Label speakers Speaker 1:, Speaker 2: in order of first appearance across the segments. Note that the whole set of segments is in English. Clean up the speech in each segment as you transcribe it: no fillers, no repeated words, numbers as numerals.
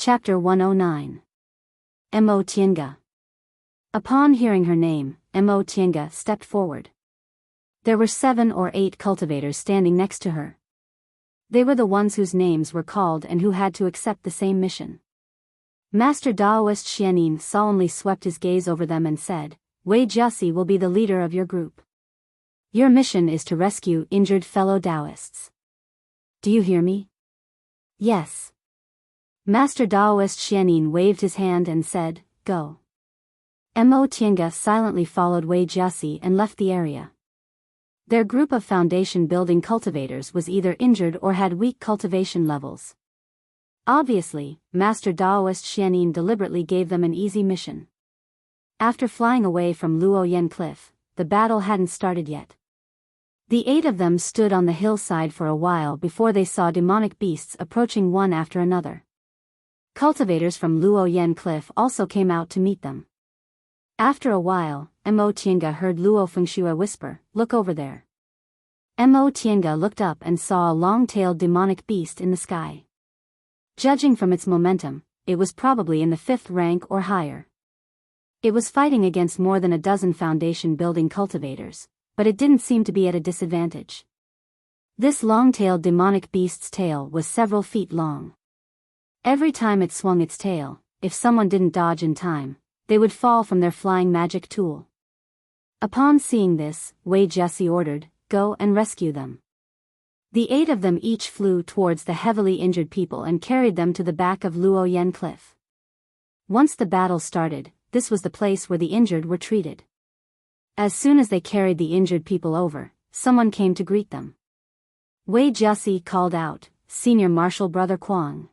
Speaker 1: Chapter 109. Mo Tiange. Upon hearing her name, Mo Tiange stepped forward. There were 7 or 8 cultivators standing next to her. They were the ones whose names were called and who had to accept the same mission. Master Daoist Xianin solemnly swept his gaze over them and said, Wei Jiasi will be the leader of your group. Your mission is to rescue injured fellow Taoists. Do you hear me? Yes. Master Daoist Xianin waved his hand and said, Go. Mo Tiange silently followed Wei Jiasi and left the area. Their group of foundation building cultivators was either injured or had weak cultivation levels. Obviously, Master Daoist Xianin deliberately gave them an easy mission. After flying away from Luoyan Cliff, the battle hadn't started yet. The 8 of them stood on the hillside for a while before they saw demonic beasts approaching one after another. Cultivators from Luoyan Cliff also came out to meet them. After a while, Mo Tiange heard Luo Fengxue whisper, Look over there. Mo Tiange looked up and saw a long-tailed demonic beast in the sky. Judging from its momentum, it was probably in the 5th rank or higher. It was fighting against more than a dozen foundation building cultivators, but it didn't seem to be at a disadvantage. This long-tailed demonic beast's tail was several feet long. Every time it swung its tail, if someone didn't dodge in time, they would fall from their flying magic tool. Upon seeing this, Wei Jiasi ordered, Go and rescue them. The 8 of them each flew towards the heavily injured people and carried them to the back of Luoyan Cliff. Once the battle started, this was the place where the injured were treated. As soon as they carried the injured people over, someone came to greet them. Wei Jiasi called out, Senior Marshal Brother Kuang.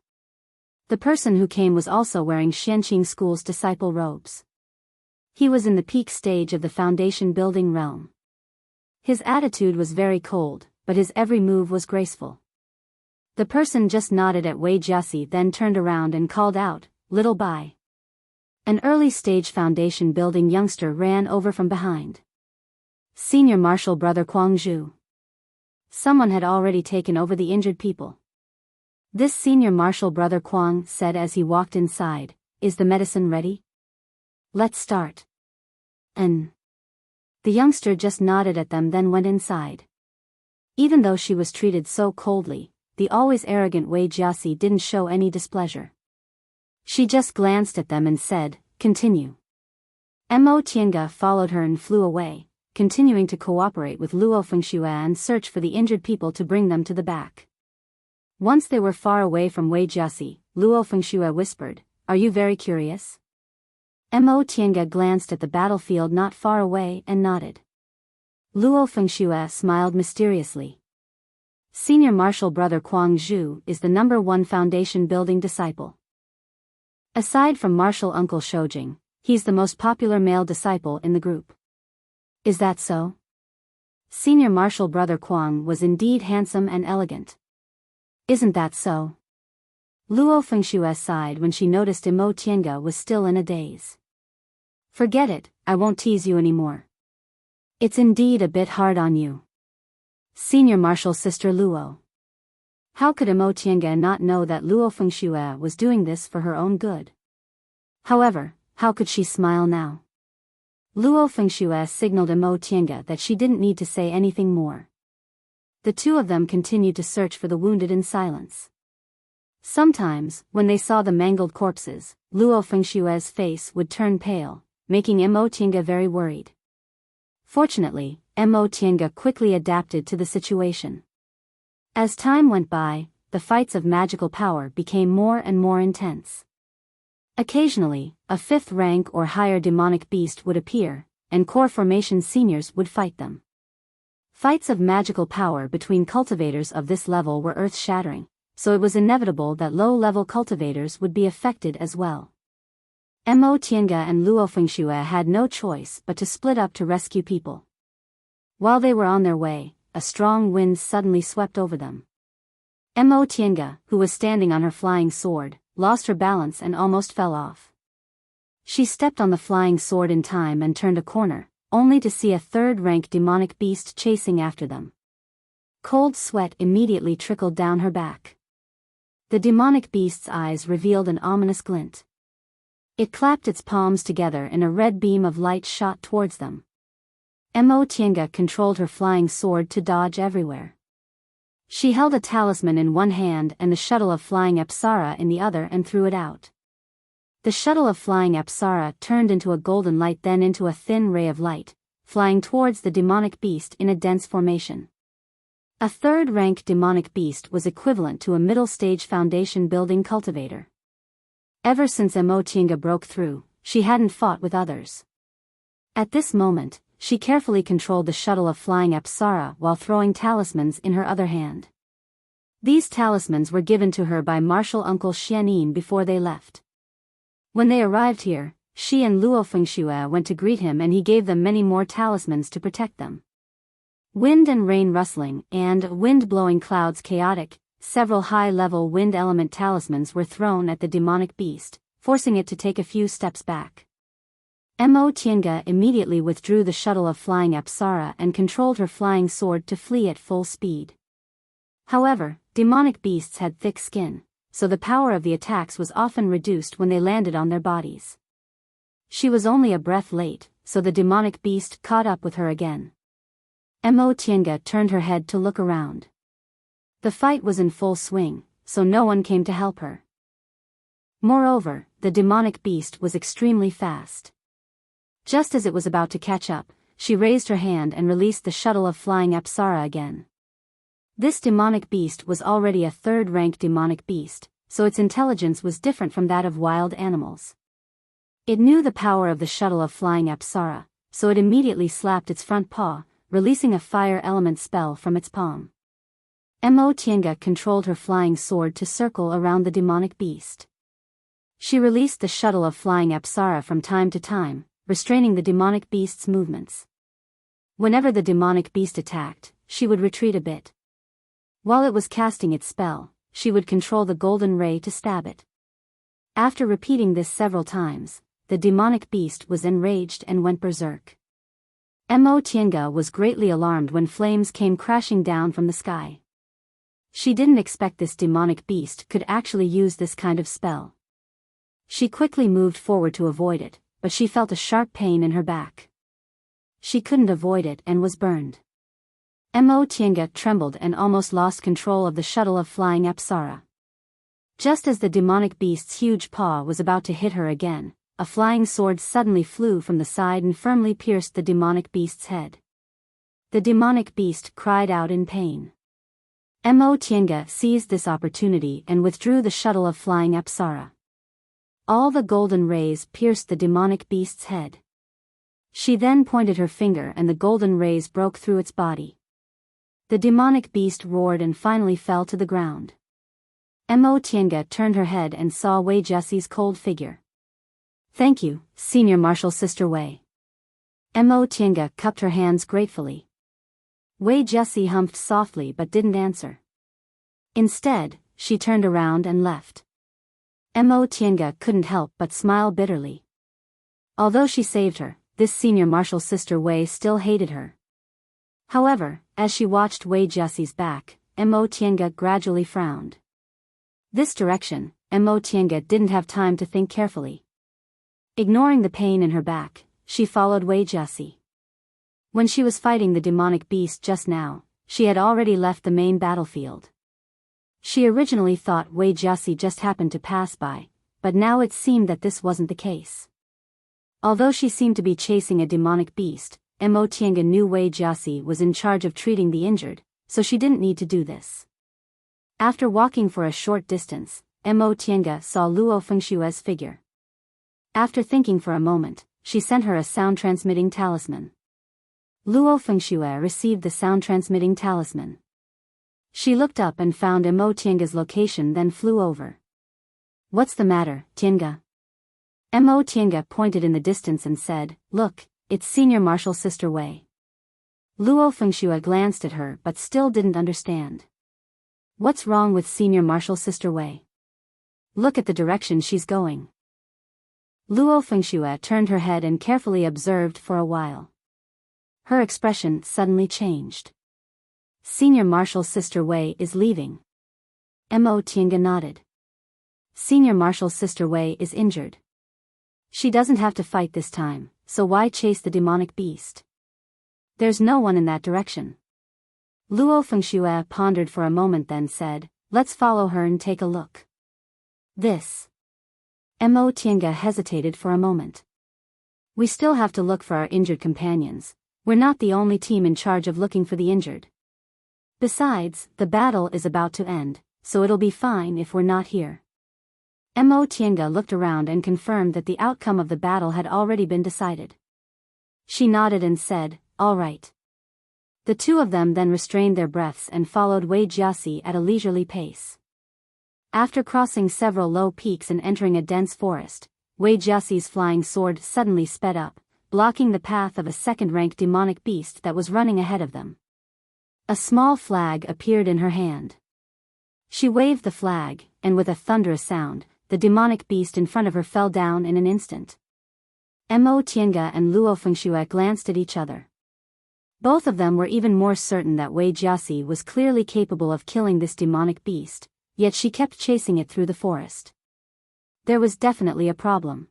Speaker 1: The person who came was also wearing Xianqing School's disciple robes. He was in the peak stage of the foundation building realm. His attitude was very cold, but his every move was graceful. The person just nodded at Wei Jiasi, then turned around and called out, Little Bai. An early stage foundation building youngster ran over from behind. Senior Marshal Brother Kuang Zhu. Someone had already taken over the injured people. This Senior Marshal Brother Kuang said as he walked inside, Is the medicine ready? Let's start. The youngster just nodded at them, then went inside. Even though she was treated so coldly, the always arrogant Wei Jiasi didn't show any displeasure. She just glanced at them and said, Continue. Mo Tiange followed her and flew away, continuing to cooperate with Luo Fengxue and search for the injured people to bring them to the back. Once they were far away from Wei Jiasi, Luo Fengxue whispered, Are you very curious? Mo Tiange glanced at the battlefield not far away and nodded. Luo Fengxue smiled mysteriously. Senior Marshal Brother Kuang Zhu is the #1 foundation building disciple. Aside from Marshal Uncle Shoujing, he's the most popular male disciple in the group. Is that so? Senior Marshal Brother Kuang was indeed handsome and elegant. Isn't that so? Luo Fengxue sighed when she noticed Mo Tiange was still in a daze. Forget it, I won't tease you anymore. It's indeed a bit hard on you. Senior Marshal Sister Luo. How could Mo Tiange not know that Luo Fengxue was doing this for her own good? However, how could she smile now? Luo Fengxue signaled Mo Tiange that she didn't need to say anything more. The 2 of them continued to search for the wounded in silence. Sometimes, when they saw the mangled corpses, Luo Fengxue's face would turn pale, making Mo Tiange very worried. Fortunately, Mo Tiange quickly adapted to the situation. As time went by, the fights of magical power became more and more intense. Occasionally, a 5th rank or higher demonic beast would appear, and core formation seniors would fight them. Fights of magical power between cultivators of this level were earth-shattering, so it was inevitable that low-level cultivators would be affected as well. Mo Tiange and Luo Fengxue had no choice but to split up to rescue people. While they were on their way, a strong wind suddenly swept over them. Mo Tiange, who was standing on her flying sword, lost her balance and almost fell off. She stepped on the flying sword in time and turned a corner, only to see a 3rd-rank demonic beast chasing after them. Cold sweat immediately trickled down her back. The demonic beast's eyes revealed an ominous glint. It clapped its palms together and a red beam of light shot towards them. Mo Tienga controlled her flying sword to dodge everywhere. She held a talisman in one hand and the shuttle of flying Apsara in the other and threw it out. The shuttle of flying Apsara turned into a golden light, then into a thin ray of light, flying towards the demonic beast in a dense formation. A third-rank demonic beast was equivalent to a middle-stage foundation building cultivator. Ever since Mo Tienga broke through, she hadn't fought with others. At this moment, she carefully controlled the shuttle of flying Apsara while throwing talismans in her other hand. These talismans were given to her by martial uncle Xianin before they left. When they arrived here, she and Luo Fengxue went to greet him and he gave them many more talismans to protect them. Wind and rain rustling and wind-blowing clouds chaotic, several high-level wind element talismans were thrown at the demonic beast, forcing it to take a few steps back. Mo Tienga immediately withdrew the shuttle of flying Apsara and controlled her flying sword to flee at full speed. However, demonic beasts had thick skin, so the power of the attacks was often reduced when they landed on their bodies. She was only a breath late, so the demonic beast caught up with her again. Mo Tienga turned her head to look around. The fight was in full swing, so no one came to help her. Moreover, the demonic beast was extremely fast. Just as it was about to catch up, she raised her hand and released the shuttle of flying Apsara again. This demonic beast was already a third-rank demonic beast, so its intelligence was different from that of wild animals. It knew the power of the shuttle of flying Apsara, so it immediately slapped its front paw, releasing a fire element spell from its palm. Mo Tienga controlled her flying sword to circle around the demonic beast. She released the shuttle of flying Apsara from time to time, restraining the demonic beast's movements. Whenever the demonic beast attacked, she would retreat a bit. While it was casting its spell, she would control the golden ray to stab it. After repeating this several times, the demonic beast was enraged and went berserk. Mo Tienga was greatly alarmed when flames came crashing down from the sky. She didn't expect this demonic beast could actually use this kind of spell. She quickly moved forward to avoid it, but she felt a sharp pain in her back. She couldn't avoid it and was burned. Mo Tienga trembled and almost lost control of the shuttle of flying Apsara. Just as the demonic beast's huge paw was about to hit her again, a flying sword suddenly flew from the side and firmly pierced the demonic beast's head. The demonic beast cried out in pain. Mo Tienga seized this opportunity and withdrew the shuttle of flying Apsara. All the golden rays pierced the demonic beast's head. She then pointed her finger and the golden rays broke through its body. The demonic beast roared and finally fell to the ground. Mo Tienga turned her head and saw Wei Jessie's cold figure. "Thank you, Senior Martial Sister Wei." Mo Tienga cupped her hands gratefully. Wei Jessie humphed softly but didn't answer. Instead, she turned around and left. Mo Tienga couldn't help but smile bitterly. Although she saved her, this Senior Martial Sister Wei still hated her. However, as she watched Wei Jessie's back, Mo Tienga gradually frowned. This direction, Mo Tienga didn't have time to think carefully. Ignoring the pain in her back, she followed Wei Jessie. When she was fighting the demonic beast just now, she had already left the main battlefield. She originally thought Wei Jessie just happened to pass by, but now it seemed that this wasn't the case. Although she seemed to be chasing a demonic beast, Mo Tienga knew Wei Jessie was in charge of treating the injured, so she didn't need to do this. After walking for a short distance, Mo Tienga saw Luo Fengshue's figure. After thinking for a moment, she sent her a sound-transmitting talisman. Luo Fengxue received the sound-transmitting talisman. She looked up and found Mo Tienga's location, then flew over. "What's the matter, Tienga?" Mo Tienga pointed in the distance and said, "Look, it's Senior Martial Sister Wei." Luo Fengxue glanced at her but still didn't understand. "What's wrong with Senior Martial Sister Wei? Look at the direction she's going." Luo Fengxue turned her head and carefully observed for a while. Her expression suddenly changed. "Senior Martial Sister Wei is leaving." Mo Tiange nodded. Senior Marshal Sister Wei is injured. She doesn't have to fight this time, so why chase the demonic beast? There's no one in that direction. Luo Fengxue pondered for a moment then said, let's follow her and take a look. This. Mo Tiange hesitated for a moment. We still have to look for our injured companions. We're not the only team in charge of looking for the injured. Besides, the battle is about to end, so it'll be fine if we're not here. Mo Tiange looked around and confirmed that the outcome of the battle had already been decided. She nodded and said, all right. The two of them then restrained their breaths and followed Wei Jiaxi at a leisurely pace. After crossing several low peaks and entering a dense forest, Wei Jiaxi's flying sword suddenly sped up, blocking the path of a second-rank demonic beast that was running ahead of them. A small flag appeared in her hand. She waved the flag, and with a thunderous sound, the demonic beast in front of her fell down in an instant. Mo Tiange and Luo Fengxue glanced at each other. Both of them were even more certain that Wei Jiaxi was clearly capable of killing this demonic beast, yet she kept chasing it through the forest. There was definitely a problem.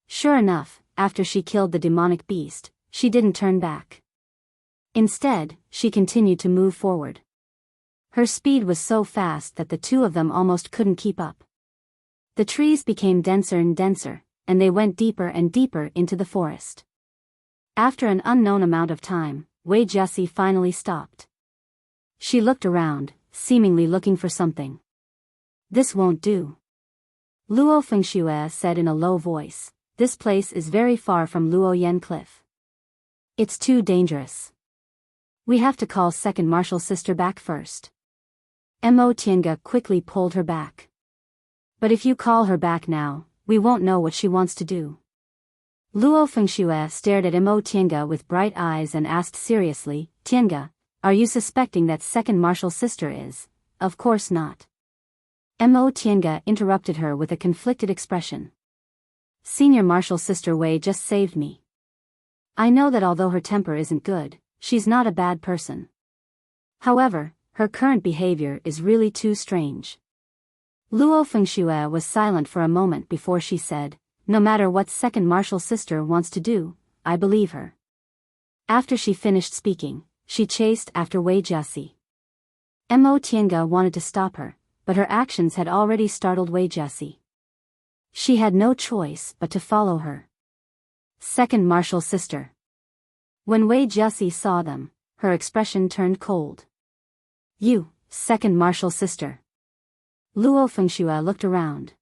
Speaker 1: Sure enough, after she killed the demonic beast, she didn't turn back. Instead, she continued to move forward. Her speed was so fast that the two of them almost couldn't keep up. The trees became denser and denser, and they went deeper and deeper into the forest. After an unknown amount of time, Wei Jiaxi finally stopped. She looked around, seemingly looking for something. This won't do. Luo Fengxue said in a low voice, this place is very far from Luoyan Cliff. It's too dangerous. We have to call Second Marshal Sister back first. Mo Tiange quickly pulled her back. But if you call her back now, we won't know what she wants to do. Luo Fengxue stared at Mo Tiange with bright eyes and asked seriously, Tiange, are you suspecting that Second Marshal Sister is? Of course not. Mo Tiange interrupted her with a conflicted expression. Senior Marshal Sister Wei just saved me. I know that although her temper isn't good, she's not a bad person. However, her current behavior is really too strange. Luo Fengxue was silent for a moment before she said, no matter what Second Marshal Sister wants to do, I believe her. After she finished speaking, she chased after Wei Jiaxi. Mo Tiange wanted to stop her, but her actions had already startled Wei Jiaxi. She had no choice but to follow her. Second Marshal Sister. When Wei Jiaxi saw them, her expression turned cold. You, Second Marshal Sister. Luo Fengxue looked around.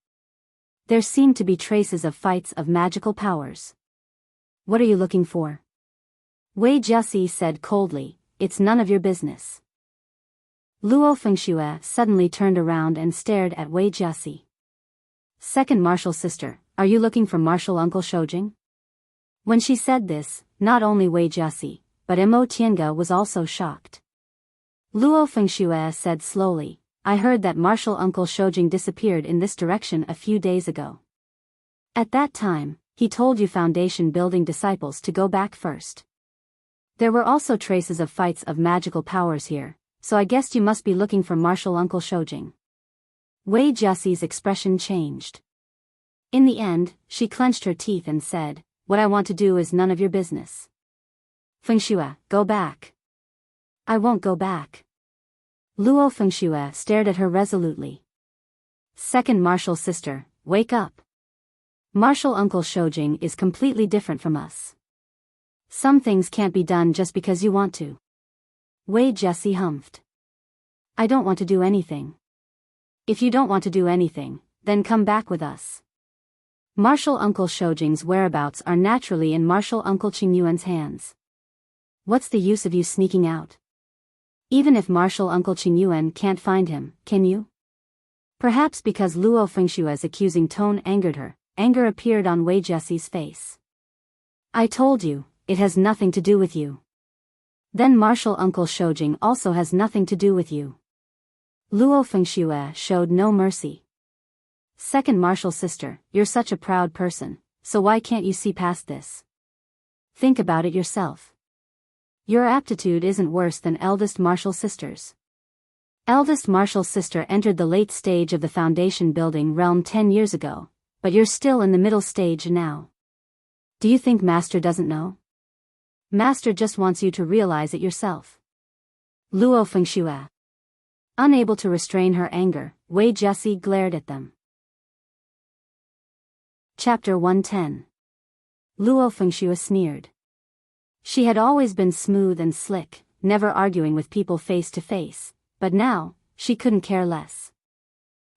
Speaker 1: There seemed to be traces of fights of magical powers. What are you looking for? Wei Jiaxi said coldly, it's none of your business. Luo Fengxue suddenly turned around and stared at Wei Jiaxi. Second Marshal Sister, are you looking for Marshal Uncle Shoujing? When she said this, not only Wei Jiaxi, but Mo Tiange was also shocked. Luo Fengxue said slowly, I heard that Marshal Uncle Shoujing disappeared in this direction a few days ago. At that time, he told you Foundation building disciples to go back first. There were also traces of fights of magical powers here, so I guessed you must be looking for Marshal Uncle Shoujing. Wei Jiaxi's expression changed. In the end, she clenched her teeth and said, what I want to do is none of your business. Fengxue, go back. I won't go back. Luo Fengxue stared at her resolutely. Second Marshal Sister, wake up. Marshal Uncle Shoujing is completely different from us. Some things can't be done just because you want to. Wei Jiaxi humphed. I don't want to do anything. If you don't want to do anything, then come back with us. Marshal Uncle Shoujing's whereabouts are naturally in Marshal Uncle Qingyuan's hands. What's the use of you sneaking out? Even if Marshal Uncle Qingyuan can't find him, can you? Perhaps because Luo Fengxue's accusing tone angered her, anger appeared on Wei Jiaxi's face. I told you, it has nothing to do with you. Then Marshal Uncle Shoujing also has nothing to do with you. Luo Fengxue showed no mercy. Second Marshal Sister, you're such a proud person, so why can't you see past this? Think about it yourself. Your aptitude isn't worse than eldest Marshal Sister's. Eldest martial sister entered the late stage of the foundation building realm 10 years ago, but you're still in the middle stage now. Do you think Master doesn't know? Master just wants you to realize it yourself. Luo Fengxue. Unable to restrain her anger, Wei Jiasi glared at them. Chapter 110. Luo Fengxue sneered. She had always been smooth and slick, never arguing with people face to face, but now, she couldn't care less.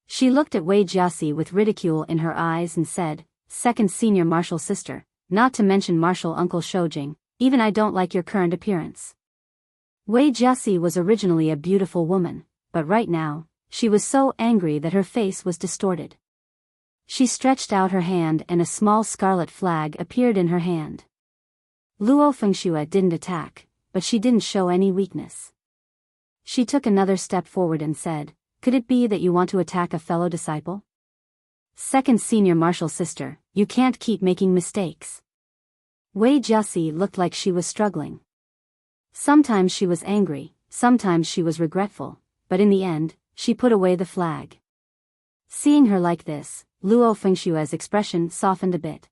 Speaker 1: She looked at Wei Jiasi with ridicule in her eyes and said, "Second senior martial sister, not to mention martial uncle Shoujing, even I don't like your current appearance." Wei Jiasi was originally a beautiful woman, but right now, she was so angry that her face was distorted. She stretched out her hand and a small scarlet flag appeared in her hand. Luo Fengxue didn't attack, but she didn't show any weakness. She took another step forward and said, "Could it be that you want to attack a fellow disciple? Second senior martial sister, you can't keep making mistakes." Wei Jiasi looked like she was struggling. Sometimes she was angry, sometimes she was regretful, but in the end, she put away the flag. Seeing her like this, Luo Fengxue's expression softened a bit.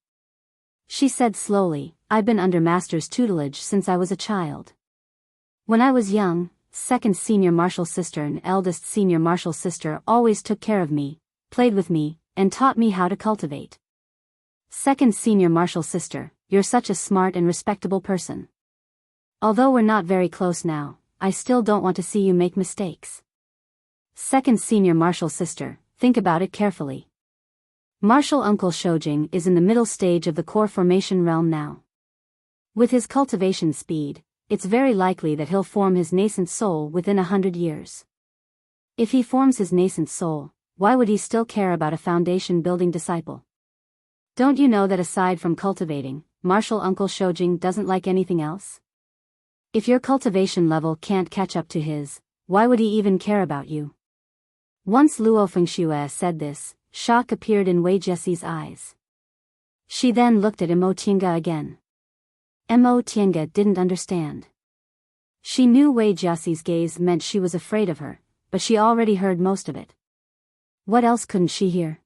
Speaker 1: She said slowly, "I've been under Master's tutelage since I was a child. When I was young, second senior martial sister and eldest senior martial sister always took care of me, played with me, and taught me how to cultivate. Second senior martial sister, you're such a smart and respectable person. Although we're not very close now, I still don't want to see you make mistakes. Second senior martial sister, think about it carefully. Martial uncle Shoujing is in the middle stage of the core formation realm now. With his cultivation speed, it's very likely that he'll form his nascent soul within 100 years. If he forms his nascent soul, why would he still care about a foundation building disciple? Don't you know that aside from cultivating, martial uncle Shoujing doesn't like anything else? If your cultivation level can't catch up to his, why would he even care about you?" Once Luo Fengxue said this, shock appeared in Wei Jiasi's eyes. She then looked at Mo Tiange again. Mo Tiange didn't understand. She knew Wei Jiasi's gaze meant she was afraid of her, but she already heard most of it. What else couldn't she hear?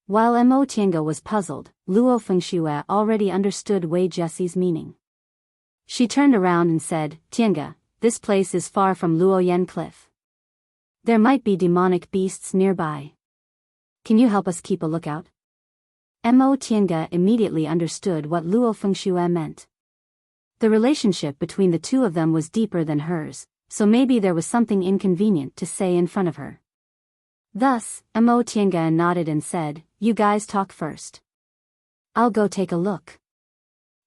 Speaker 1: While Mo Tiange was puzzled, Luo Fengxue already understood Wei Jiasi's meaning. She turned around and said, "Tiange, this place is far from Luoyan Cliff. There might be demonic beasts nearby. Can you help us keep a lookout?" Mo Tiange immediately understood what Luo Fengxue meant. The relationship between the two of them was deeper than hers, so maybe there was something inconvenient to say in front of her. Thus, Mo Tiange nodded and said, "You guys talk first. I'll go take a look."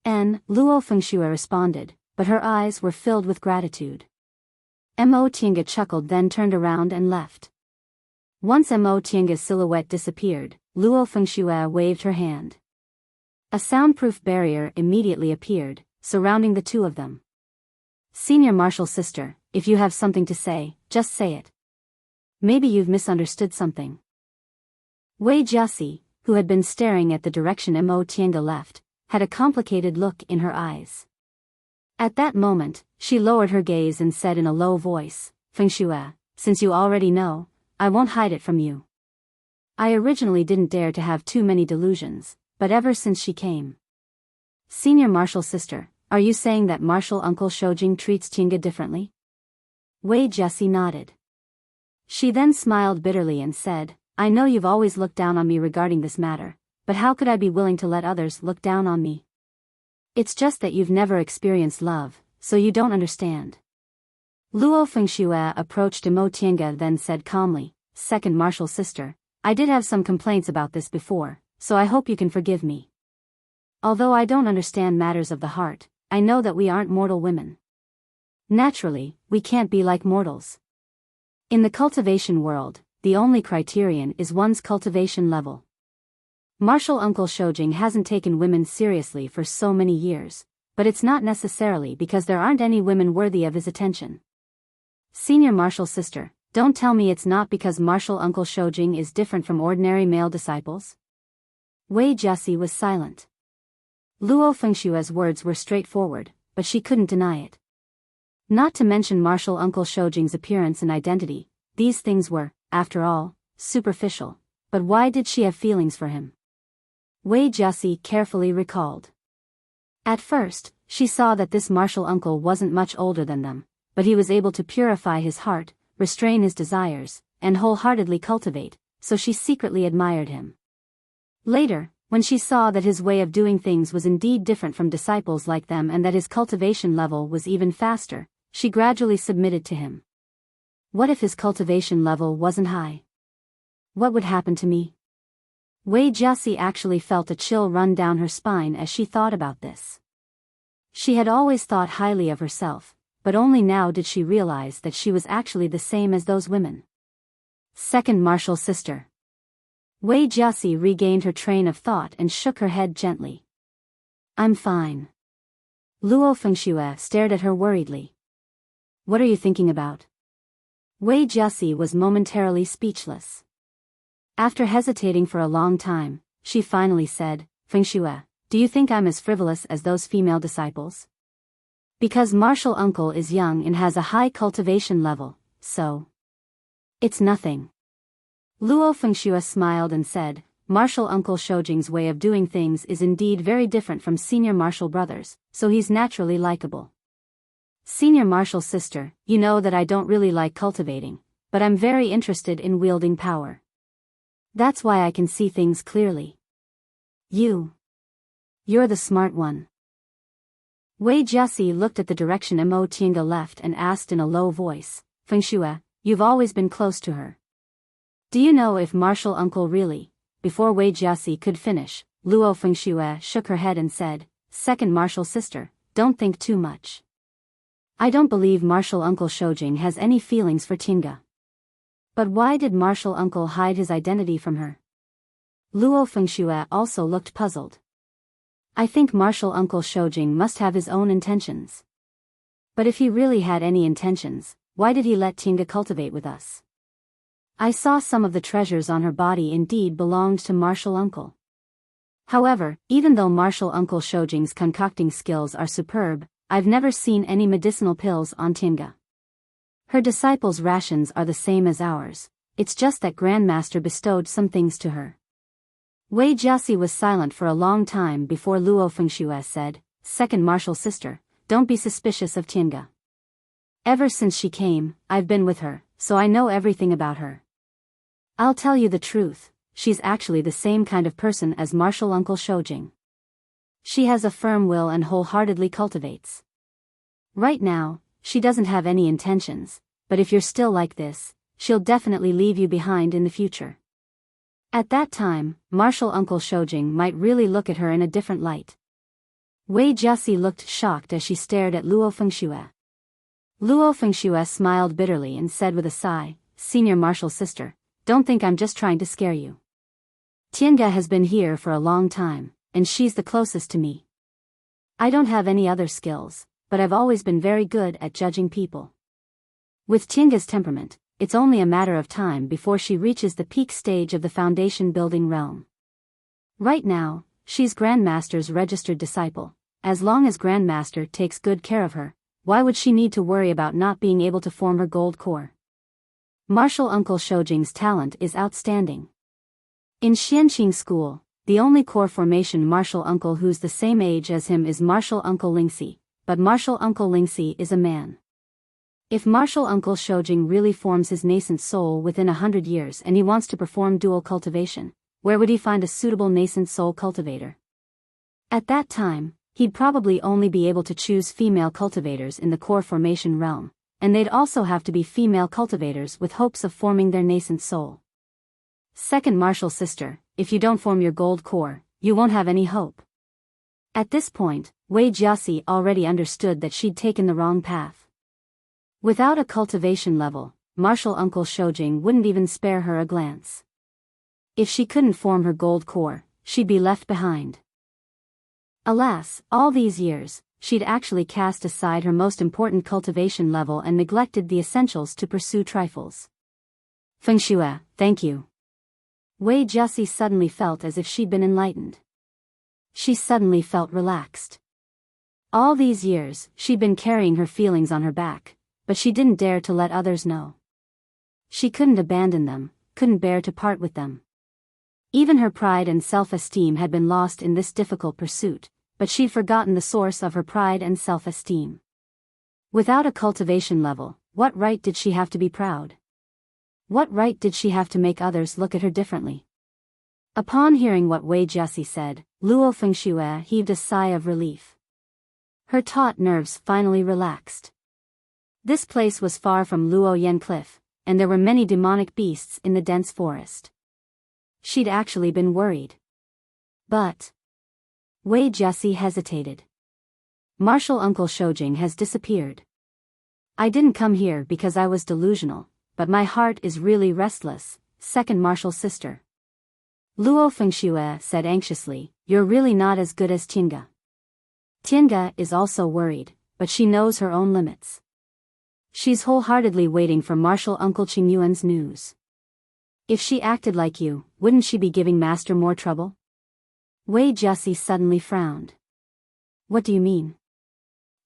Speaker 1: Luo Fengxue responded, but her eyes were filled with gratitude. Mo Tiange chuckled, then turned around and left. Once Mo Tiange's silhouette disappeared, Luo Fengxue waved her hand. A soundproof barrier immediately appeared, surrounding the two of them. "Senior martial sister, if you have something to say, just say it. Maybe you've misunderstood something." Wei Jiasi, who had been staring at the direction Mo Tiange left, had a complicated look in her eyes. At that moment, she lowered her gaze and said in a low voice, "Fengxue, since you already know, I won't hide it from you. I originally didn't dare to have too many delusions, but ever since she came." "Senior martial sister, are you saying that martial uncle Shoujing treats Tiange differently?" Wei Jiasi nodded. She then smiled bitterly and said, "I know you've always looked down on me regarding this matter, but how could I be willing to let others look down on me? It's just that you've never experienced love, so you don't understand." Luo Fengxue approached Mo Tiange then said calmly, "Second martial sister, I did have some complaints about this before, so I hope you can forgive me. Although I don't understand matters of the heart, I know that we aren't mortal women. Naturally, we can't be like mortals. In the cultivation world, the only criterion is one's cultivation level. Martial uncle Shoujing hasn't taken women seriously for so many years, but it's not necessarily because there aren't any women worthy of his attention. Senior martial sister, don't tell me it's not because martial uncle Shoujing is different from ordinary male disciples?" Wei Jiasi was silent. Luo Fengxue's words were straightforward, but she couldn't deny it. Not to mention martial uncle Shoujing's appearance and identity, these things were, after all, superficial. But why did she have feelings for him? Wei Jiaxi carefully recalled. At first, she saw that this martial uncle wasn't much older than them, but he was able to purify his heart, restrain his desires, and wholeheartedly cultivate, so she secretly admired him. Later, when she saw that his way of doing things was indeed different from disciples like them and that his cultivation level was even faster, she gradually submitted to him. What if his cultivation level wasn't high? What would happen to me? Wei Jiaxi actually felt a chill run down her spine as she thought about this. She had always thought highly of herself, but only now did she realize that she was actually the same as those women. Second martial sister. Wei Jiaxi regained her train of thought and shook her head gently. I'm fine. Luo Fengxue stared at her worriedly. What are you thinking about? Wei Jiaxi was momentarily speechless. After hesitating for a long time, she finally said, Fengxue, do you think I'm as frivolous as those female disciples? Because martial uncle is young and has a high cultivation level, so. It's nothing. Luo Fengxue smiled and said, martial uncle Shoujing's way of doing things is indeed very different from senior martial brothers, so he's naturally likable. Senior martial sister, you know that I don't really like cultivating, but I'm very interested in wielding power. That's why I can see things clearly. You're the smart one. Wei Jiaxi looked at the direction Mo Tiange left and asked in a low voice, Fengxue, you've always been close to her. Do you know if martial uncle really? Before Wei Jiaxi could finish, Luo Fengxue shook her head and said, second martial sister, don't think too much. I don't believe martial uncle Shoujing has any feelings for Tiange. But why did martial uncle hide his identity from her? Luo Fengxue also looked puzzled. I think martial uncle Shoujing must have his own intentions. But if he really had any intentions, why did he let Tiange cultivate with us? I saw some of the treasures on her body indeed belonged to martial uncle. However, even though martial uncle Shoujing's concocting skills are superb, I've never seen any medicinal pills on Tiange. Her disciples' rations are the same as ours, it's just that Grandmaster bestowed some things to her. Wei Jiaxi was silent for a long time before Luo Fengxue said, second martial sister, don't be suspicious of Tiange. Ever since she came, I've been with her, so I know everything about her. I'll tell you the truth, she's actually the same kind of person as martial uncle Shoujing. She has a firm will and wholeheartedly cultivates. Right now, she doesn't have any intentions, but if you're still like this, she'll definitely leave you behind in the future. At that time, martial uncle Shoujing might really look at her in a different light. Wei Jiaxi looked shocked as she stared at Luo Fengxue. Luo Fengxue smiled bitterly and said with a sigh, senior martial sister, don't think I'm just trying to scare you. Tiange has been here for a long time, and she's the closest to me. I don't have any other skills, but I've always been very good at judging people. With Tiange's temperament, it's only a matter of time before she reaches the peak stage of the foundation building realm. Right now, she's Grandmaster's registered disciple. As long as Grandmaster takes good care of her, why would she need to worry about not being able to form her gold core? Martial uncle Shoujing's talent is outstanding. In Xianqing school, the only core formation martial uncle who's the same age as him is martial uncle Lingxi, but martial uncle Lingxi is a man. If martial uncle Shoujing really forms his nascent soul within 100 years and he wants to perform dual cultivation, where would he find a suitable nascent soul cultivator? At that time, he'd probably only be able to choose female cultivators in the core formation realm, and they'd also have to be female cultivators with hopes of forming their nascent soul. Second martial sister, if you don't form your gold core, you won't have any hope. At this point, Wei Jiaxi already understood that she'd taken the wrong path. Without a cultivation level, martial uncle Shoujing wouldn't even spare her a glance. If she couldn't form her gold core, she'd be left behind. Alas, all these years, she'd actually cast aside her most important cultivation level and neglected the essentials to pursue trifles. Fengxue, thank you. Wei Jiaxi suddenly felt as if she'd been enlightened. She suddenly felt relaxed. All these years, she'd been carrying her feelings on her back, but she didn't dare to let others know. She couldn't abandon them, couldn't bear to part with them. Even her pride and self-esteem had been lost in this difficult pursuit, but she'd forgotten the source of her pride and self-esteem. Without a cultivation level, what right did she have to be proud? What right did she have to make others look at her differently? Upon hearing what Wei Jiaxi said, Luo Fengxue heaved a sigh of relief. Her taut nerves finally relaxed. This place was far from Luo Yan Cliff, and there were many demonic beasts in the dense forest. She'd actually been worried. But Wei Jiaxi hesitated. Martial Uncle Shoujing has disappeared. I didn't come here because I was delusional, but my heart is really restless, second martial sister. Luo Fengxue said anxiously, you're really not as good as Tiange. Tiange is also worried, but she knows her own limits. She's wholeheartedly waiting for Martial Uncle Qingyuan's news. If she acted like you, wouldn't she be giving Master more trouble? Wei Jiaxi suddenly frowned. What do you mean?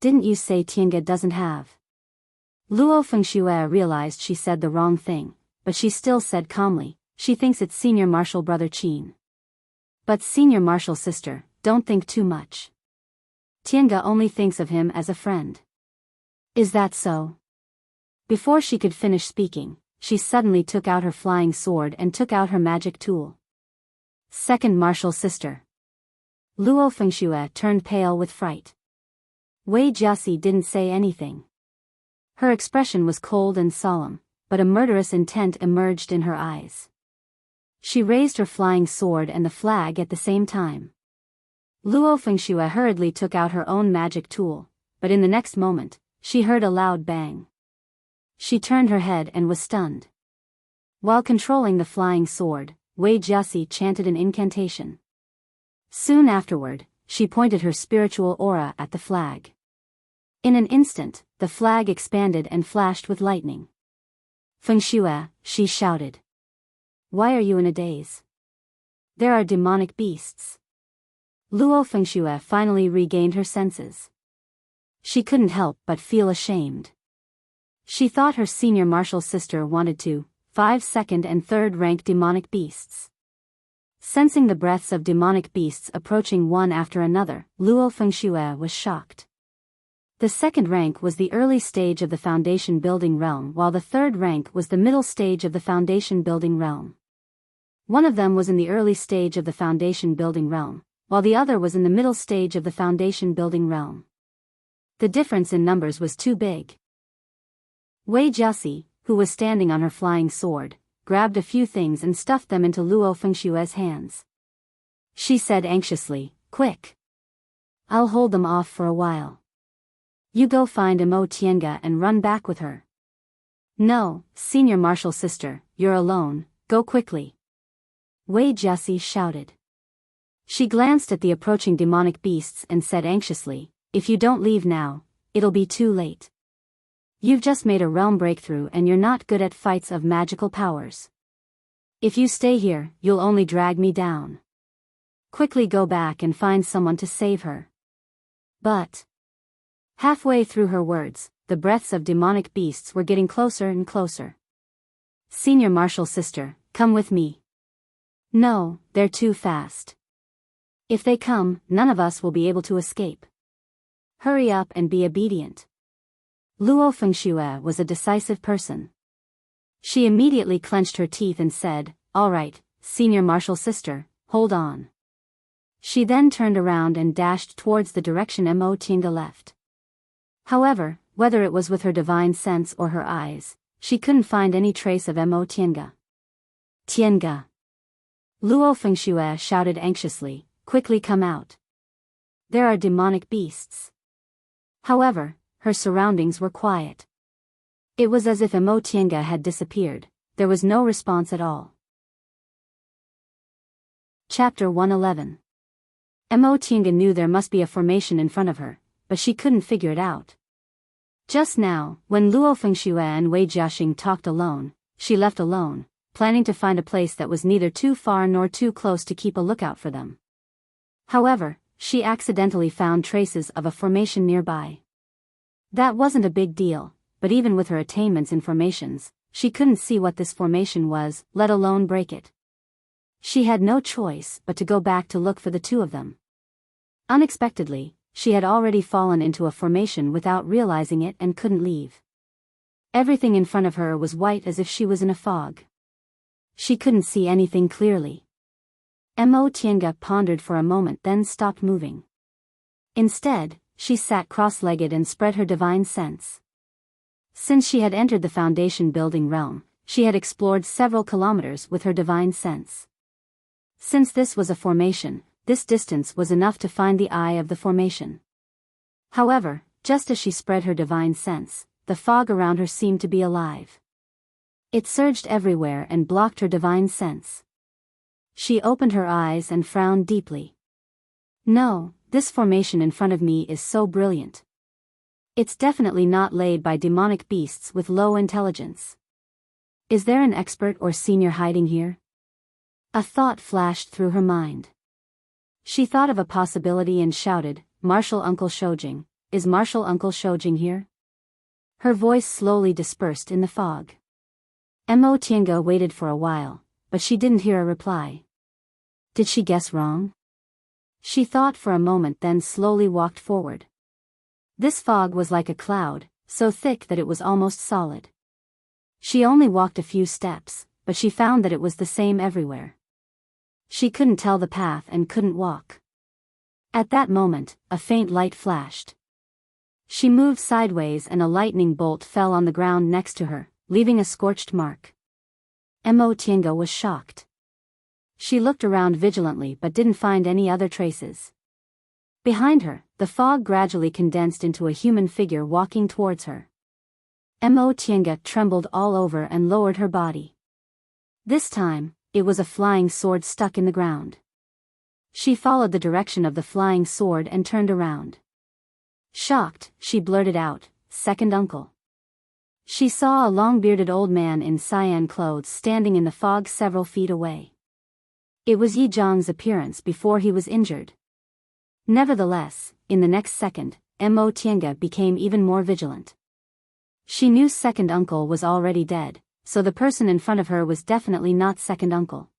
Speaker 1: Didn't you say Tiange doesn't have? Luo Fengxue realized she said the wrong thing, but she still said calmly, she thinks it's senior martial brother Qin. But senior martial sister, don't think too much. Tiange only thinks of him as a friend. Is that so? Before she could finish speaking, she suddenly took out her flying sword and took out her magic tool. Second martial sister. Luo Fengxue turned pale with fright. Wei Jiaxi didn't say anything. Her expression was cold and solemn, but a murderous intent emerged in her eyes. She raised her flying sword and the flag at the same time. Luo Fengxue hurriedly took out her own magic tool, but in the next moment, she heard a loud bang. She turned her head and was stunned. While controlling the flying sword, Wei Jiaxi chanted an incantation. Soon afterward, she pointed her spiritual aura at the flag. In an instant, the flag expanded and flashed with lightning. Fengxue, she shouted. Why are you in a daze? There are demonic beasts. Luo Fengxue finally regained her senses. She couldn't help but feel ashamed. She thought her senior martial sister wanted to 5 second and third rank demonic beasts. Sensing the breaths of demonic beasts approaching one after another, Luo Fengxue was shocked. The second rank was the early stage of the foundation building realm, while the third rank was the middle stage of the foundation building realm. One of them was in the early stage of the foundation building realm, while the other was in the middle stage of the foundation building realm. The difference in numbers was too big. Wei Jiaxi, who was standing on her flying sword, grabbed a few things and stuffed them into Luo Fengxue's hands. She said anxiously, quick. I'll hold them off for a while. You go find Imo Tiange and run back with her. No, senior martial sister, you're alone, go quickly. Wei Jiaxi shouted. She glanced at the approaching demonic beasts and said anxiously, if you don't leave now, it'll be too late. You've just made a realm breakthrough and you're not good at fights of magical powers. If you stay here, you'll only drag me down. Quickly go back and find someone to save her. But halfway through her words, the breaths of demonic beasts were getting closer and closer. Senior martial sister, come with me. No, they're too fast. If they come, none of us will be able to escape. Hurry up and be obedient. Luo Fengxue was a decisive person. She immediately clenched her teeth and said, all right, senior martial sister, hold on. She then turned around and dashed towards the direction Mo Tiange left. However, whether it was with her divine sense or her eyes, she couldn't find any trace of Mo Tiange. Tiange! Luo Fengxue shouted anxiously, quickly come out. There are demonic beasts. However, her surroundings were quiet. It was as if Mo Tiange had disappeared, there was no response at all. Chapter 111. Mo Tiange knew there must be a formation in front of her, but she couldn't figure it out. Just now, when Luo Fengxue and Wei Jiaxing talked alone, she left alone, planning to find a place that was neither too far nor too close to keep a lookout for them. However, she accidentally found traces of a formation nearby. That wasn't a big deal, but even with her attainments in formations, she couldn't see what this formation was, let alone break it. She had no choice but to go back to look for the two of them. Unexpectedly, she had already fallen into a formation without realizing it and couldn't leave. Everything in front of her was white as if she was in a fog. She couldn't see anything clearly. Mo Tiange pondered for a moment, then stopped moving. Instead, she sat cross-legged and spread her divine sense. Since she had entered the foundation building realm, she had explored several kilometers with her divine sense. Since this was a formation, this distance was enough to find the eye of the formation. However, just as she spread her divine sense, the fog around her seemed to be alive. It surged everywhere and blocked her divine sense. She opened her eyes and frowned deeply. No, this formation in front of me is so brilliant. It's definitely not laid by demonic beasts with low intelligence. Is there an expert or senior hiding here? A thought flashed through her mind. She thought of a possibility and shouted, "Martial Uncle Shoujing, is Martial Uncle Shoujing here?" Her voice slowly dispersed in the fog. Mo Tiange waited for a while, but she didn't hear a reply. Did she guess wrong? She thought for a moment, then slowly walked forward. This fog was like a cloud, so thick that it was almost solid. She only walked a few steps, but she found that it was the same everywhere. She couldn't tell the path and couldn't walk. At that moment, a faint light flashed. She moved sideways and a lightning bolt fell on the ground next to her, leaving a scorched mark. Mo Tiange was shocked. She looked around vigilantly but didn't find any other traces. Behind her, the fog gradually condensed into a human figure walking towards her. Mo Tiange trembled all over and lowered her body. This time, it was a flying sword stuck in the ground. She followed the direction of the flying sword and turned around. Shocked, she blurted out, "Second uncle." She saw a long-bearded old man in cyan clothes standing in the fog several feet away. It was Yi Zhang's appearance before he was injured. Nevertheless, in the next second, Mo Tiange became even more vigilant. She knew second uncle was already dead, so the person in front of her was definitely not second uncle.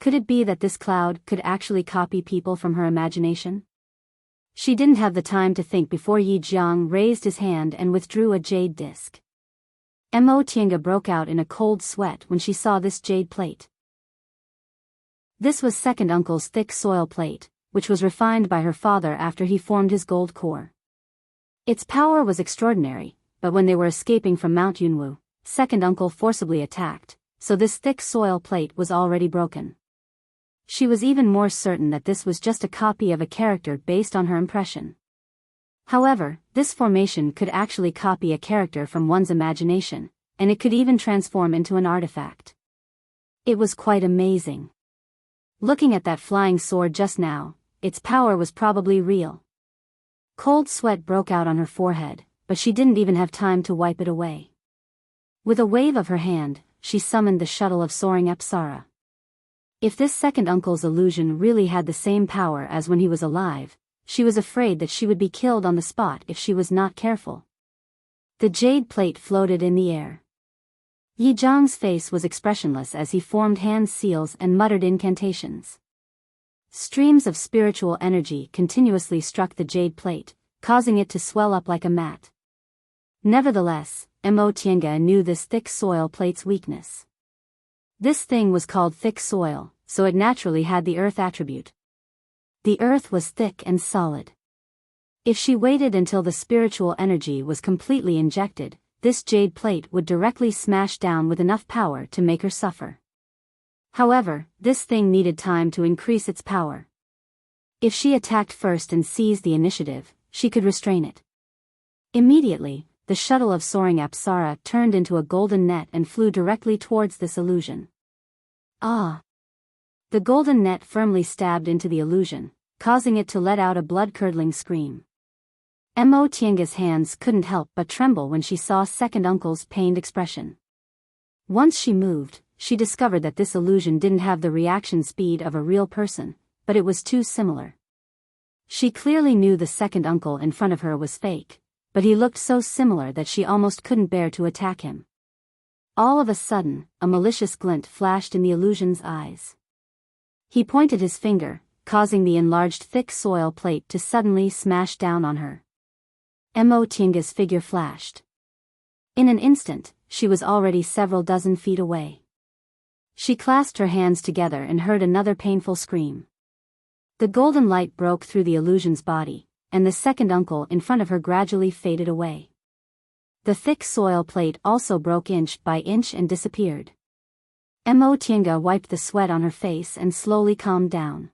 Speaker 1: Could it be that this cloud could actually copy people from her imagination? She didn't have the time to think before Yi Zhang raised his hand and withdrew a jade disc. Mo Tiange broke out in a cold sweat when she saw this jade plate. This was second uncle's thick soil plate, which was refined by her father after he formed his gold core. Its power was extraordinary, but when they were escaping from Mount Yunwu, second uncle forcibly attacked, so this thick soil plate was already broken. She was even more certain that this was just a copy of a character based on her impression. However, this formation could actually copy a character from one's imagination, and it could even transform into an artifact. It was quite amazing. Looking at that flying sword just now, its power was probably real. Cold sweat broke out on her forehead, but she didn't even have time to wipe it away. With a wave of her hand, she summoned the shuttle of soaring Apsara. If this second uncle's illusion really had the same power as when he was alive, she was afraid that she would be killed on the spot if she was not careful. The jade plate floated in the air. Yi Zhang's face was expressionless as he formed hand seals and muttered incantations. Streams of spiritual energy continuously struck the jade plate, causing it to swell up like a mat. Nevertheless, Mo Tiange knew this thick soil plate's weakness. This thing was called thick soil, so it naturally had the earth attribute. The earth was thick and solid. If she waited until the spiritual energy was completely injected, this jade plate would directly smash down with enough power to make her suffer. However, this thing needed time to increase its power. If she attacked first and seized the initiative, she could restrain it. Immediately, the shuttle of soaring Apsara turned into a golden net and flew directly towards this illusion. Ah! The golden net firmly stabbed into the illusion, causing it to let out a blood-curdling scream. Mo Tiange's hands couldn't help but tremble when she saw second uncle's pained expression. Once she moved, she discovered that this illusion didn't have the reaction speed of a real person, but it was too similar. She clearly knew the second uncle in front of her was fake, but he looked so similar that she almost couldn't bear to attack him. All of a sudden, a malicious glint flashed in the illusion's eyes. He pointed his finger, causing the enlarged thick soil plate to suddenly smash down on her. Mo Tienga's figure flashed. In an instant, she was already several dozen feet away. She clasped her hands together and heard another painful scream. The golden light broke through the illusion's body, and the second uncle in front of her gradually faded away. The thick soil plate also broke inch by inch and disappeared. Mo Tienga wiped the sweat on her face and slowly calmed down.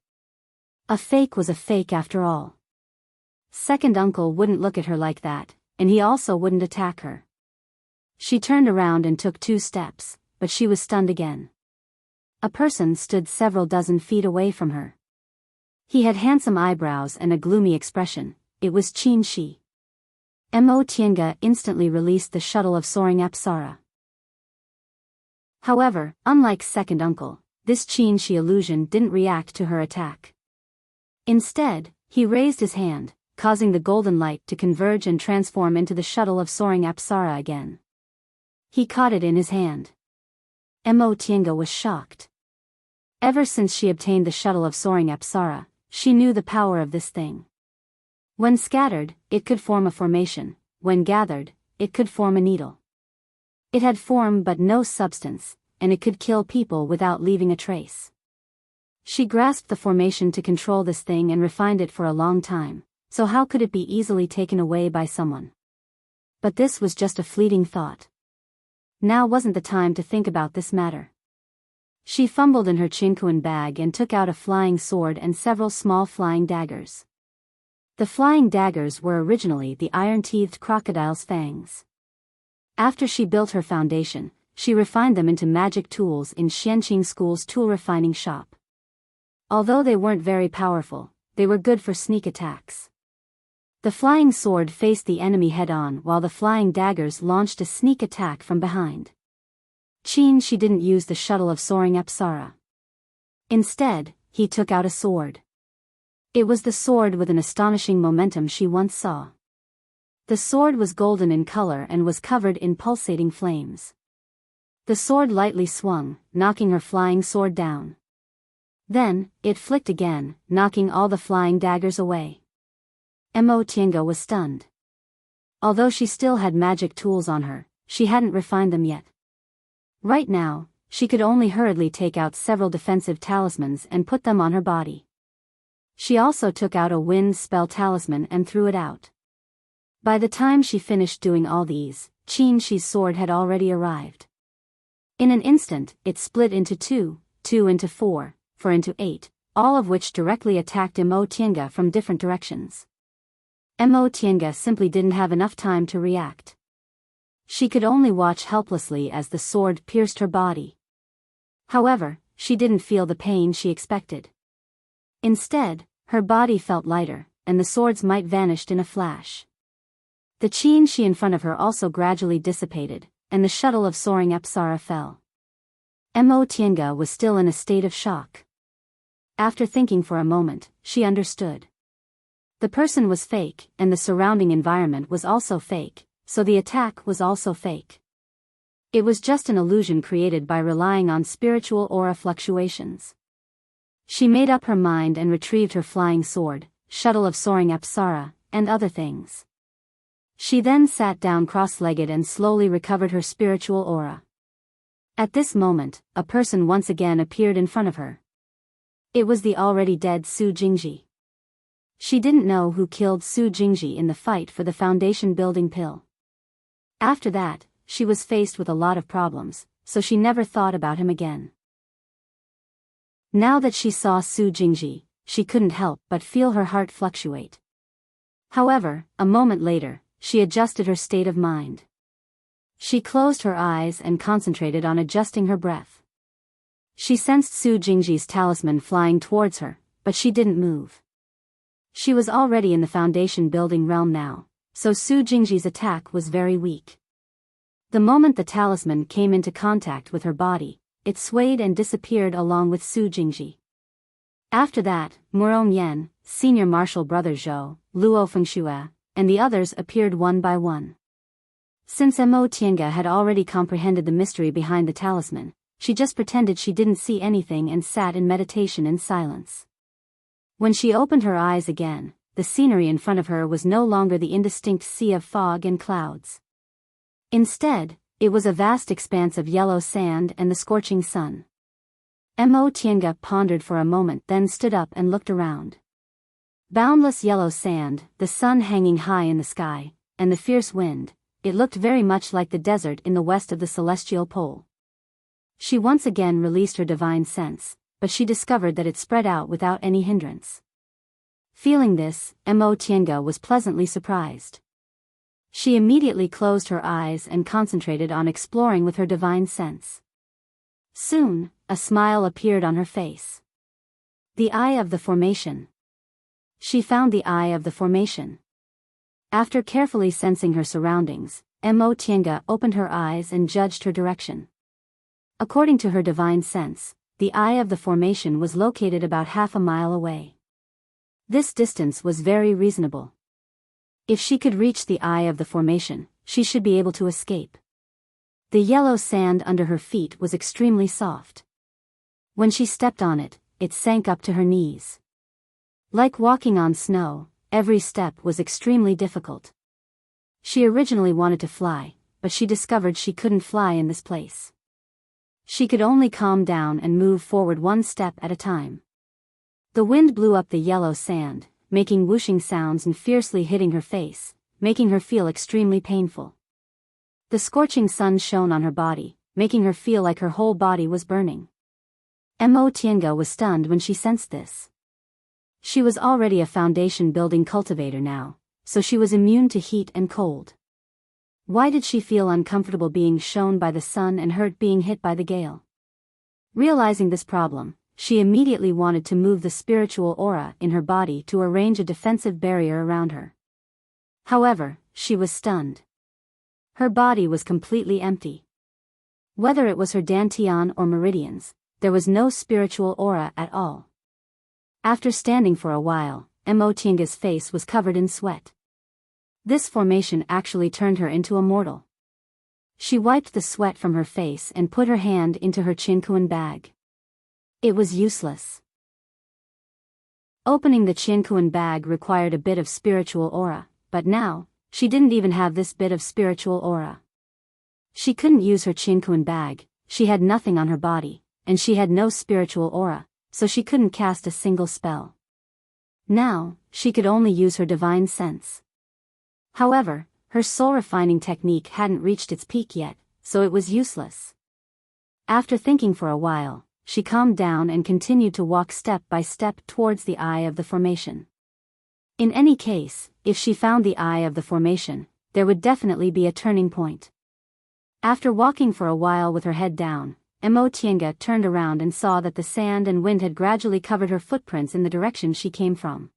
Speaker 1: A fake was a fake after all. Second uncle wouldn't look at her like that, and he also wouldn't attack her. She turned around and took 2 steps, but she was stunned again. A person stood several dozen feet away from her. He had handsome eyebrows and a gloomy expression. It was Qin Shi. Mo Tienga instantly released the shuttle of soaring Apsara. However, unlike second uncle, this Qin Shi illusion didn't react to her attack. Instead, he raised his hand, causing the golden light to converge and transform into the shuttle of soaring Apsara again. He caught it in his hand. Mo Tienga was shocked. Ever since she obtained the shuttle of soaring Apsara, she knew the power of this thing. When scattered, it could form a formation. When gathered, it could form a needle. It had form but no substance, and it could kill people without leaving a trace. She grasped the formation to control this thing and refined it for a long time, so how could it be easily taken away by someone? But this was just a fleeting thought. Now wasn't the time to think about this matter. She fumbled in her chinkuan bag and took out a flying sword and several small flying daggers. The flying daggers were originally the iron-teethed crocodile's fangs. After she built her foundation, she refined them into magic tools in Xianqing School's tool refining shop. Although they weren't very powerful, they were good for sneak attacks. The flying sword faced the enemy head-on while the flying daggers launched a sneak attack from behind. Qin Shi didn't use the shuttle of soaring Apsara. Instead, he took out a sword. It was the sword with an astonishing momentum she once saw. The sword was golden in color and was covered in pulsating flames. The sword lightly swung, knocking her flying sword down. Then, it flicked again, knocking all the flying daggers away. Mo Tienga was stunned. Although she still had magic tools on her, she hadn't refined them yet. Right now, she could only hurriedly take out several defensive talismans and put them on her body. She also took out a wind spell talisman and threw it out. By the time she finished doing all these, Qin Shi's sword had already arrived. In an instant, it split into 2, 2 into 4, 4 into 8, all of which directly attacked Mo Tienga from different directions. Mo Tienga simply didn't have enough time to react. She could only watch helplessly as the sword pierced her body. However, she didn't feel the pain she expected. Instead, her body felt lighter, and the sword's might vanished in a flash. The Qin Shi in front of her also gradually dissipated, and the shuttle of soaring Apsara fell. Mo Tienga was still in a state of shock. After thinking for a moment, she understood. The person was fake, and the surrounding environment was also fake, so the attack was also fake. It was just an illusion created by relying on spiritual aura fluctuations. She made up her mind and retrieved her flying sword, shuttle of soaring Apsara, and other things. She then sat down cross-legged and slowly recovered her spiritual aura. At this moment, a person once again appeared in front of her. It was the already dead Su Jingji. She didn't know who killed Su Jingji in the fight for the foundation building pill. After that, she was faced with a lot of problems, so she never thought about him again. Now that she saw Su Jingji, she couldn't help but feel her heart fluctuate. However, a moment later, she adjusted her state of mind. She closed her eyes and concentrated on adjusting her breath. She sensed Su Jingji's talisman flying towards her, but she didn't move. She was already in the foundation building realm now, so Su Jingji's attack was very weak. The moment the talisman came into contact with her body, it swayed and disappeared along with Su Jingji. After that, Murong Yan, senior martial brother Zhou, Luo Fengxue, and the others appeared one by one. Since Mo Tienga had already comprehended the mystery behind the talisman, she just pretended she didn't see anything and sat in meditation in silence. When she opened her eyes again, the scenery in front of her was no longer the indistinct sea of fog and clouds. Instead, it was a vast expanse of yellow sand and the scorching sun. Mo Tienga pondered for a moment, then stood up and looked around. Boundless yellow sand, the sun hanging high in the sky, and the fierce wind, it looked very much like the desert in the west of the celestial pole. She once again released her divine sense, but she discovered that it spread out without any hindrance. Feeling this, Mo Tienga was pleasantly surprised. She immediately closed her eyes and concentrated on exploring with her divine sense. Soon, a smile appeared on her face. The eye of the formation. She found the eye of the formation. After carefully sensing her surroundings, Mo Tienga opened her eyes and judged her direction. According to her divine sense, the eye of the formation was located about half a mile away. This distance was very reasonable. If she could reach the eye of the formation, she should be able to escape. The yellow sand under her feet was extremely soft. When she stepped on it, it sank up to her knees. Like walking on snow, every step was extremely difficult. She originally wanted to fly, but she discovered she couldn't fly in this place. She could only calm down and move forward one step at a time. The wind blew up the yellow sand, making whooshing sounds and fiercely hitting her face, making her feel extremely painful. The scorching sun shone on her body, making her feel like her whole body was burning. Mo Tienga was stunned when she sensed this. She was already a foundation-building cultivator now, so she was immune to heat and cold. Why did she feel uncomfortable being shone by the sun and hurt being hit by the gale? Realizing this problem, she immediately wanted to move the spiritual aura in her body to arrange a defensive barrier around her. However, she was stunned. Her body was completely empty. Whether it was her dantian or meridians, there was no spiritual aura at all. After standing for a while, Mo Tienga's face was covered in sweat. This formation actually turned her into a mortal. She wiped the sweat from her face and put her hand into her chinkuan bag. It was useless. Opening the chinkuan bag required a bit of spiritual aura, but now, she didn't even have this bit of spiritual aura. She couldn't use her chinkuan bag, she had nothing on her body, and she had no spiritual aura, so she couldn't cast a single spell. Now, she could only use her divine sense. However, her soul-refining technique hadn't reached its peak yet, so it was useless. After thinking for a while, she calmed down and continued to walk step by step towards the eye of the formation. In any case, if she found the eye of the formation, there would definitely be a turning point. After walking for a while with her head down, Mo Tienga turned around and saw that the sand and wind had gradually covered her footprints in the direction she came from.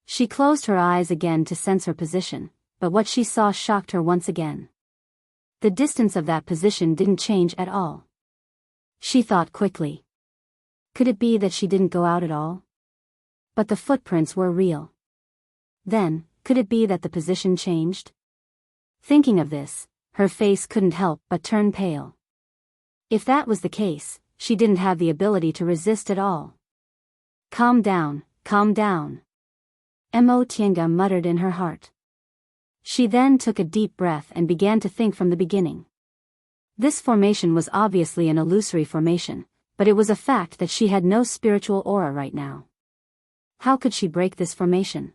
Speaker 1: She closed her eyes again to sense her position, but what she saw shocked her once again. The distance of that position didn't change at all. She thought quickly. Could it be that she didn't go out at all? But the footprints were real. Then, could it be that the position changed? Thinking of this, her face couldn't help but turn pale. If that was the case, she didn't have the ability to resist at all. Calm down, calm down. Mo Tienga muttered in her heart. She then took a deep breath and began to think from the beginning. This formation was obviously an illusory formation, but it was a fact that she had no spiritual aura right now. How could she break this formation?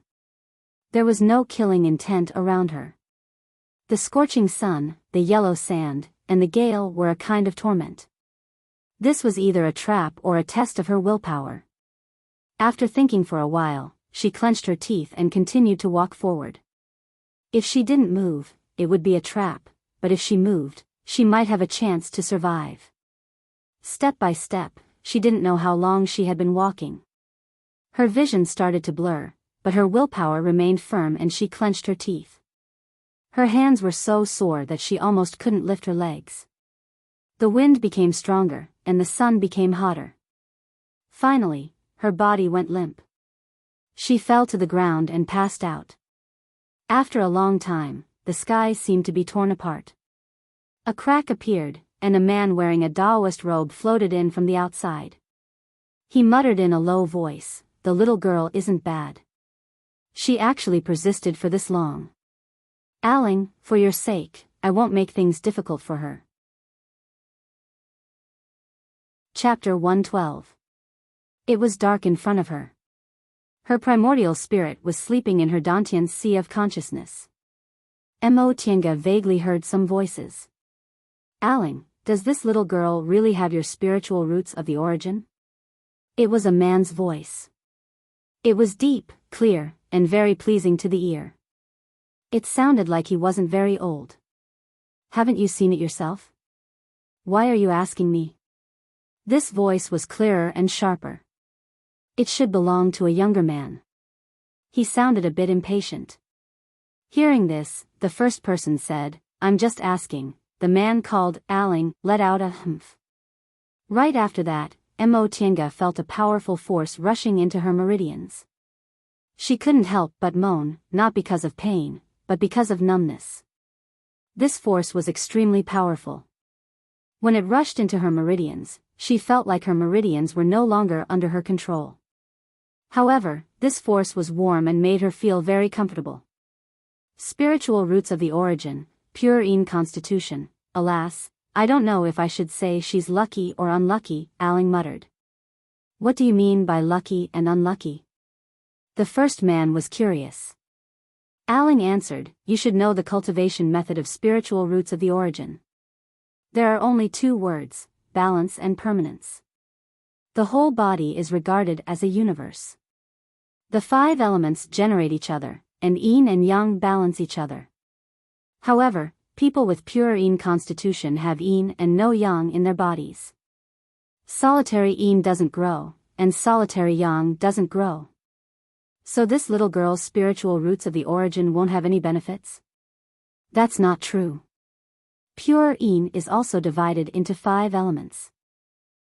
Speaker 1: There was no killing intent around her. The scorching sun, the yellow sand, and the gale were a kind of torment. This was either a trap or a test of her willpower. After thinking for a while, she clenched her teeth and continued to walk forward. If she didn't move, it would be a trap, but if she moved, she might have a chance to survive. Step by step, she didn't know how long she had been walking. Her vision started to blur, but her willpower remained firm and she clenched her teeth. Her hands were so sore that she almost couldn't lift her legs. The wind became stronger, and the sun became hotter. Finally, her body went limp. She fell to the ground and passed out. After a long time, the sky seemed to be torn apart. A crack appeared, and a man wearing a Taoist robe floated in from the outside. He muttered in a low voice, "The little girl isn't bad. She actually persisted for this long. Aling, for your sake, I won't make things difficult for her." Chapter 112. It was dark in front of her. Her primordial spirit was sleeping in her Dantian sea of consciousness. Mo Tiange vaguely heard some voices. "Aling, does this little girl really have your spiritual roots of the origin?" It was a man's voice. It was deep, clear, and very pleasing to the ear. It sounded like he wasn't very old. "Haven't you seen it yourself? Why are you asking me?" This voice was clearer and sharper. It should belong to a younger man. He sounded a bit impatient. Hearing this, the first person said, "I'm just asking." The man called Aling let out a humph. Right after that, Mo Tiange felt a powerful force rushing into her meridians. She couldn't help but moan, not because of pain, but because of numbness. This force was extremely powerful. When it rushed into her meridians, she felt like her meridians were no longer under her control. However, this force was warm and made her feel very comfortable. Spiritual roots of the origin, pure in constitution. Alas, I don't know if I should say she's lucky or unlucky, Aling muttered. What do you mean by lucky and unlucky? The first man was curious. Aling answered, you should know the cultivation method of spiritual roots of the origin. There are only two words, balance and permanence. The whole body is regarded as a universe. The 5 elements generate each other, and yin and yang balance each other. However, people with pure yin constitution have yin and no yang in their bodies. Solitary yin doesn't grow, and solitary yang doesn't grow. So this little girl's spiritual roots of the origin won't have any benefits? That's not true. Pure yin is also divided into 5 elements.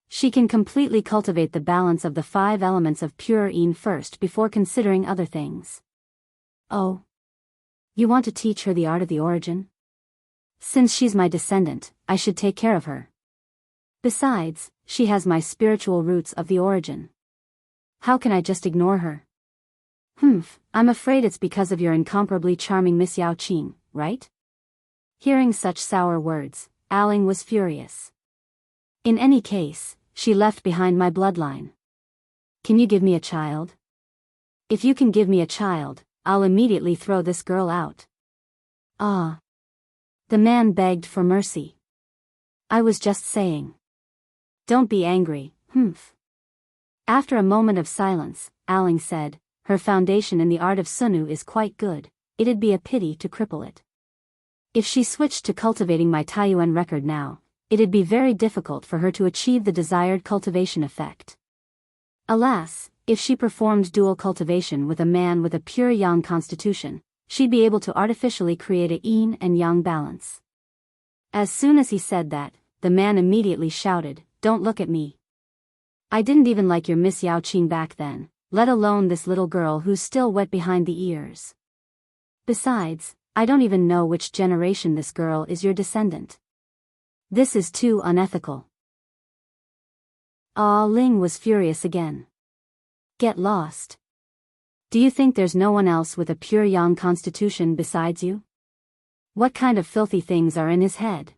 Speaker 1: She can completely cultivate the balance of the 5 elements of pure yin first before considering other things. Oh. You want to teach her the art of the origin? Since she's my descendant, I should take care of her. Besides, she has my spiritual roots of the origin. How can I just ignore her? I'm afraid it's because of your incomparably charming Miss Yao Qing, right? Hearing such sour words, Aling was furious. In any case, she left behind my bloodline. Can you give me a child? If you can give me a child, I'll immediately throw this girl out. Ah. The man begged for mercy. I was just saying. Don't be angry, After a moment of silence, Aling said, her foundation in the art of Sunu is quite good, it'd be a pity to cripple it. If she switched to cultivating my Taiyuan record now, it'd be very difficult for her to achieve the desired cultivation effect. Alas, if she performed dual cultivation with a man with a pure yang constitution, she'd be able to artificially create a yin and yang balance. As soon as he said that, the man immediately shouted, "Don't look at me. I didn't even like your Miss Yao Qing back then, let alone this little girl who's still wet behind the ears. Besides, I don't even know which generation this girl is your descendant. This is too unethical." Ah Ling was furious again. Get lost. Do you think there's no one else with a pure yang constitution besides you? What kind of filthy things are in his head?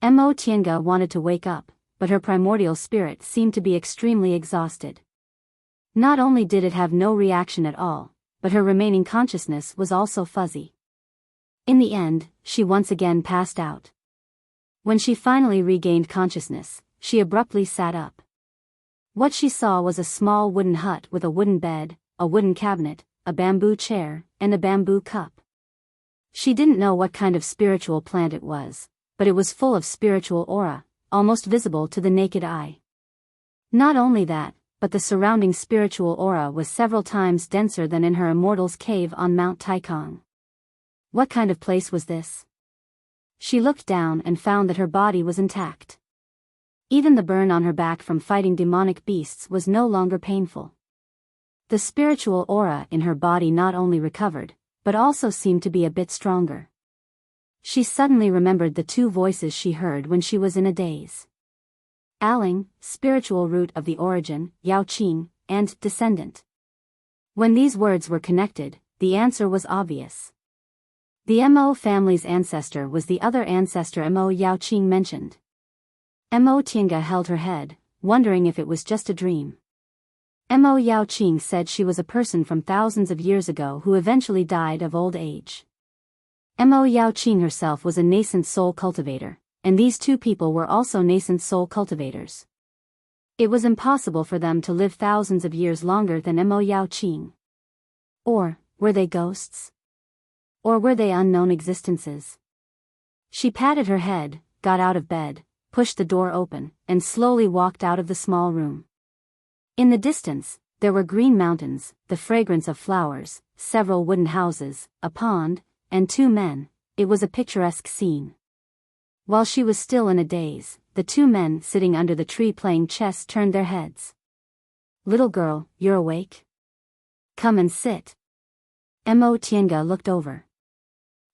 Speaker 1: Mo Tiange wanted to wake up, but her primordial spirit seemed to be extremely exhausted. Not only did it have no reaction at all, but her remaining consciousness was also fuzzy. In the end, she once again passed out. When she finally regained consciousness, she abruptly sat up. What she saw was a small wooden hut with a wooden bed, a wooden cabinet, a bamboo chair, and a bamboo cup. She didn't know what kind of spiritual plant it was, but it was full of spiritual aura, almost visible to the naked eye. Not only that, but the surrounding spiritual aura was several times denser than in her immortal's cave on Mount Taikong. What kind of place was this? She looked down and found that her body was intact. Even the burn on her back from fighting demonic beasts was no longer painful. The spiritual aura in her body not only recovered, but also seemed to be a bit stronger. She suddenly remembered the two voices she heard when she was in a daze. Aling, spiritual root of the origin, Yao Qing, and descendant. When these words were connected, the answer was obvious. The Mo family's ancestor was the other ancestor Mo Yao Qing mentioned. Mo Tiange held her head, wondering if it was just a dream. Mo Yao Qing said she was a person from thousands of years ago who eventually died of old age. Mo Yao Qing herself was a nascent soul cultivator, and these two people were also nascent soul cultivators. It was impossible for them to live thousands of years longer than Mo Yao Qing. Or, were they ghosts? Or were they unknown existences? She patted her head, got out of bed, pushed the door open, and slowly walked out of the small room. In the distance, there were green mountains, the fragrance of flowers, several wooden houses, a pond, and two men. It was a picturesque scene. While she was still in a daze, the two men sitting under the tree playing chess turned their heads. "Little girl, you're awake? Come and sit." Mo Tiange looked over.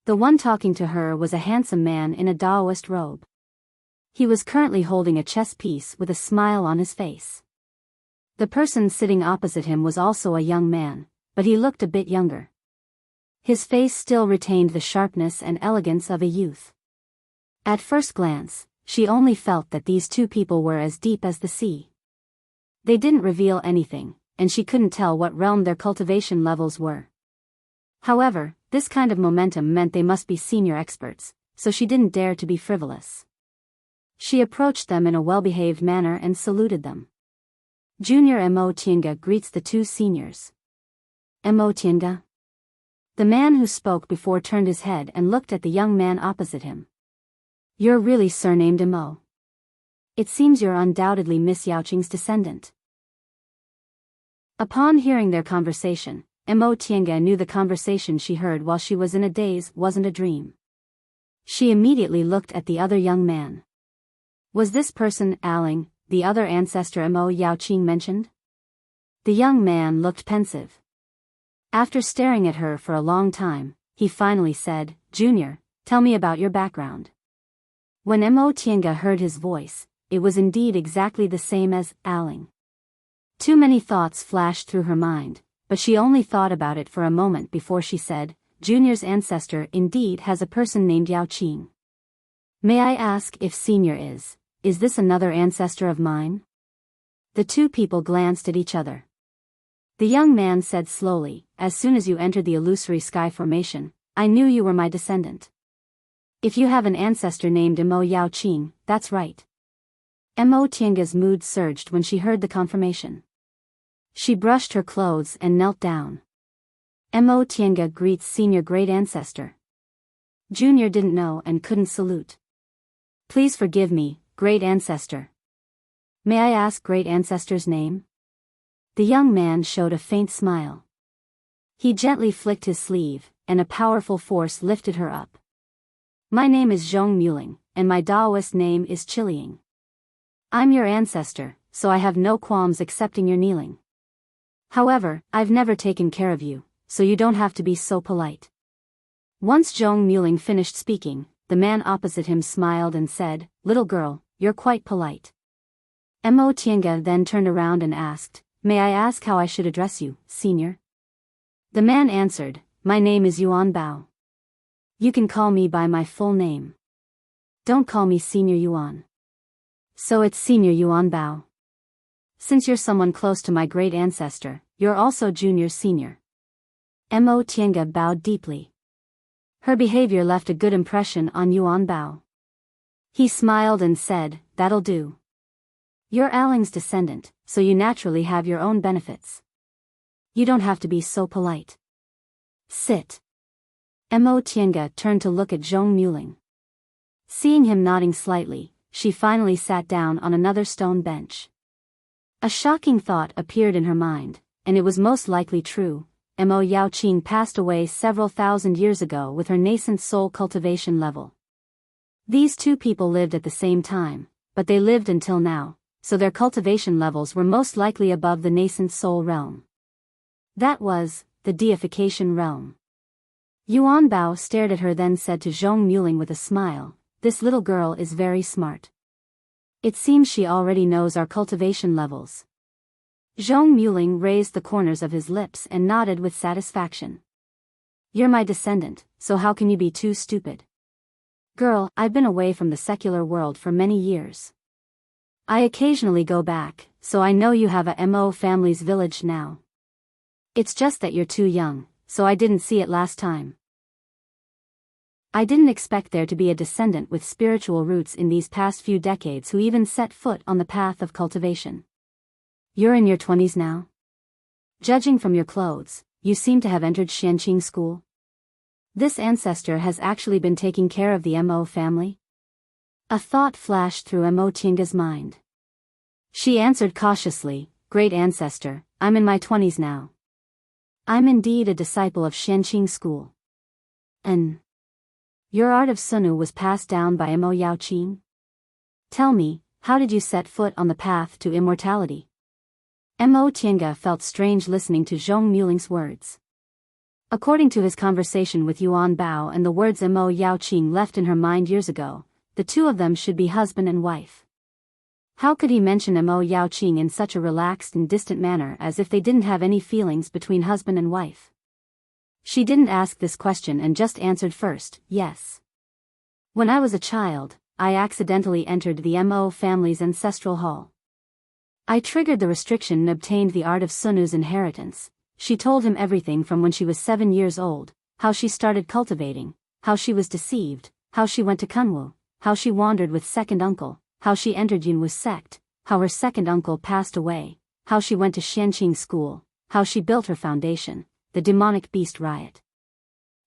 Speaker 1: The one talking to her was a handsome man in a Taoist robe. He was currently holding a chess piece with a smile on his face. The person sitting opposite him was also a young man, but he looked a bit younger. His face still retained the sharpness and elegance of a youth. At first glance, she only felt that these two people were as deep as the sea. They didn't reveal anything, and she couldn't tell what realm their cultivation levels were. However, this kind of momentum meant they must be senior experts, so she didn't dare to be frivolous. She approached them in a well-behaved manner and saluted them. Junior Mo Tiange greets the two seniors. Mo Tiange? The man who spoke before turned his head and looked at the young man opposite him. "You're really surnamed Mo. It seems you're undoubtedly Miss Yao Qing's descendant." Upon hearing their conversation, Mo Tiange knew the conversation she heard while she was in a daze wasn't a dream. She immediately looked at the other young man. Was this person Aling, the other ancestor Mo Yao Qing mentioned? The young man looked pensive. After staring at her for a long time, he finally said, "Junior, tell me about your background." When Mo Tiange heard his voice, it was indeed exactly the same as Aling. Too many thoughts flashed through her mind, but she only thought about it for a moment before she said, "Junior's ancestor indeed has a person named Yao Qing. May I ask if Senior is this another ancestor of mine?" The two people glanced at each other. The young man said slowly, "As soon as you entered the illusory sky formation, I knew you were my descendant. If you have an ancestor named Mo Yao Qing, that's right." Mo Tiange's mood surged when she heard the confirmation. She brushed her clothes and knelt down. Mo Tiange greets Senior Great Ancestor. Junior didn't know and couldn't salute. "Please forgive me, Great Ancestor. May I ask Great Ancestor's name?" The young man showed a faint smile. He gently flicked his sleeve, and a powerful force lifted her up. "My name is Zhong Muling, and my Taoist name is Chiling. I'm your ancestor, so I have no qualms accepting your kneeling. However, I've never taken care of you, so you don't have to be so polite." Once Zhong Muling finished speaking, the man opposite him smiled and said, "Little girl, you're quite polite." Mo Tiange then turned around and asked, "May I ask how I should address you, Senior?" The man answered, "My name is Yuan Bao. You can call me by my full name. Don't call me Senior Yuan." "So it's Senior Yuan Bao. Since you're someone close to my great ancestor, you're also Junior Senior." Mo Tiange bowed deeply. Her behavior left a good impression on Yuan Bao. He smiled and said, "That'll do. You're Aling's descendant, so you naturally have your own benefits. You don't have to be so polite. Sit." Mo Tiange turned to look at Zhong Muling. Seeing him nodding slightly, she finally sat down on another stone bench. A shocking thought appeared in her mind, and it was most likely true. Mo Yao Qing passed away several thousand years ago with her nascent soul cultivation level. These two people lived at the same time, but they lived until now, so their cultivation levels were most likely above the nascent soul realm. That was, the deification realm. Yuan Bao stared at her, then said to Zhong Muling with a smile, "This little girl is very smart. It seems she already knows our cultivation levels." Zhong Muling raised the corners of his lips and nodded with satisfaction. "You're my descendant, so how can you be too stupid? Girl, I've been away from the secular world for many years. I occasionally go back, so I know you have a Mo family's village now. It's just that you're too young, so I didn't see it last time. I didn't expect there to be a descendant with spiritual roots in these past few decades who even set foot on the path of cultivation. You're in your 20s now? Judging from your clothes, you seem to have entered Enchanting school. This ancestor has actually been taking care of the Mo family?" A thought flashed through Mo Tianga's mind. She answered cautiously, "Great ancestor, I'm in my 20s now. I'm indeed a disciple of Enchanting school." "And your art of Sunu was passed down by Mo Yaoqing? Tell me, how did you set foot on the path to immortality?" Mo Tianga felt strange listening to Zhong Muling's words. According to his conversation with Yuan Bao and the words Mo Yaoqing left in her mind years ago, the two of them should be husband and wife. How could he mention Mo Yaoqing in such a relaxed and distant manner as if they didn't have any feelings between husband and wife? She didn't ask this question and just answered first, "Yes. When I was a child, I accidentally entered the Mo family's ancestral hall. I triggered the restriction and obtained the art of Sunu's inheritance." She told him everything from when she was 7 years old, how she started cultivating, how she was deceived, how she went to Kunwu, how she wandered with second uncle, how she entered Yunwu's sect, how her second uncle passed away, how she went to Enchanting school, how she built her foundation, the demonic beast riot.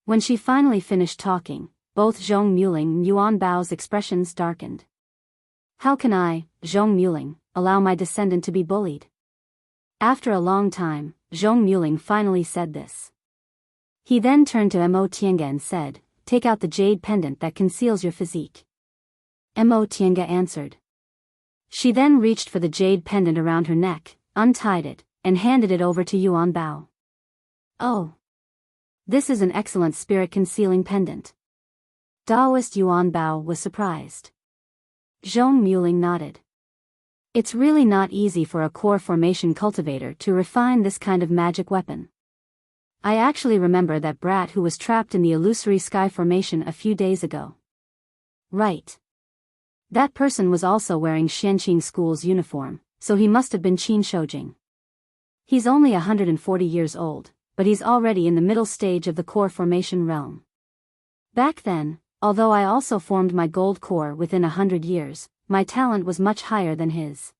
Speaker 1: When she finally finished talking, both Zhong Muling and Yuan Bao's expressions darkened. "How can I, Zhong Muling, allow my descendant to be bullied?" After a long time, Zhong Muling finally said this. He then turned to Mo Tianga and said, "Take out the jade pendant that conceals your physique." Mo Tianga answered. She then reached for the jade pendant around her neck, untied it, and handed it over to Yuan Bao. "Oh. This is an excellent spirit-concealing pendant." Taoist Yuan Bao was surprised. Zhong Muling nodded. It's really not easy for a core formation cultivator to refine this kind of magic weapon. I actually remember that brat who was trapped in the illusory sky formation a few days ago. Right. That person was also wearing Enchanting school's uniform, so he must have been Qin Shoujing. He's only 140 years old, but he's already in the middle stage of the core formation realm. Back then, although I also formed my gold core within 100 years, my talent was much higher than his.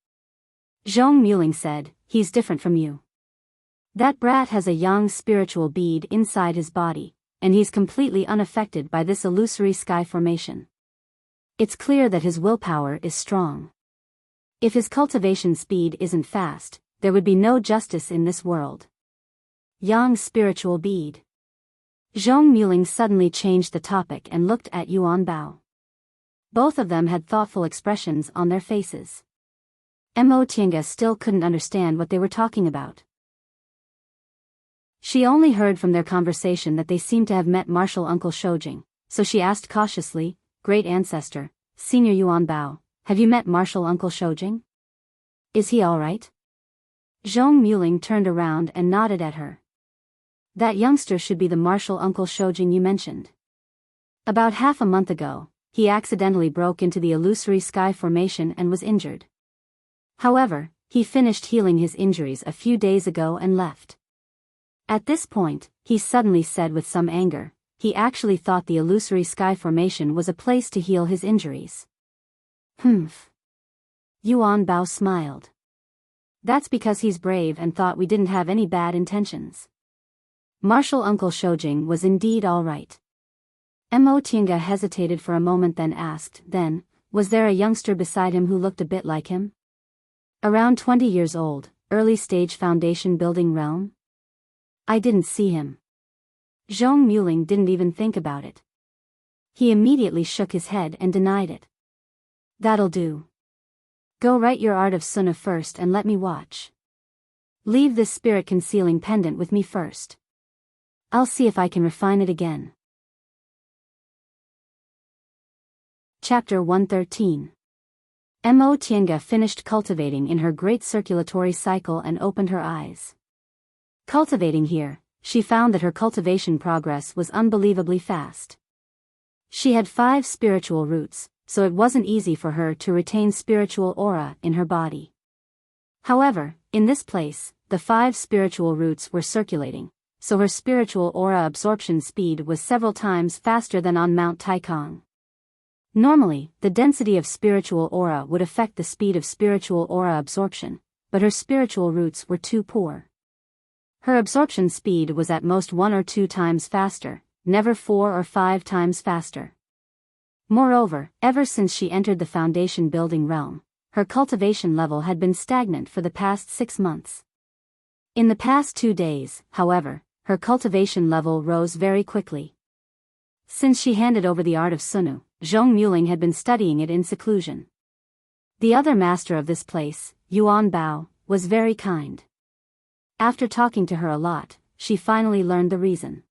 Speaker 1: Zhong Muling said, "He's different from you. That brat has a young spiritual bead inside his body, and he's completely unaffected by this illusory sky formation. It's clear that his willpower is strong. If his cultivation speed isn't fast, there would be no justice in this world." Young spiritual bead. Zhong Muling suddenly changed the topic and looked at Yuan Bao. Both of them had thoughtful expressions on their faces. Mo Tianga still couldn't understand what they were talking about. She only heard from their conversation that they seemed to have met martial Uncle Shoujing, so she asked cautiously, "Great ancestor, Senior Yuan Bao, have you met martial Uncle Shoujing? Is he all right?" Zhong Muling turned around and nodded at her. "That youngster should be the martial Uncle Shoujing you mentioned. About half a month ago, he accidentally broke into the illusory sky formation and was injured. However, he finished healing his injuries a few days ago and left." At this point, he suddenly said with some anger, he actually thought the illusory sky formation was a place to heal his injuries. "Humph." Yuan Bao smiled. "That's because he's brave and thought we didn't have any bad intentions." Martial Uncle Shoujing was indeed all right. Mo Tianga hesitated for a moment, then asked, "Then, was there a youngster beside him who looked a bit like him? Around 20 years old, early stage foundation building realm?" "I didn't see him." Zhong Muling didn't even think about it. He immediately shook his head and denied it. "That'll do. Go write your art of Suna first and let me watch. Leave this spirit concealing pendant with me first." I'll see if I can refine it again. Chapter 113. Mo Tiange finished cultivating in her great circulatory cycle and opened her eyes. Cultivating here, she found that her cultivation progress was unbelievably fast. She had 5 spiritual roots, so it wasn't easy for her to retain spiritual aura in her body. However, in this place, the 5 spiritual roots were circulating, so her spiritual aura absorption speed was several times faster than on Mount Taikong. Normally, the density of spiritual aura would affect the speed of spiritual aura absorption, but her spiritual roots were too poor. Her absorption speed was at most 1 or 2 times faster, never 4 or 5 times faster. Moreover, ever since she entered the foundation building realm, her cultivation level had been stagnant for the past 6 months. In the past 2 days, however, her cultivation level rose very quickly. Since she handed over the art of Sunu, Zhong Muling had been studying it in seclusion. The other master of this place, Yuan Bao, was very kind. After talking to her a lot, she finally learned the reason.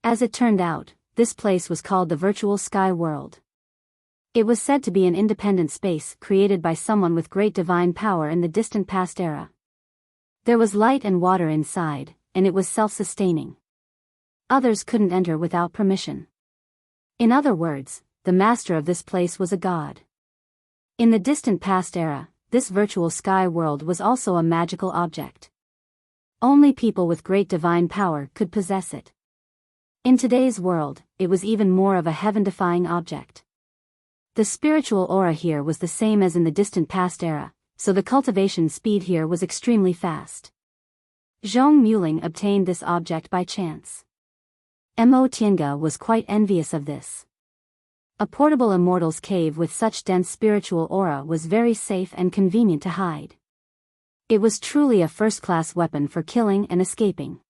Speaker 1: As it turned out, this place was called the Virtual Sky World. It was said to be an independent space created by someone with great divine power in the distant past era. There was light and water inside, and it was self-sustaining. Others couldn't enter without permission. In other words, the master of this place was a god. In the distant past era, this virtual sky world was also a magical object. Only people with great divine power could possess it. In today's world, it was even more of a heaven-defying object. The spiritual aura here was the same as in the distant past era, so the cultivation speed here was extremely fast. Zhong Muling obtained this object by chance. Mo Tiange was quite envious of this. A portable immortal's cave with such dense spiritual aura was very safe and convenient to hide. It was truly a first-class weapon for killing and escaping.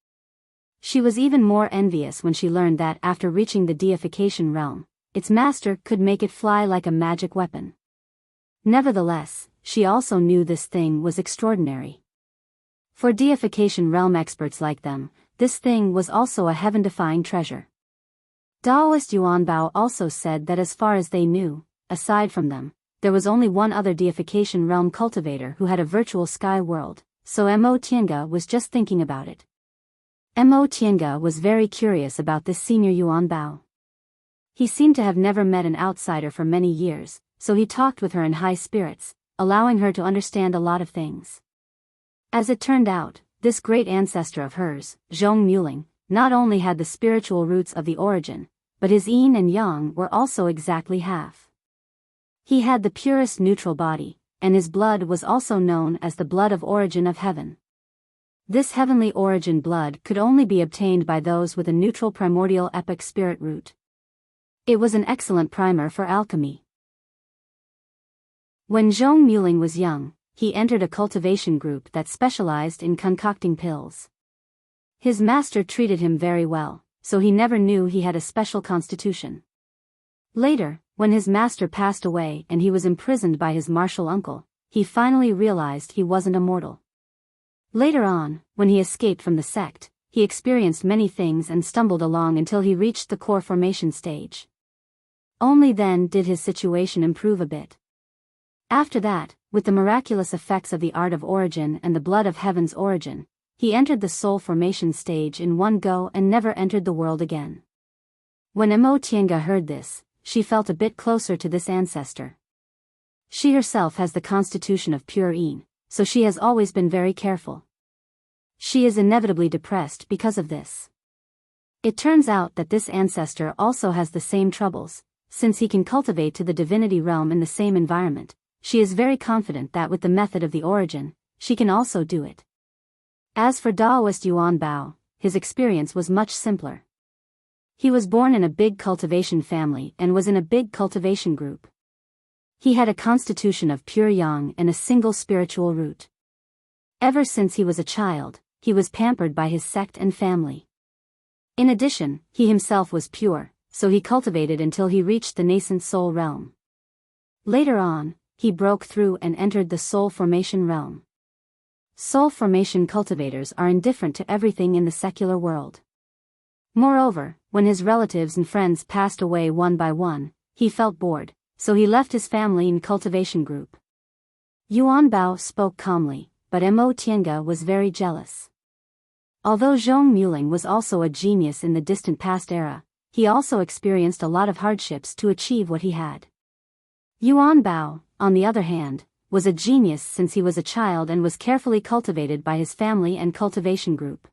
Speaker 1: She was even more envious when she learned that after reaching the deification realm, its master could make it fly like a magic weapon. Nevertheless, she also knew this thing was extraordinary. For deification realm experts like them, this thing was also a heaven-defying treasure. Taoist Yuan Bao also said that as far as they knew, aside from them, there was only one other deification realm cultivator who had a virtual sky world, so Mo Tiange was just thinking about it. Mo Tiange was very curious about this senior Yuan Bao. He seemed to have never met an outsider for many years, so he talked with her in high spirits, allowing her to understand a lot of things. As it turned out, this great ancestor of hers, Zhong Muling, not only had the spiritual roots of the origin, but his yin and yang were also exactly half. He had the purest neutral body, and his blood was also known as the blood of origin of heaven. This heavenly origin blood could only be obtained by those with a neutral primordial epic spirit root. It was an excellent primer for alchemy. When Zhong Muling was young, he entered a cultivation group that specialized in concocting pills. His master treated him very well, so he never knew he had a special constitution. Later, when his master passed away and he was imprisoned by his martial uncle, he finally realized he wasn't immortal. Later on, when he escaped from the sect, he experienced many things and stumbled along until he reached the core formation stage. Only then did his situation improve a bit. After that, with the miraculous effects of the art of origin and the blood of heaven's origin, he entered the soul formation stage in one go and never entered the world again. When Mo Tiange heard this, she felt a bit closer to this ancestor. She herself has the constitution of pure yin, so she has always been very careful. She is inevitably depressed because of this. It turns out that this ancestor also has the same troubles. Since he can cultivate to the divinity realm in the same environment, she is very confident that with the method of the origin, she can also do it. As for Taoist Yuan Bao, his experience was much simpler. He was born in a big cultivation family and was in a big cultivation group. He had a constitution of pure yang and a single spiritual root. Ever since he was a child, he was pampered by his sect and family. In addition, he himself was pure, so he cultivated until he reached the nascent soul realm. Later on, he broke through and entered the soul formation realm. Soul formation cultivators are indifferent to everything in the secular world. Moreover, when his relatives and friends passed away one by one, he felt bored, so he left his family and cultivation group. Yuan Bao spoke calmly, but Mo Tiange was very jealous. Although Zhong Muling was also a genius in the distant past era, he also experienced a lot of hardships to achieve what he had. Yuan Bao, on the other hand, was a genius since he was a child and was carefully cultivated by his family and cultivation group.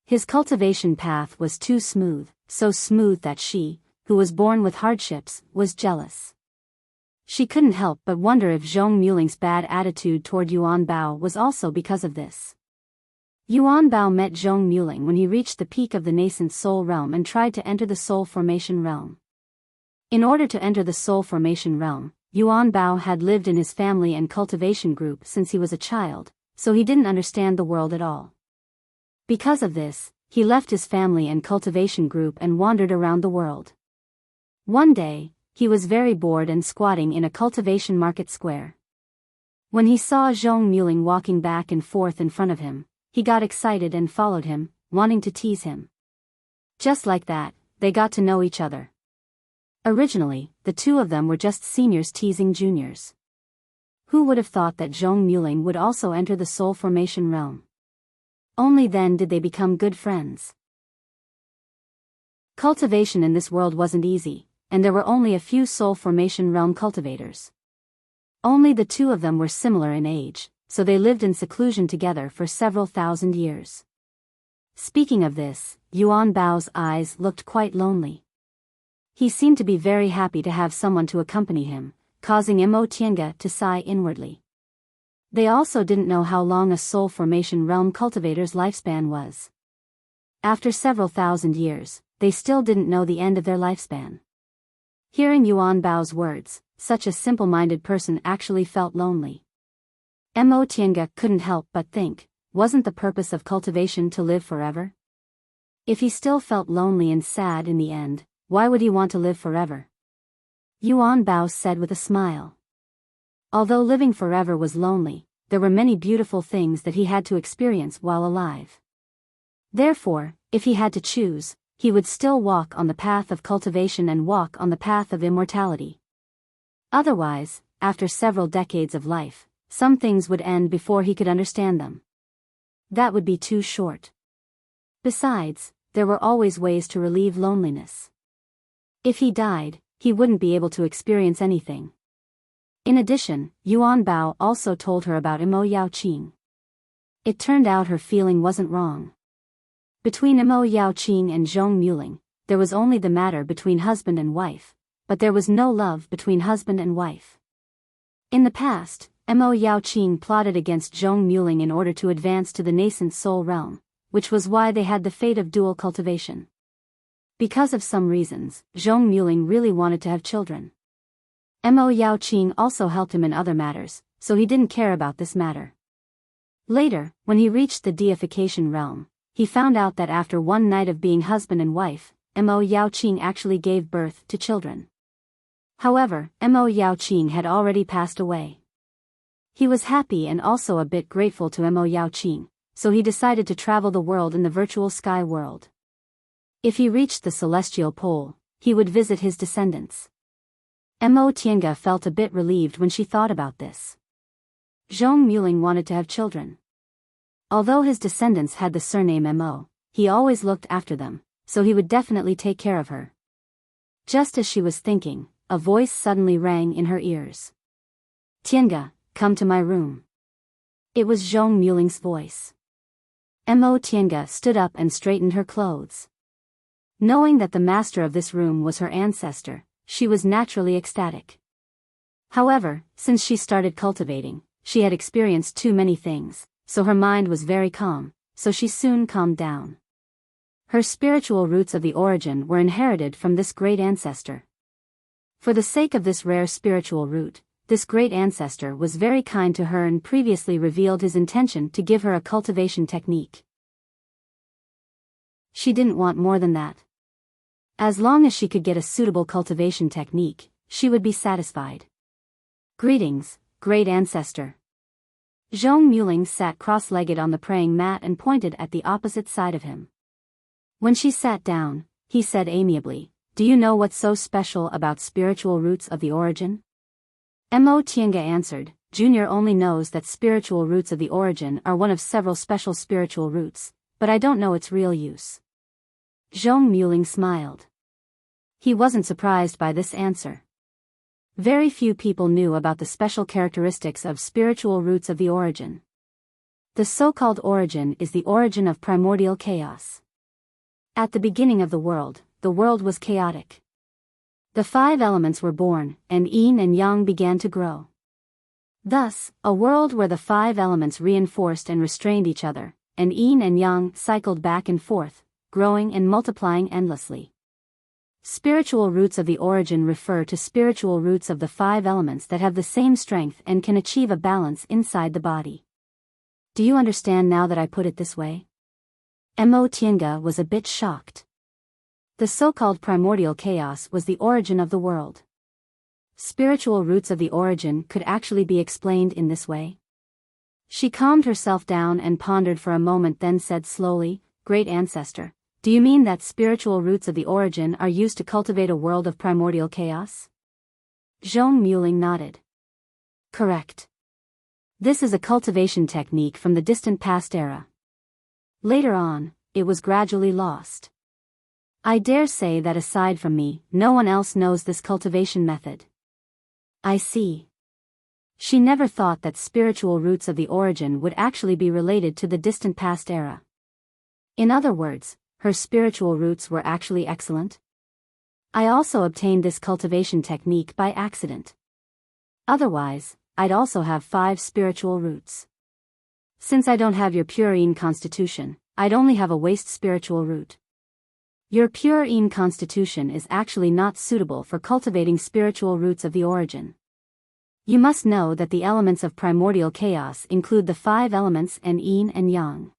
Speaker 1: His cultivation path was too smooth, so smooth that she, who was born with hardships, was jealous. She couldn't help but wonder if Zhong Muling's bad attitude toward Yuan Bao was also because of this. Yuan Bao met Zhong Muling when he reached the peak of the nascent soul realm and tried to enter the soul formation realm. In order to enter the soul formation realm, Yuan Bao had lived in his family and cultivation group since he was a child, so he didn't understand the world at all. Because of this, he left his family and cultivation group and wandered around the world. One day, he was very bored and squatting in a cultivation market square. When he saw Zhong Muling walking back and forth in front of him, he got excited and followed him, wanting to tease him. Just like that, they got to know each other. Originally, the two of them were just seniors teasing juniors. Who would have thought that Zhong Muling would also enter the soul formation realm? Only then did they become good friends. Cultivation in this world wasn't easy, and there were only a few soul formation realm cultivators. Only the two of them were similar in age, so they lived in seclusion together for several thousand years. Speaking of this, Yuan Bao's eyes looked quite lonely. He seemed to be very happy to have someone to accompany him, causing Mo Tiange to sigh inwardly. They also didn't know how long a soul formation realm cultivator's lifespan was. After several thousand years, they still didn't know the end of their lifespan. Hearing Yuan Bao's words, such a simple-minded person actually felt lonely. Mo Tiange couldn't help but think, wasn't the purpose of cultivation to live forever? If he still felt lonely and sad in the end, why would he want to live forever? Yuan Bao said with a smile. Although living forever was lonely, there were many beautiful things that he had to experience while alive. Therefore, if he had to choose, he would still walk on the path of cultivation and walk on the path of immortality. Otherwise, after several decades of life, some things would end before he could understand them. That would be too short. Besides, there were always ways to relieve loneliness. If he died, he wouldn't be able to experience anything. In addition, Yuan Bao also told her about Mo Yaoqing. It turned out her feeling wasn't wrong. Between Mo Yaoqing and Zhong Muling, there was only the matter between husband and wife, but there was no love between husband and wife. In the past, Mo Yaoqing plotted against Zhong Muling in order to advance to the nascent soul realm, which was why they had the fate of dual cultivation. Because of some reasons, Zhong Muling really wanted to have children. Mo Yaoqing also helped him in other matters, so he didn't care about this matter. Later, when he reached the deification realm, he found out that after one night of being husband and wife, Mo Yaoqing actually gave birth to children. However, Mo Yaoqing had already passed away. He was happy and also a bit grateful to Mo Yaoqing, so he decided to travel the world in the virtual sky world. If he reached the celestial pole, he would visit his descendants. Mo Tiange felt a bit relieved when she thought about this. Zhong Muling wanted to have children. Although his descendants had the surname Mo, he always looked after them, so he would definitely take care of her. Just as she was thinking, a voice suddenly rang in her ears. Tiange, come to my room. It was Zhong Muling's voice. Mo Tiange stood up and straightened her clothes. Knowing that the master of this room was her ancestor, she was naturally ecstatic. However, since she started cultivating, she had experienced too many things, so her mind was very calm, so she soon calmed down. Her spiritual roots of the origin were inherited from this great ancestor. For the sake of this rare spiritual root, this great ancestor was very kind to her and previously revealed his intention to give her a cultivation technique. She didn't want more than that. As long as she could get a suitable cultivation technique, she would be satisfied. Greetings, great ancestor. Zhong Muling sat cross-legged on the praying mat and pointed at the opposite side of him. When she sat down, he said amiably, "Do you know what's so special about spiritual roots of the origin?" Mo Tiange answered, "Junior only knows that spiritual roots of the origin are one of several special spiritual roots, but I don't know its real use." Zhong Muling smiled. He wasn't surprised by this answer. Very few people knew about the special characteristics of spiritual roots of the origin. The so-called origin is the origin of primordial chaos. At the beginning of the world was chaotic. The 5 elements were born, and yin and yang began to grow. Thus, a world where the 5 elements reinforced and restrained each other, and yin and yang cycled back and forth, growing and multiplying endlessly. Spiritual roots of the origin refer to spiritual roots of the 5 elements that have the same strength and can achieve a balance inside the body. Do you understand now that I put it this way? Mo Tiange was a bit shocked. The so-called primordial chaos was the origin of the world. Spiritual roots of the origin could actually be explained in this way. She calmed herself down and pondered for a moment, then said slowly, "Great ancestor, do you mean that spiritual roots of the origin are used to cultivate a world of primordial chaos?" Zhong Muling nodded. "Correct. This is a cultivation technique from the distant past era. Later on, it was gradually lost. I dare say that aside from me, no one else knows this cultivation method." "I see." She never thought that spiritual roots of the origin would actually be related to the distant past era. In other words, her spiritual roots were actually excellent. I also obtained this cultivation technique by accident. Otherwise, I'd also have 5 spiritual roots. Since I don't have your pure yin constitution, I'd only have a waste spiritual root. Your pure yin constitution is actually not suitable for cultivating spiritual roots of the origin. You must know that the elements of primordial chaos include the 5 elements and yin and yang.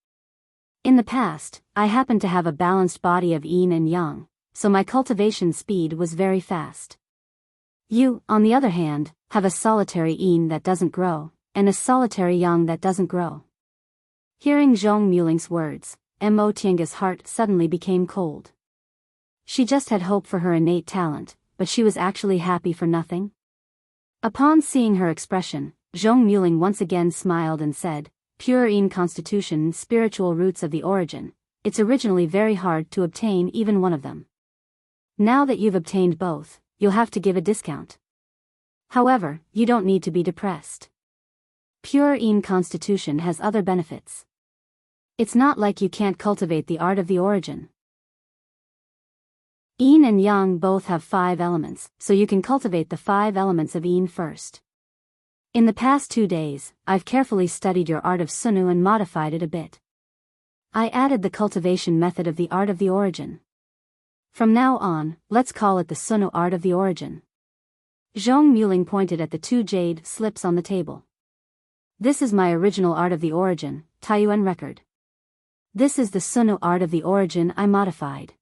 Speaker 1: In the past, I happened to have a balanced body of yin and yang, so my cultivation speed was very fast. You, on the other hand, have a solitary yin that doesn't grow, and a solitary yang that doesn't grow. Hearing Zhong Muling's words, Mo Tiange's heart suddenly became cold. She just had hope for her innate talent, but she was actually happy for nothing. Upon seeing her expression, Zhong Muling once again smiled and said, "Pure yin constitution, spiritual roots of the origin, it's originally very hard to obtain even one of them. Now that you've obtained both, you'll have to give a discount. However, you don't need to be depressed. Pure yin constitution has other benefits. It's not like you can't cultivate the art of the origin. Yin and yang both have 5 elements, so you can cultivate the 5 elements of yin first. In the past 2 days, I've carefully studied your art of Sunu and modified it a bit. I added the cultivation method of the art of the origin. From now on, let's call it the Sunu art of the origin." Zhong Muling pointed at the 2 jade slips on the table. "This is my original art of the origin, Taiyuan record. This is the Sunu art of the origin I modified.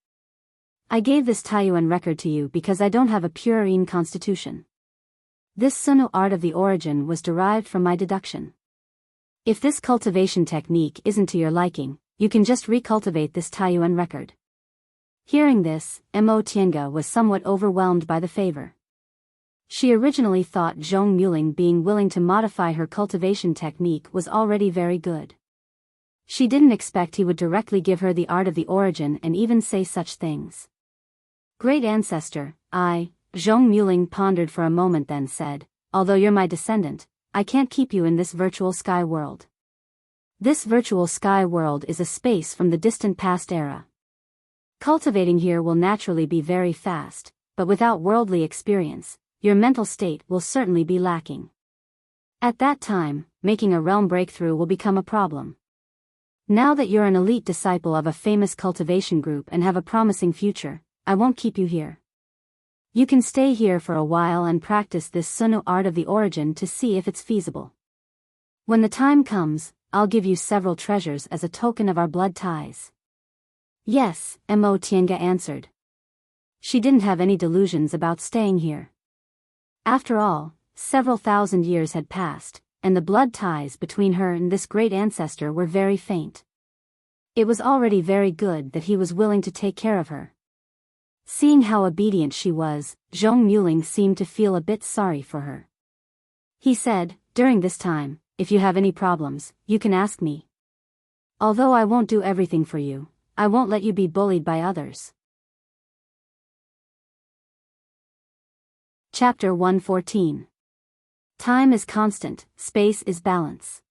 Speaker 1: I gave this Taiyuan record to you because I don't have a pure yin constitution. This Sunu art of the origin was derived from my deduction. If this cultivation technique isn't to your liking, you can just recultivate this Taiyuan record." Hearing this, Mo Tiange was somewhat overwhelmed by the favor. She originally thought Zhong Muling being willing to modify her cultivation technique was already very good. She didn't expect he would directly give her the art of the origin and even say such things. "Great ancestor, Zhong Muling pondered for a moment, then said, "Although you're my descendant, I can't keep you in this virtual sky world. This virtual sky world is a space from the distant past era. Cultivating here will naturally be very fast, but without worldly experience, your mental state will certainly be lacking. At that time, making a realm breakthrough will become a problem. Now that you're an elite disciple of a famous cultivation group and have a promising future, I won't keep you here. You can stay here for a while and practice this Sunu art of the origin to see if it's feasible. When the time comes, I'll give you several treasures as a token of our blood ties." "Yes," Mo Tiange answered. She didn't have any delusions about staying here. After all, several thousand years had passed, and the blood ties between her and this great ancestor were very faint. It was already very good that he was willing to take care of her. Seeing how obedient she was, Zhong Muling seemed to feel a bit sorry for her. He said, "During this time, if you have any problems, you can ask me. Although I won't do everything for you, I won't let you be bullied by others." Chapter 114. Time is constant, space is balance.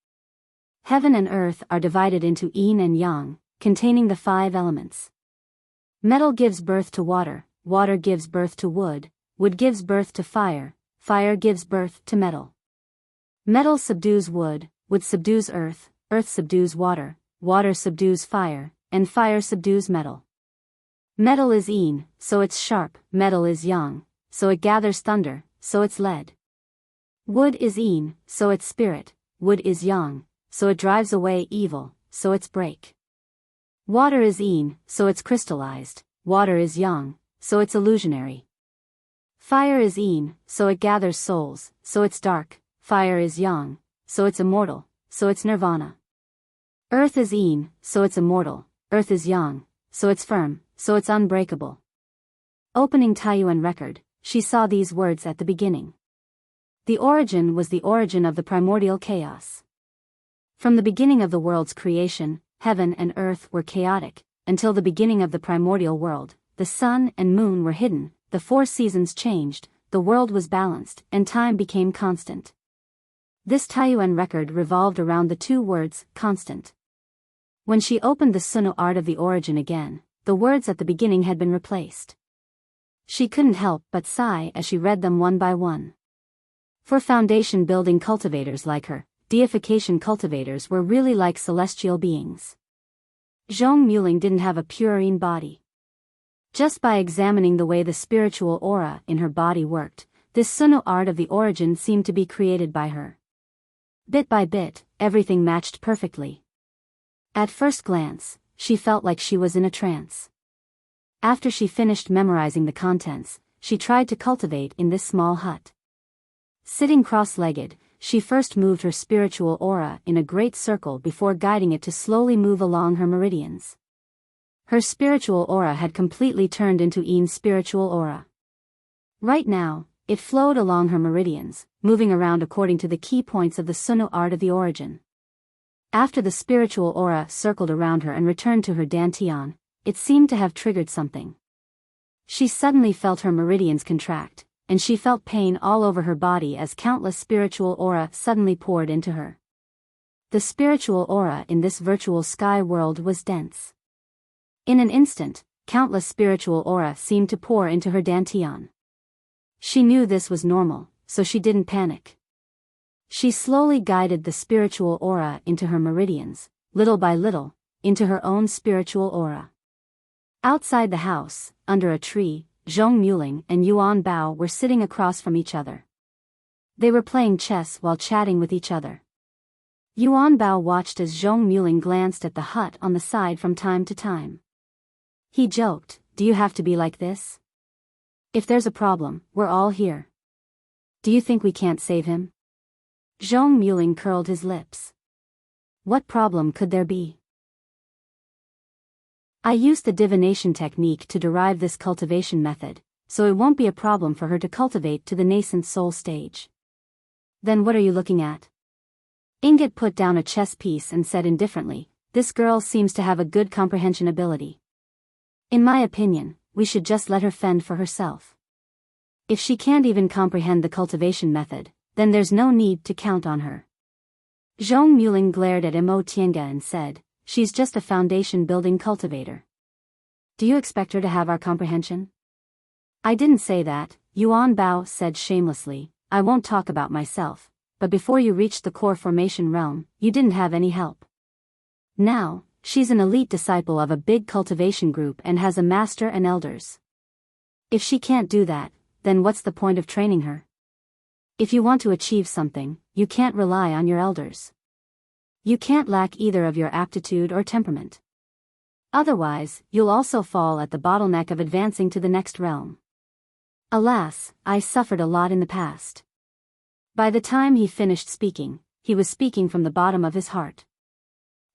Speaker 1: Heaven and earth are divided into yin and yang, containing the 5 elements. Metal gives birth to water, water gives birth to wood, wood gives birth to fire, fire gives birth to metal. Metal subdues wood, wood subdues earth, earth subdues water, water subdues fire, and fire subdues metal. Metal is yin, so it's sharp, metal is yang, so it gathers thunder, so it's lead. Wood is yin, so it's spirit, wood is yang, so it drives away evil, so it's break. Water is yin, so it's crystallized, water is yang, so it's illusionary. Fire is yin, so it gathers souls, so it's dark, fire is yang, so it's immortal, so it's nirvana. Earth is yin, so it's immortal, earth is yang, so it's firm, so it's unbreakable. Opening Taiyuan record, she saw these words at the beginning. The origin was the origin of the primordial chaos. From the beginning of the world's creation, heaven and earth were chaotic, until the beginning of the primordial world, the sun and moon were hidden, the 4 seasons changed, the world was balanced, and time became constant. This Taiyuan record revolved around the 2 words, constant. When she opened the Sunu art of the origin again, the words at the beginning had been replaced. She couldn't help but sigh as she read them one by one. For foundation building cultivators like her, deification cultivators were really like celestial beings. Zhong Muling didn't have a purine body. Just by examining the way the spiritual aura in her body worked, this Sunu art of the origin seemed to be created by her. Bit by bit, everything matched perfectly. At first glance, she felt like she was in a trance. After she finished memorizing the contents, she tried to cultivate in this small hut. Sitting cross-legged, she first moved her spiritual aura in a great circle before guiding it to slowly move along her meridians. Her spiritual aura had completely turned into Yin's spiritual aura. Right now, it flowed along her meridians, moving around according to the key points of the Sunu art of the origin. After the spiritual aura circled around her and returned to her dantian, it seemed to have triggered something. She suddenly felt her meridians contract, and she felt pain all over her body as countless spiritual aura suddenly poured into her. The spiritual aura in this virtual sky world was dense. In an instant, countless spiritual aura seemed to pour into her dantian. She knew this was normal, so she didn't panic. She slowly guided the spiritual aura into her meridians, little by little, into her own spiritual aura. Outside the house, under a tree, Zhong Muling and Yuan Bao were sitting across from each other. They were playing chess while chatting with each other. Yuan Bao watched as Zhong Muling glanced at the hut on the side from time to time. He joked, "Do you have to be like this? If there's a problem, we're all here. Do you think we can't save him?" Zhong Muling curled his lips. What problem could there be? I used the divination technique to derive this cultivation method, so it won't be a problem for her to cultivate to the nascent soul stage. Then what are you looking at? Ingot put down a chess piece and said indifferently, "This girl seems to have a good comprehension ability. In my opinion, we should just let her fend for herself. If she can't even comprehend the cultivation method, then there's no need to count on her." Zhong Muling glared at Mo Tiange and said, "She's just a foundation-building cultivator. Do you expect her to have our comprehension?" "I didn't say that," Yuan Bao said shamelessly. "I won't talk about myself, but before you reached the core formation realm, you didn't have any help. Now, she's an elite disciple of a big cultivation group and has a master and elders. If she can't do that, then what's the point of training her? If you want to achieve something, you can't rely on your elders. You can't lack either of your aptitude or temperament. Otherwise, you'll also fall at the bottleneck of advancing to the next realm. Alas, I suffered a lot in the past." By the time he finished speaking, he was speaking from the bottom of his heart.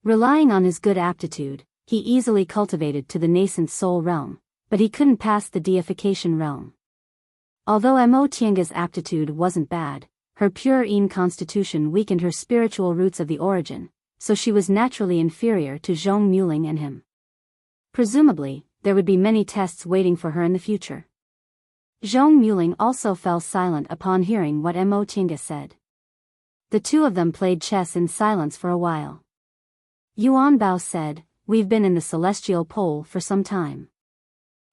Speaker 1: Relying on his good aptitude, He easily cultivated to the nascent soul realm, but he couldn't pass the deification realm. Although Mo Tianga's aptitude wasn't bad, her pure Yin constitution weakened her spiritual roots of the origin, so she was naturally inferior to Zhong Muling and him. Presumably, there would be many tests waiting for her in the future. Zhong Muling also fell silent upon hearing what Mo Tianga said. The two of them played chess in silence for a while. Yuan Bao said, "We've been in the celestial pole for some time.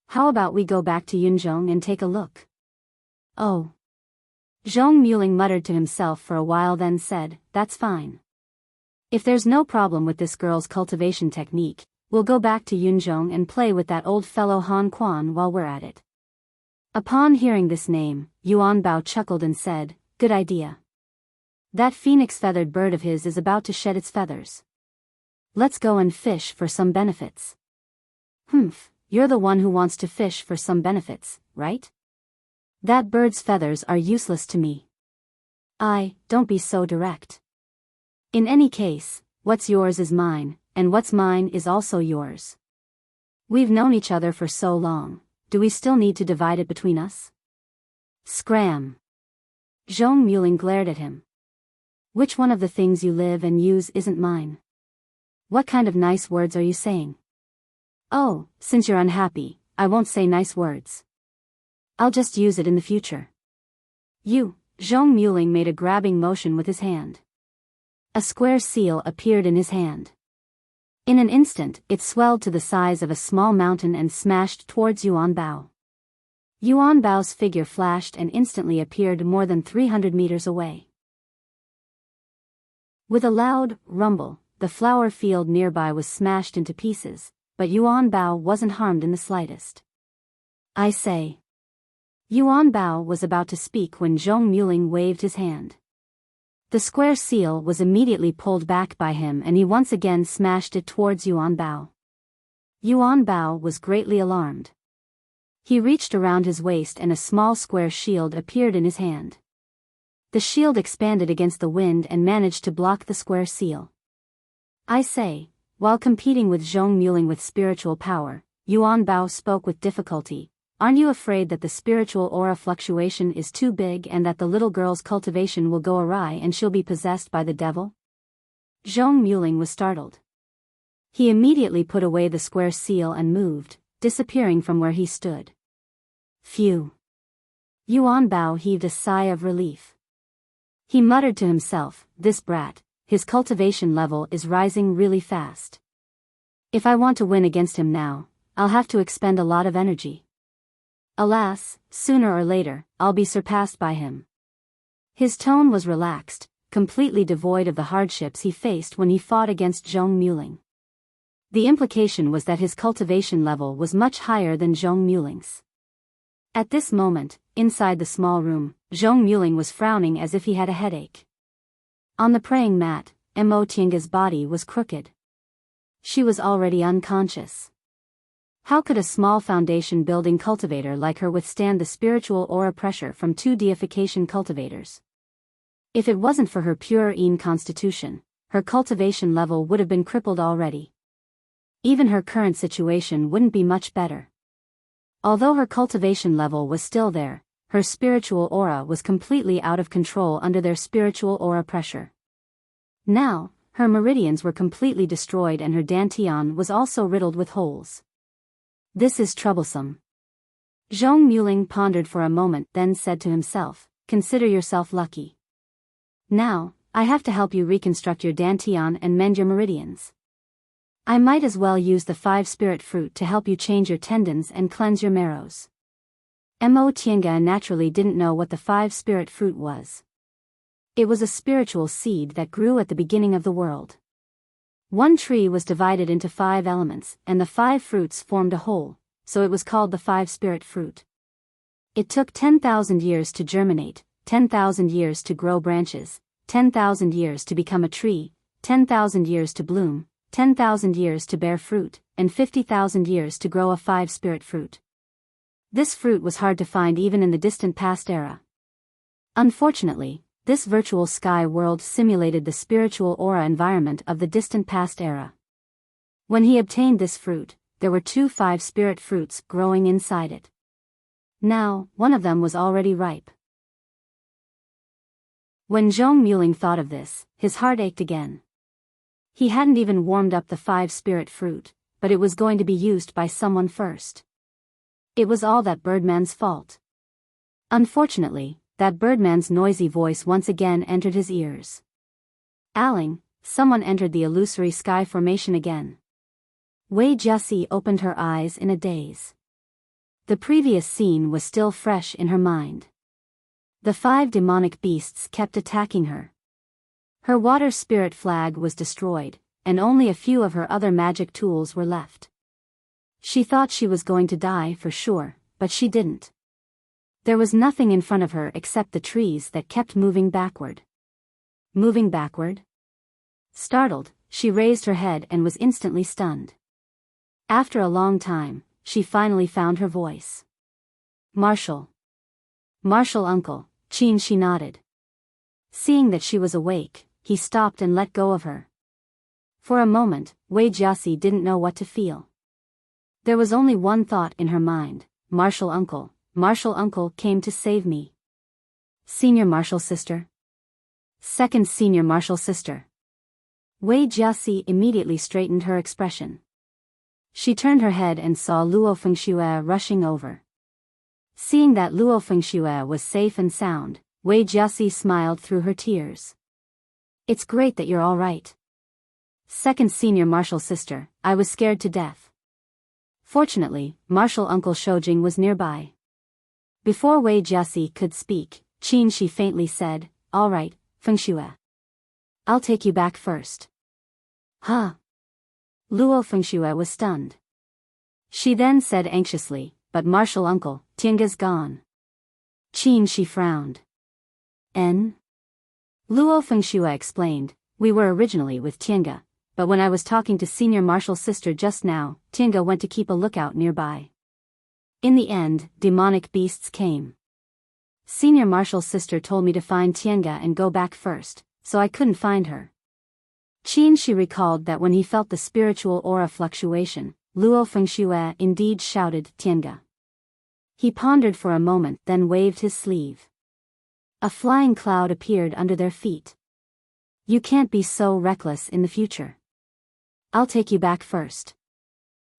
Speaker 1: How about we go back to Yunzhong and take a look?" "Oh." Zhong Muling muttered to himself for a while, then said, "That's fine. If there's no problem with this girl's cultivation technique, we'll go back to Yunzhong and play with that old fellow Han Quan while we're at it." Upon hearing this name, Yuan Bao chuckled and said, "Good idea. That phoenix-feathered bird of his is about to shed its feathers. Let's go and fish for some benefits." "Humph, you're the one who wants to fish for some benefits, right? That bird's feathers are useless to me." Don't be so direct. In any case, what's yours is mine, and what's mine is also yours. We've known each other for so long, do we still need to divide it between us?" Scram! Zhong Muling glared at him. "Which one of the things you live and use isn't mine? What kind of nice words are you saying?" "Oh, since you're unhappy, I won't say nice words. I'll just use it in the future." Zhong Muling made a grabbing motion with his hand. A square seal appeared in his hand. In an instant, it swelled to the size of a small mountain and smashed towards Yuan Bao. Yuan Bao's figure flashed and instantly appeared more than 300 meters away. With a loud rumble, the flower field nearby was smashed into pieces, but Yuan Bao wasn't harmed in the slightest. "I say." Yuan Bao was about to speak when Zhong Muling waved his hand. The square seal was immediately pulled back by him and he once again smashed it towards Yuan Bao. Yuan Bao was greatly alarmed. He reached around his waist and a small square shield appeared in his hand. The shield expanded against the wind and managed to block the square seal. "I say," while competing with Zhong Muling with spiritual power, Yuan Bao spoke with difficulty, "Aren't you afraid that the spiritual aura fluctuation is too big and that the little girl's cultivation will go awry and she'll be possessed by the devil?" Zhong Muling was startled. He immediately put away the square seal and moved, disappearing from where he stood. Phew! Yuan Bao heaved a sigh of relief. He muttered to himself, "This brat, his cultivation level is rising really fast. If I want to win against him now, I'll have to expend a lot of energy. Alas, sooner or later, I'll be surpassed by him." His tone was relaxed, completely devoid of the hardships he faced when he fought against Zhong Muling. The implication was that his cultivation level was much higher than Zhong Muling's. At this moment, inside the small room, Zhong Muling was frowning as if he had a headache. On the praying mat, Mo Tianga's body was crooked. She was already unconscious. How could a small foundation-building cultivator like her withstand the spiritual aura pressure from two deification cultivators? If it wasn't for her pure Yin constitution, her cultivation level would have been crippled already. Even her current situation wouldn't be much better. Although her cultivation level was still there, her spiritual aura was completely out of control under their spiritual aura pressure. Now, her meridians were completely destroyed and her dantian was also riddled with holes. This is troublesome. Zhong Muling pondered for a moment, then said to himself, "Consider yourself lucky. Now, I have to help you reconstruct your dantian and mend your meridians. I might as well use the 5 spirit fruit to help you change your tendons and cleanse your marrows." Mo Tianga naturally didn't know what the 5 spirit fruit was. It was a spiritual seed that grew at the beginning of the world. One tree was divided into 5 elements, and the 5 fruits formed a whole, so it was called the 5 spirit fruit. It took 10,000 years to germinate, 10,000 years to grow branches, 10,000 years to become a tree, 10,000 years to bloom, 10,000 years to bear fruit, and 50,000 years to grow a 5 spirit fruit. This fruit was hard to find even in the distant past era. Unfortunately, this virtual sky world simulated the spiritual aura environment of the distant past era. When he obtained this fruit, there were 2 5-spirit fruits growing inside it. Now, one of them was already ripe. When Zhong Muling thought of this, his heart ached again. He hadn't even warmed up the 5-spirit fruit, but it was going to be used by someone first. It was all that birdman's fault. Unfortunately, that birdman's noisy voice once again entered his ears. Aling, someone entered the illusory sky formation again. Wei Jiaxi opened her eyes in a daze. The previous scene was still fresh in her mind. The 5 demonic beasts kept attacking her. Her water spirit flag was destroyed, and only a few of her other magic tools were left. She thought she was going to die for sure, but she didn't. There was nothing in front of her except the trees that kept moving backward. Moving backward? Startled, she raised her head and was instantly stunned. After a long time, she finally found her voice. Marshal. Marshal uncle, Qin, she nodded. Seeing that she was awake, he stopped and let go of her. For a moment, Wei Jiaxi didn't know what to feel. There was only one thought in her mind: Marshal uncle came to save me. Senior Marshal sister. Second Senior Marshal sister. Wei Jiaxi immediately straightened her expression. She turned her head and saw Luo Fengxue rushing over. Seeing that Luo Fengxue was safe and sound, Wei Jiaxi smiled through her tears. It's great that you're all right. Second Senior Marshal sister, I was scared to death. Fortunately, Marshal Uncle Shoujing was nearby. Before Wei Jiaxi could speak, Qin Shi faintly said, all right, Fengxue. I'll take you back first. Huh? Luo Fengxue was stunned. She then said anxiously, but Marshal uncle, Tianga's gone. Qin Shi frowned. Luo Fengxue explained, we were originally with Tianga, but when I was talking to Senior Marshal's sister just now, Tianga went to keep a lookout nearby. In the end, demonic beasts came. Senior Marshal's sister told me to find Tianga and go back first, so I couldn't find her. Qin Shi recalled that when he felt the spiritual aura fluctuation, Luo Fengxue indeed shouted Tianga. He pondered for a moment, then waved his sleeve. A flying cloud appeared under their feet. You can't be so reckless in the future. I'll take you back first.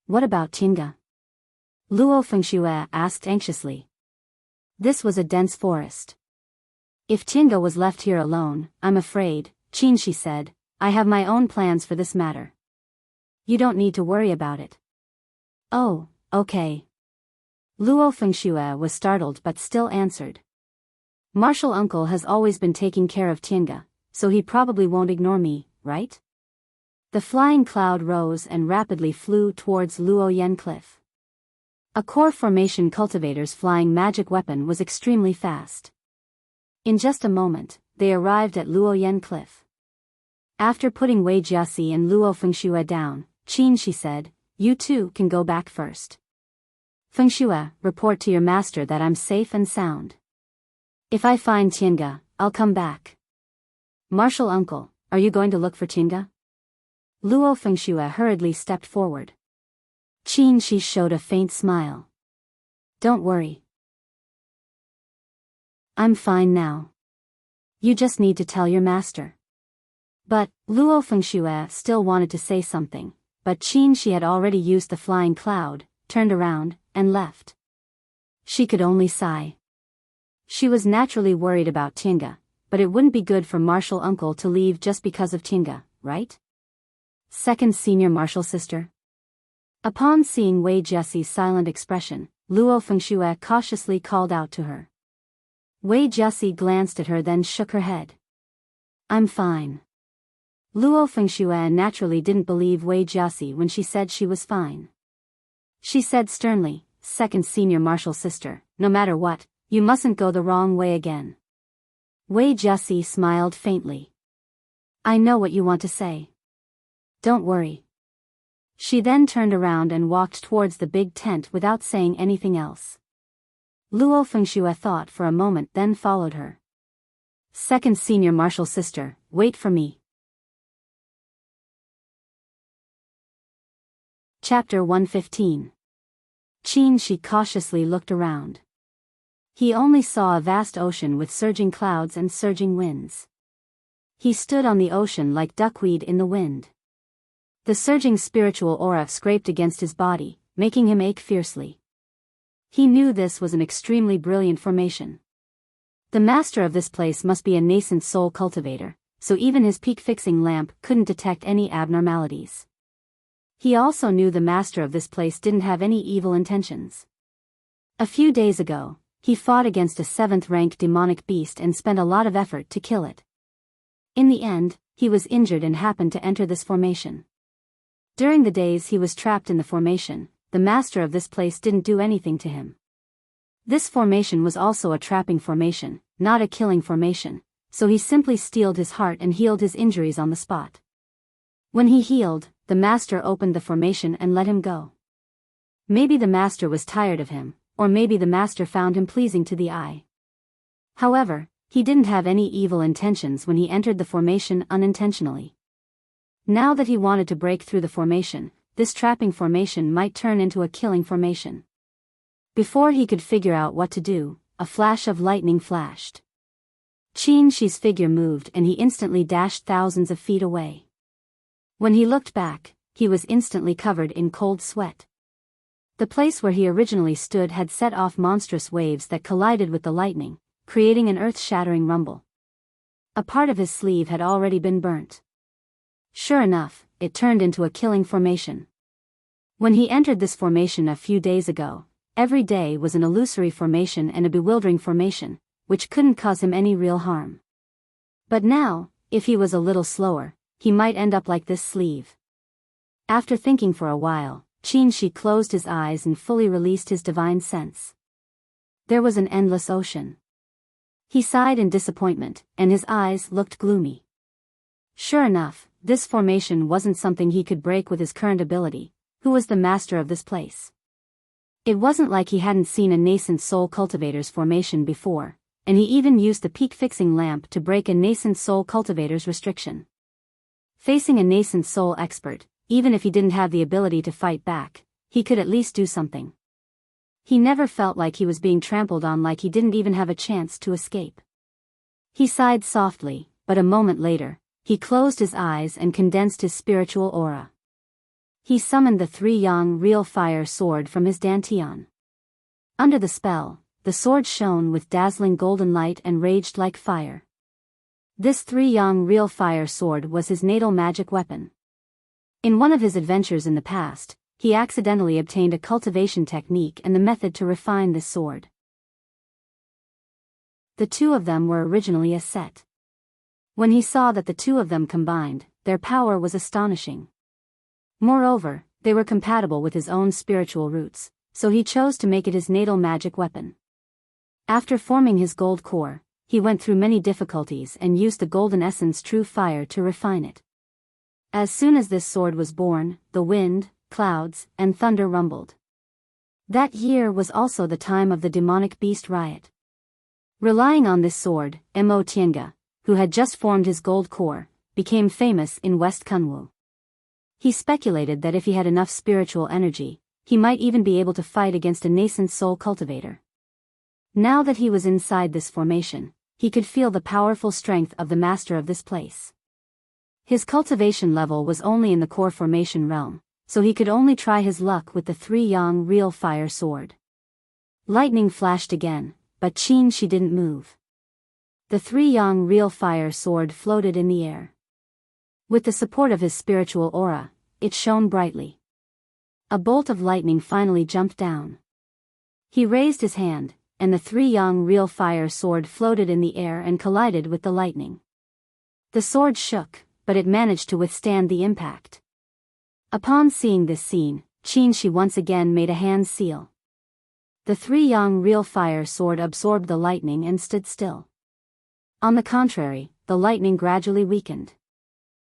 Speaker 1: What about Tianga? Luo Fengxue asked anxiously. This was a dense forest. If Tianga was left here alone, I'm afraid, Qin Shi said, I have my own plans for this matter. You don't need to worry about it. Oh, okay. Luo Fengxue was startled but still answered. Marshal uncle has always been taking care of Tianga, so he probably won't ignore me, right? The flying cloud rose and rapidly flew towards Luo Yen Cliff. A core formation cultivator's flying magic weapon was extremely fast. In just a moment, they arrived at Luo Yen Cliff. After putting Wei Jiaxi and Luo Fengxue down, Qin Shi said, you two can go back first. Fengxue, report to your master that I'm safe and sound. If I find Tianga, I'll come back. Marshal uncle, are you going to look for Tianga? Luo Fengxue hurriedly stepped forward. Qin Shi showed a faint smile. Don't worry. I'm fine now. You just need to tell your master. But, Luo Fengxue still wanted to say something, but Qin Shi had already used the flying cloud, turned around, and left. She could only sigh. She was naturally worried about Tianga, but it wouldn't be good for Marshal uncle to leave just because of Tianga, right? Second Senior Marshal sister. Upon seeing Wei Jiaxi's silent expression, Luo Fengxue cautiously called out to her. Wei Jiaxi glanced at her then shook her head. I'm fine. Luo Fengxue naturally didn't believe Wei Jiaxi when she said she was fine. She said sternly, Second Senior Marshal sister, no matter what, you mustn't go the wrong way again. Wei Jiaxi smiled faintly. I know what you want to say. Don't worry. She then turned around and walked towards the big tent without saying anything else. Luo Fengxue thought for a moment then followed her. Second Senior Marshal sister, wait for me. Chapter 115. Qin Shi cautiously looked around. He only saw a vast ocean with surging clouds and surging winds. He stood on the ocean like duckweed in the wind. The surging spiritual aura scraped against his body, making him ache fiercely. He knew this was an extremely brilliant formation. The master of this place must be a nascent soul cultivator, so even his peak-fixing lamp couldn't detect any abnormalities. He also knew the master of this place didn't have any evil intentions. A few days ago, he fought against a 7th-rank demonic beast and spent a lot of effort to kill it. In the end, he was injured and happened to enter this formation. During the days he was trapped in the formation, the master of this place didn't do anything to him. This formation was also a trapping formation, not a killing formation, so he simply steeled his heart and healed his injuries on the spot. When he healed, the master opened the formation and let him go. Maybe the master was tired of him, or maybe the master found him pleasing to the eye. However, he didn't have any evil intentions when he entered the formation unintentionally. Now that he wanted to break through the formation, this trapping formation might turn into a killing formation. Before he could figure out what to do, a flash of lightning flashed. Qin Shi's figure moved and he instantly dashed thousands of feet away. When he looked back, he was instantly covered in cold sweat. The place where he originally stood had set off monstrous waves that collided with the lightning, creating an earth-shattering rumble. A part of his sleeve had already been burnt. Sure enough, it turned into a killing formation. When he entered this formation a few days ago, every day was an illusory formation and a bewildering formation, which couldn't cause him any real harm. But now, if he was a little slower, he might end up like this sleeve. After thinking for a while, Qin Shi closed his eyes and fully released his divine sense. There was an endless ocean. He sighed in disappointment, and his eyes looked gloomy. Sure enough, this formation wasn't something he could break with his current ability. Who was the master of this place? It wasn't like he hadn't seen a nascent soul cultivator's formation before, and he even used the peak-fixing lamp to break a nascent soul cultivator's restriction. Facing a nascent soul expert, even if he didn't have the ability to fight back, he could at least do something. He never felt like he was being trampled on, like he didn't even have a chance to escape. He sighed softly, but a moment later, he closed his eyes and condensed his spiritual aura. He summoned the 3-yang real fire sword from his dantian. Under the spell, the sword shone with dazzling golden light and raged like fire. This 3-yang real fire sword was his natal magic weapon. In one of his adventures in the past, he accidentally obtained a cultivation technique and the method to refine this sword. The two of them were originally a set. When he saw that the two of them combined, their power was astonishing. Moreover, they were compatible with his own spiritual roots, so he chose to make it his natal magic weapon. After forming his gold core, he went through many difficulties and used the golden essence true fire to refine it. As soon as this sword was born, the wind, clouds, and thunder rumbled. That year was also the time of the demonic beast riot. Relying on this sword, Mo Tiange, who had just formed his gold core, became famous in West Kunwu. He speculated that if he had enough spiritual energy, he might even be able to fight against a nascent soul cultivator. Now that he was inside this formation, he could feel the powerful strength of the master of this place. His cultivation level was only in the core formation realm, so he could only try his luck with the 3-yang real fire sword. Lightning flashed again, but Qin Shi didn't move. The 3-yang real fire sword floated in the air. With the support of his spiritual aura, it shone brightly. A bolt of lightning finally jumped down. He raised his hand, and the 3-yang real fire sword floated in the air and collided with the lightning. The sword shook, but it managed to withstand the impact. Upon seeing this scene, Qin Shi once again made a hand seal. The 3-yang real fire sword absorbed the lightning and stood still. On the contrary, the lightning gradually weakened.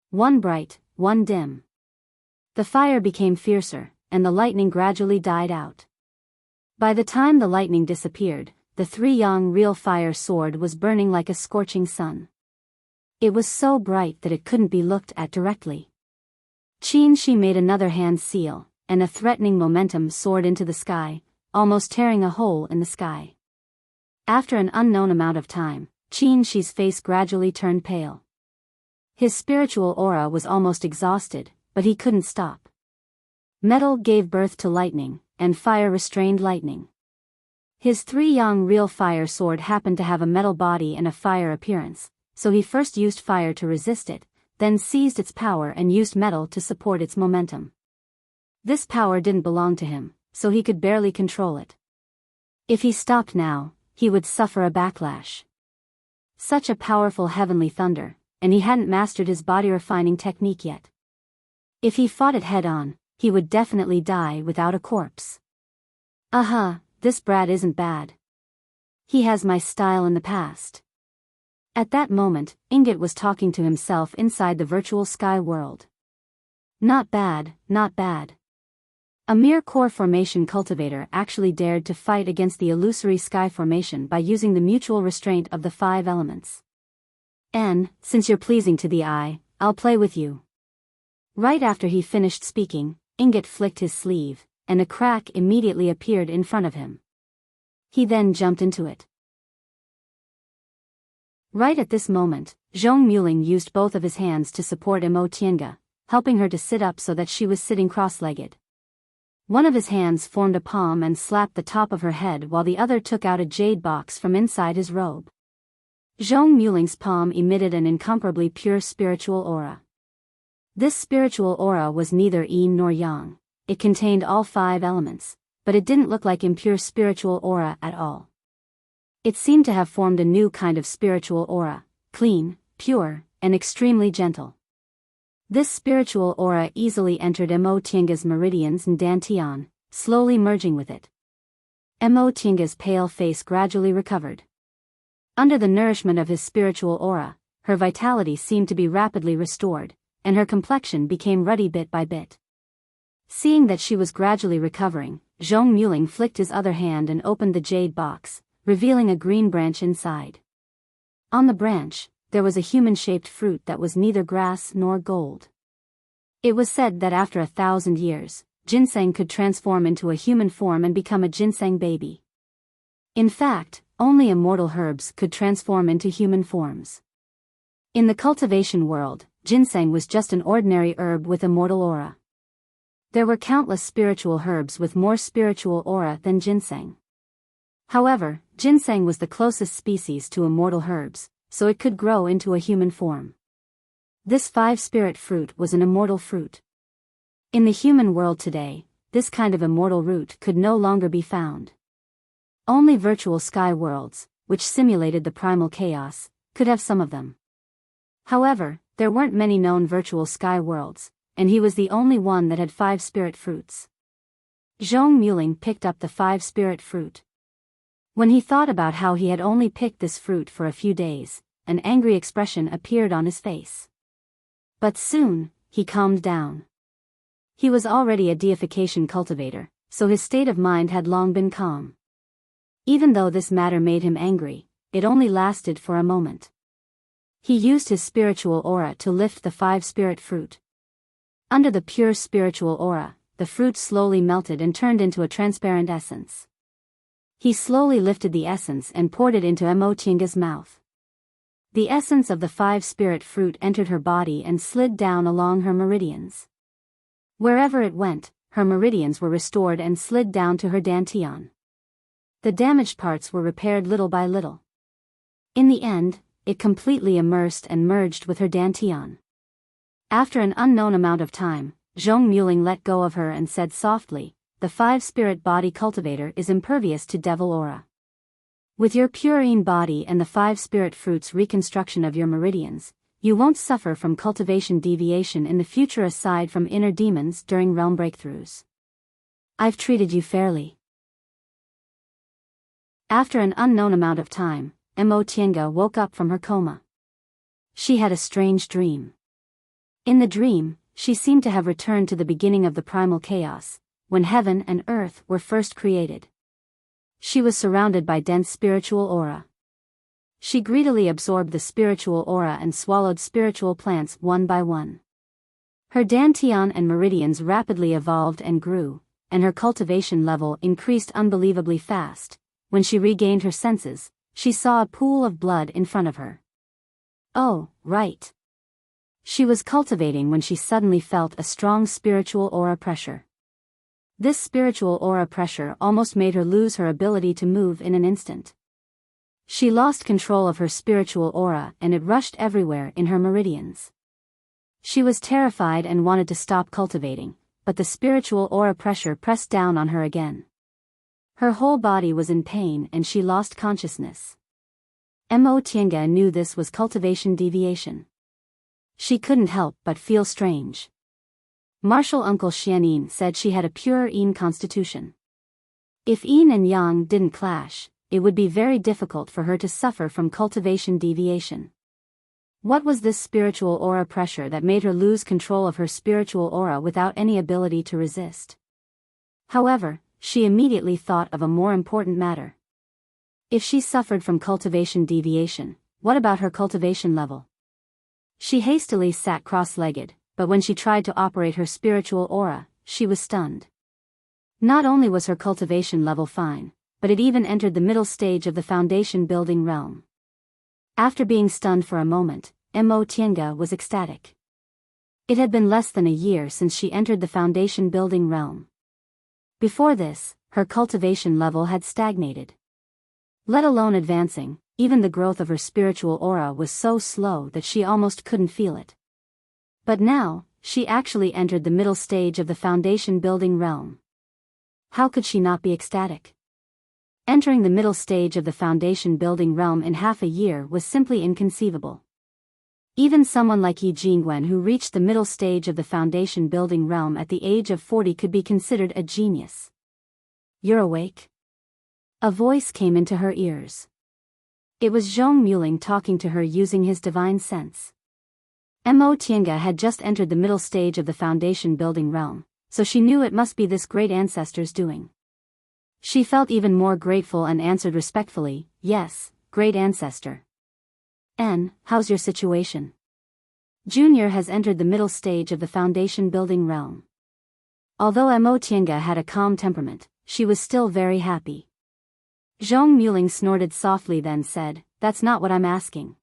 Speaker 1: One bright, one dim. The fire became fiercer, and the lightning gradually died out. By the time the lightning disappeared, the 3-yang real fire sword was burning like a scorching sun. It was so bright that it couldn't be looked at directly. Qin Shi made another hand seal, and a threatening momentum soared into the sky, almost tearing a hole in the sky. After an unknown amount of time, Qin Shi's face gradually turned pale. His spiritual aura was almost exhausted, but he couldn't stop. Metal gave birth to lightning, and fire restrained lightning. His three-yang real fire sword happened to have a metal body and a fire appearance, so he first used fire to resist it, then seized its power and used metal to support its momentum. This power didn't belong to him, so he could barely control it. If he stopped now, he would suffer a backlash. Such a powerful heavenly thunder, and he hadn't mastered his body-refining technique yet. If he fought it head-on, he would definitely die without a corpse. This brat isn't bad. He has my style in the past. At that moment, Ingot was talking to himself inside the virtual sky world. Not bad, not bad. A mere core formation cultivator actually dared to fight against the illusory sky formation by using the mutual restraint of the 5 elements. And, since you're pleasing to the eye, I'll play with you. Right after he finished speaking, Ingot flicked his sleeve, and a crack immediately appeared in front of him. He then jumped into it. Right at this moment, Zhong Muling used both of his hands to support Imo Tiange, helping her to sit up so that she was sitting cross-legged. One of his hands formed a palm and slapped the top of her head while the other took out a jade box from inside his robe. Zhong Muling's palm emitted an incomparably pure spiritual aura. This spiritual aura was neither yin nor yang. It contained all 5 elements, but it didn't look like impure spiritual aura at all. It seemed to have formed a new kind of spiritual aura, clean, pure, and extremely gentle. This spiritual aura easily entered Imo Tiange's meridians and dantian, slowly merging with it. Imo Tiange's pale face gradually recovered. Under the nourishment of his spiritual aura, her vitality seemed to be rapidly restored, and her complexion became ruddy bit by bit. Seeing that she was gradually recovering, Zhong Muling flicked his other hand and opened the jade box, revealing a green branch inside. On the branch, there was a human-shaped fruit that was neither grass nor gold. It was said that after 1,000 years, ginseng could transform into a human form and become a ginseng baby. In fact, only immortal herbs could transform into human forms. In the cultivation world, ginseng was just an ordinary herb with immortal aura. There were countless spiritual herbs with more spiritual aura than ginseng. However, ginseng was the closest species to immortal herbs, so it could grow into a human form. This 5-spirit fruit was an immortal fruit. In the human world today, this kind of immortal root could no longer be found. Only virtual sky worlds, which simulated the primal chaos, could have some of them. However, there weren't many known virtual sky worlds, and he was the only one that had 5 spirit fruits. Zhong Muling picked up the 5-spirit fruit. When he thought about how he had only picked this fruit for a few days, an angry expression appeared on his face. But soon, he calmed down. He was already a deification cultivator, so his state of mind had long been calm. Even though this matter made him angry, it only lasted for a moment. He used his spiritual aura to lift the 5-spirit fruit. Under the pure spiritual aura, the fruit slowly melted and turned into a transparent essence. He slowly lifted the essence and poured it into Imo Tiange's mouth. The essence of the 5-spirit fruit entered her body and slid down along her meridians. Wherever it went, her meridians were restored and slid down to her dantian. The damaged parts were repaired little by little. In the end, it completely immersed and merged with her dantian. After an unknown amount of time, Zhong Muling let go of her and said softly, "The 5-spirit body cultivator is impervious to devil aura. With your purine body and the 5-spirit fruit's reconstruction of your meridians, you won't suffer from cultivation deviation in the future aside from inner demons during realm breakthroughs. I've treated you fairly." After an unknown amount of time, Imo Tiange woke up from her coma. She had a strange dream. In the dream, she seemed to have returned to the beginning of the primal chaos, when heaven and earth were first created. She was surrounded by dense spiritual aura. She greedily absorbed the spiritual aura and swallowed spiritual plants one by one. Her dantian and meridians rapidly evolved and grew, and her cultivation level increased unbelievably fast. When she regained her senses, she saw a pool of blood in front of her. Oh, right. She was cultivating when she suddenly felt a strong spiritual aura pressure. This spiritual aura pressure almost made her lose her ability to move in an instant. She lost control of her spiritual aura and it rushed everywhere in her meridians. She was terrified and wanted to stop cultivating, but the spiritual aura pressure pressed down on her again. Her whole body was in pain and she lost consciousness. Mo Tiange knew this was cultivation deviation. She couldn't help but feel strange. Martial Uncle Xianin said she had a pure yin constitution. If yin and yang didn't clash, it would be very difficult for her to suffer from cultivation deviation. What was this spiritual aura pressure that made her lose control of her spiritual aura without any ability to resist? However, she immediately thought of a more important matter. If she suffered from cultivation deviation, what about her cultivation level? She hastily sat cross-legged, but when she tried to operate her spiritual aura, she was stunned. Not only was her cultivation level fine, but it even entered the middle stage of the foundation building realm. After being stunned for a moment, Mo Tiange was ecstatic. It had been less than a year since she entered the foundation building realm. Before this, her cultivation level had stagnated. Let alone advancing, even the growth of her spiritual aura was so slow that she almost couldn't feel it. But now, she actually entered the middle stage of the foundation building realm. How could she not be ecstatic? Entering the middle stage of the foundation building realm in half a year was simply inconceivable. Even someone like Yi Jingwen who reached the middle stage of the foundation building realm at the age of 40 could be considered a genius. You're awake? A voice came into her ears. It was Zhong Muling talking to her using his divine sense. Mo Tiange had just entered the middle stage of the foundation building realm, so she knew it must be this great ancestor's doing. She felt even more grateful and answered respectfully, "Yes, great ancestor." How's your situation? Junior has entered the middle stage of the foundation building realm. Although Mo Tiange had a calm temperament, she was still very happy. Zhong Muling snorted softly then said, "That's not what I'm asking.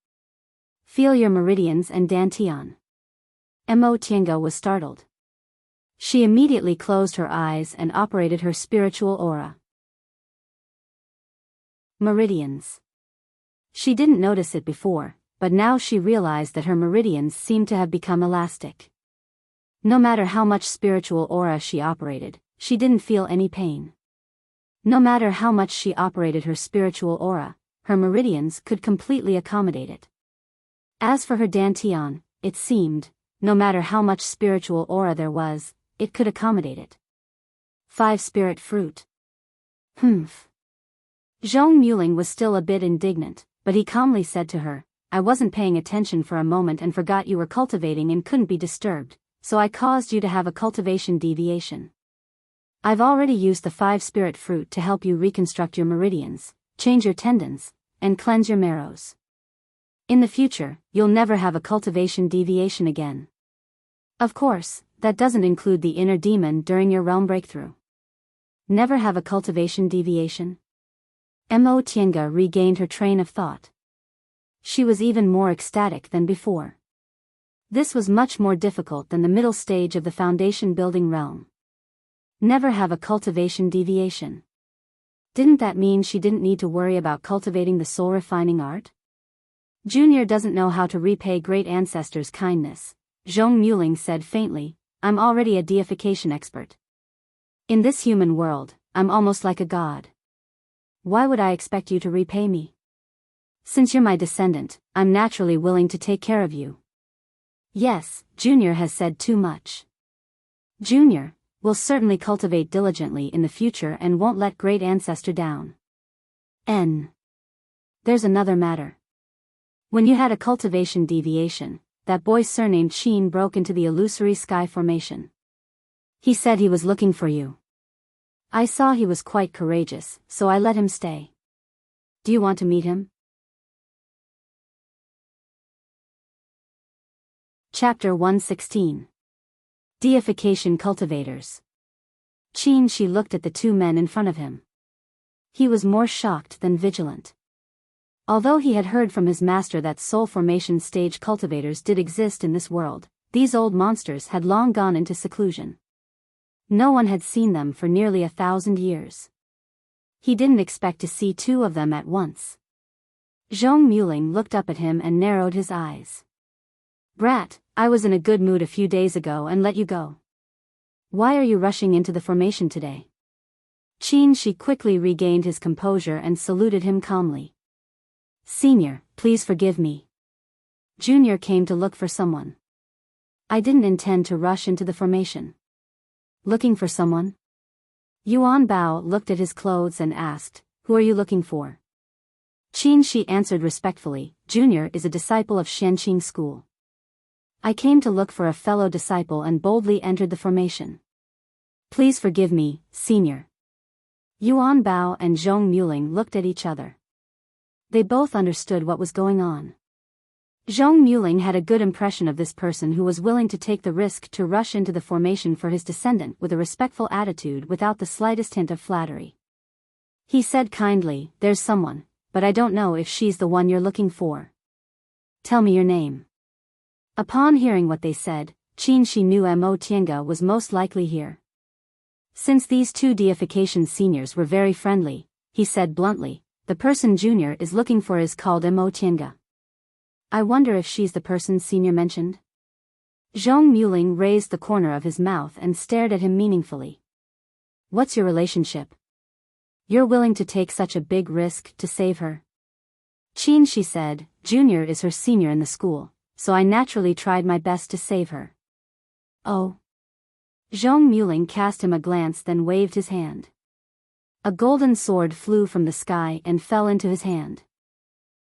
Speaker 1: Feel your meridians and dantian." Mo Tiange was startled. She immediately closed her eyes and operated her spiritual aura. Meridians. She didn't notice it before, but now she realized that her meridians seemed to have become elastic. No matter how much spiritual aura she operated, she didn't feel any pain. No matter how much she operated her spiritual aura, her meridians could completely accommodate it. As for her dantian, it seemed, no matter how much spiritual aura there was, it could accommodate it. 5 spirit fruit. Humph. Zhong Muling was still a bit indignant, but he calmly said to her, "I wasn't paying attention for a moment and forgot you were cultivating and couldn't be disturbed, so I caused you to have a cultivation deviation. I've already used the 5 spirit fruit to help you reconstruct your meridians, change your tendons, and cleanse your marrows. In the future, you'll never have a cultivation deviation again. Of course, that doesn't include the inner demon during your realm breakthrough. Never have a cultivation deviation?" Mo Tiange regained her train of thought. She was even more ecstatic than before. This was much more difficult than the middle stage of the foundation building realm. Never have a cultivation deviation. Didn't that mean she didn't need to worry about cultivating the soul refining art? Junior doesn't know how to repay great ancestors' kindness, Zhong Muling said faintly. "I'm already a deification expert. In this human world, I'm almost like a god. Why would I expect you to repay me? Since you're my descendant, I'm naturally willing to take care of you." Yes, Junior has said too much. Junior will certainly cultivate diligently in the future and won't let great ancestor down. There's another matter. When you had a cultivation deviation, that boy surnamed Qin broke into the illusory sky formation. He said he was looking for you. I saw he was quite courageous, so I let him stay. Do you want to meet him? Chapter 116. Deification cultivators. Qin Shi looked at the two men in front of him. He was more shocked than vigilant. Although he had heard from his master that soul formation stage cultivators did exist in this world, these old monsters had long gone into seclusion. No one had seen them for nearly 1,000 years. He didn't expect to see two of them at once. Zhong Muling looked up at him and narrowed his eyes. Brat, I was in a good mood a few days ago and let you go. Why are you rushing into the formation today? Qin Shi quickly regained his composure and saluted him calmly. Senior, please forgive me. Junior came to look for someone. I didn't intend to rush into the formation. Looking for someone? Yuan Bao looked at his clothes and asked, who are you looking for? Qin Shi answered respectfully, Junior is a disciple of Shenqing School. I came to look for a fellow disciple and boldly entered the formation. Please forgive me, Senior. Yuan Bao and Zhong Muling looked at each other. They both understood what was going on. Zhong Muling had a good impression of this person who was willing to take the risk to rush into the formation for his descendant with a respectful attitude without the slightest hint of flattery. He said kindly, there's someone, but I don't know if she's the one you're looking for. Tell me your name. Upon hearing what they said, Qin Shi knew Mo Tiange was most likely here. Since these two deification seniors were very friendly, he said bluntly, the person Junior is looking for is called Mo Tiange. I wonder if she's the person Senior mentioned? Zhong Muling raised the corner of his mouth and stared at him meaningfully. What's your relationship? You're willing to take such a big risk to save her? Qin Shi said, Junior is her senior in the school, so I naturally tried my best to save her. Oh. Zhong Muling cast him a glance then waved his hand. A golden sword flew from the sky and fell into his hand.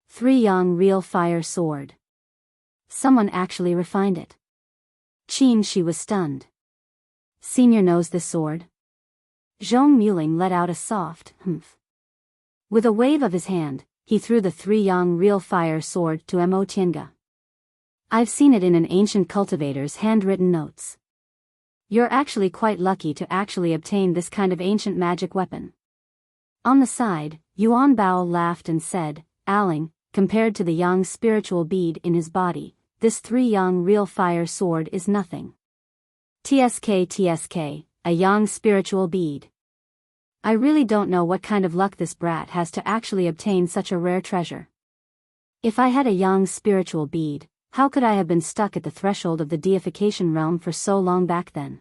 Speaker 1: 3 Yang real fire sword. Someone actually refined it. Qin Shi was stunned. Senior knows this sword? Zhong Muling let out a soft humph. With a wave of his hand, he threw the 3 Yang real fire sword to Mo Tiange. I've seen it in an ancient cultivator's handwritten notes. You're actually quite lucky to actually obtain this kind of ancient magic weapon. On the side, Yuan Bao laughed and said, Aling, compared to the Yang spiritual bead in his body, this 3 Yang real fire sword is nothing. TSK, a Yang spiritual bead. I really don't know what kind of luck this brat has to actually obtain such a rare treasure. If I had a Yang spiritual bead, how could I have been stuck at the threshold of the deification realm for so long back then?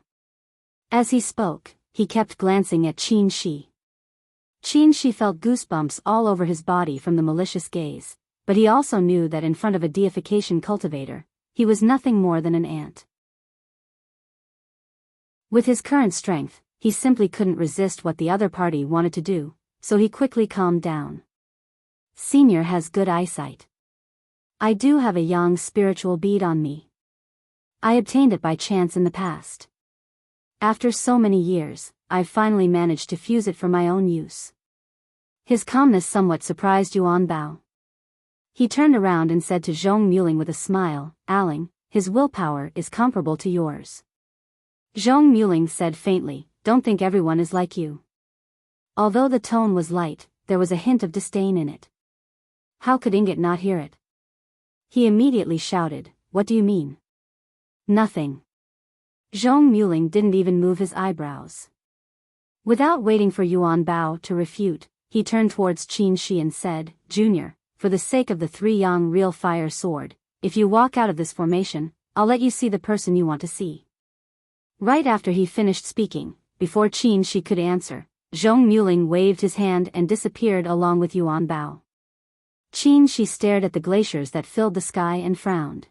Speaker 1: As he spoke, he kept glancing at Qin Shi. Qin Shi felt goosebumps all over his body from the malicious gaze, but he also knew that in front of a deification cultivator, he was nothing more than an ant. With his current strength, he simply couldn't resist what the other party wanted to do, so he quickly calmed down. Senior has good eyesight. I do have a Yang spiritual bead on me. I obtained it by chance in the past. After so many years, I've finally managed to fuse it for my own use. His calmness somewhat surprised Yuan Bao. He turned around and said to Zhong Muling with a smile, Aling, his willpower is comparable to yours. Zhong Muling said faintly, don't think everyone is like you. Although the tone was light, there was a hint of disdain in it. How could Ingot not hear it? He immediately shouted, what do you mean? Nothing. Zhong Muling didn't even move his eyebrows. Without waiting for Yuan Bao to refute, he turned towards Qin Shi and said, Junior, for the sake of the 3 Yang real fire sword, if you walk out of this formation, I'll let you see the person you want to see. Right after he finished speaking, before Qin Shi could answer, Zhong Muling waved his hand and disappeared along with Yuan Bao. Qin Shi stared at the glaciers that filled the sky and frowned.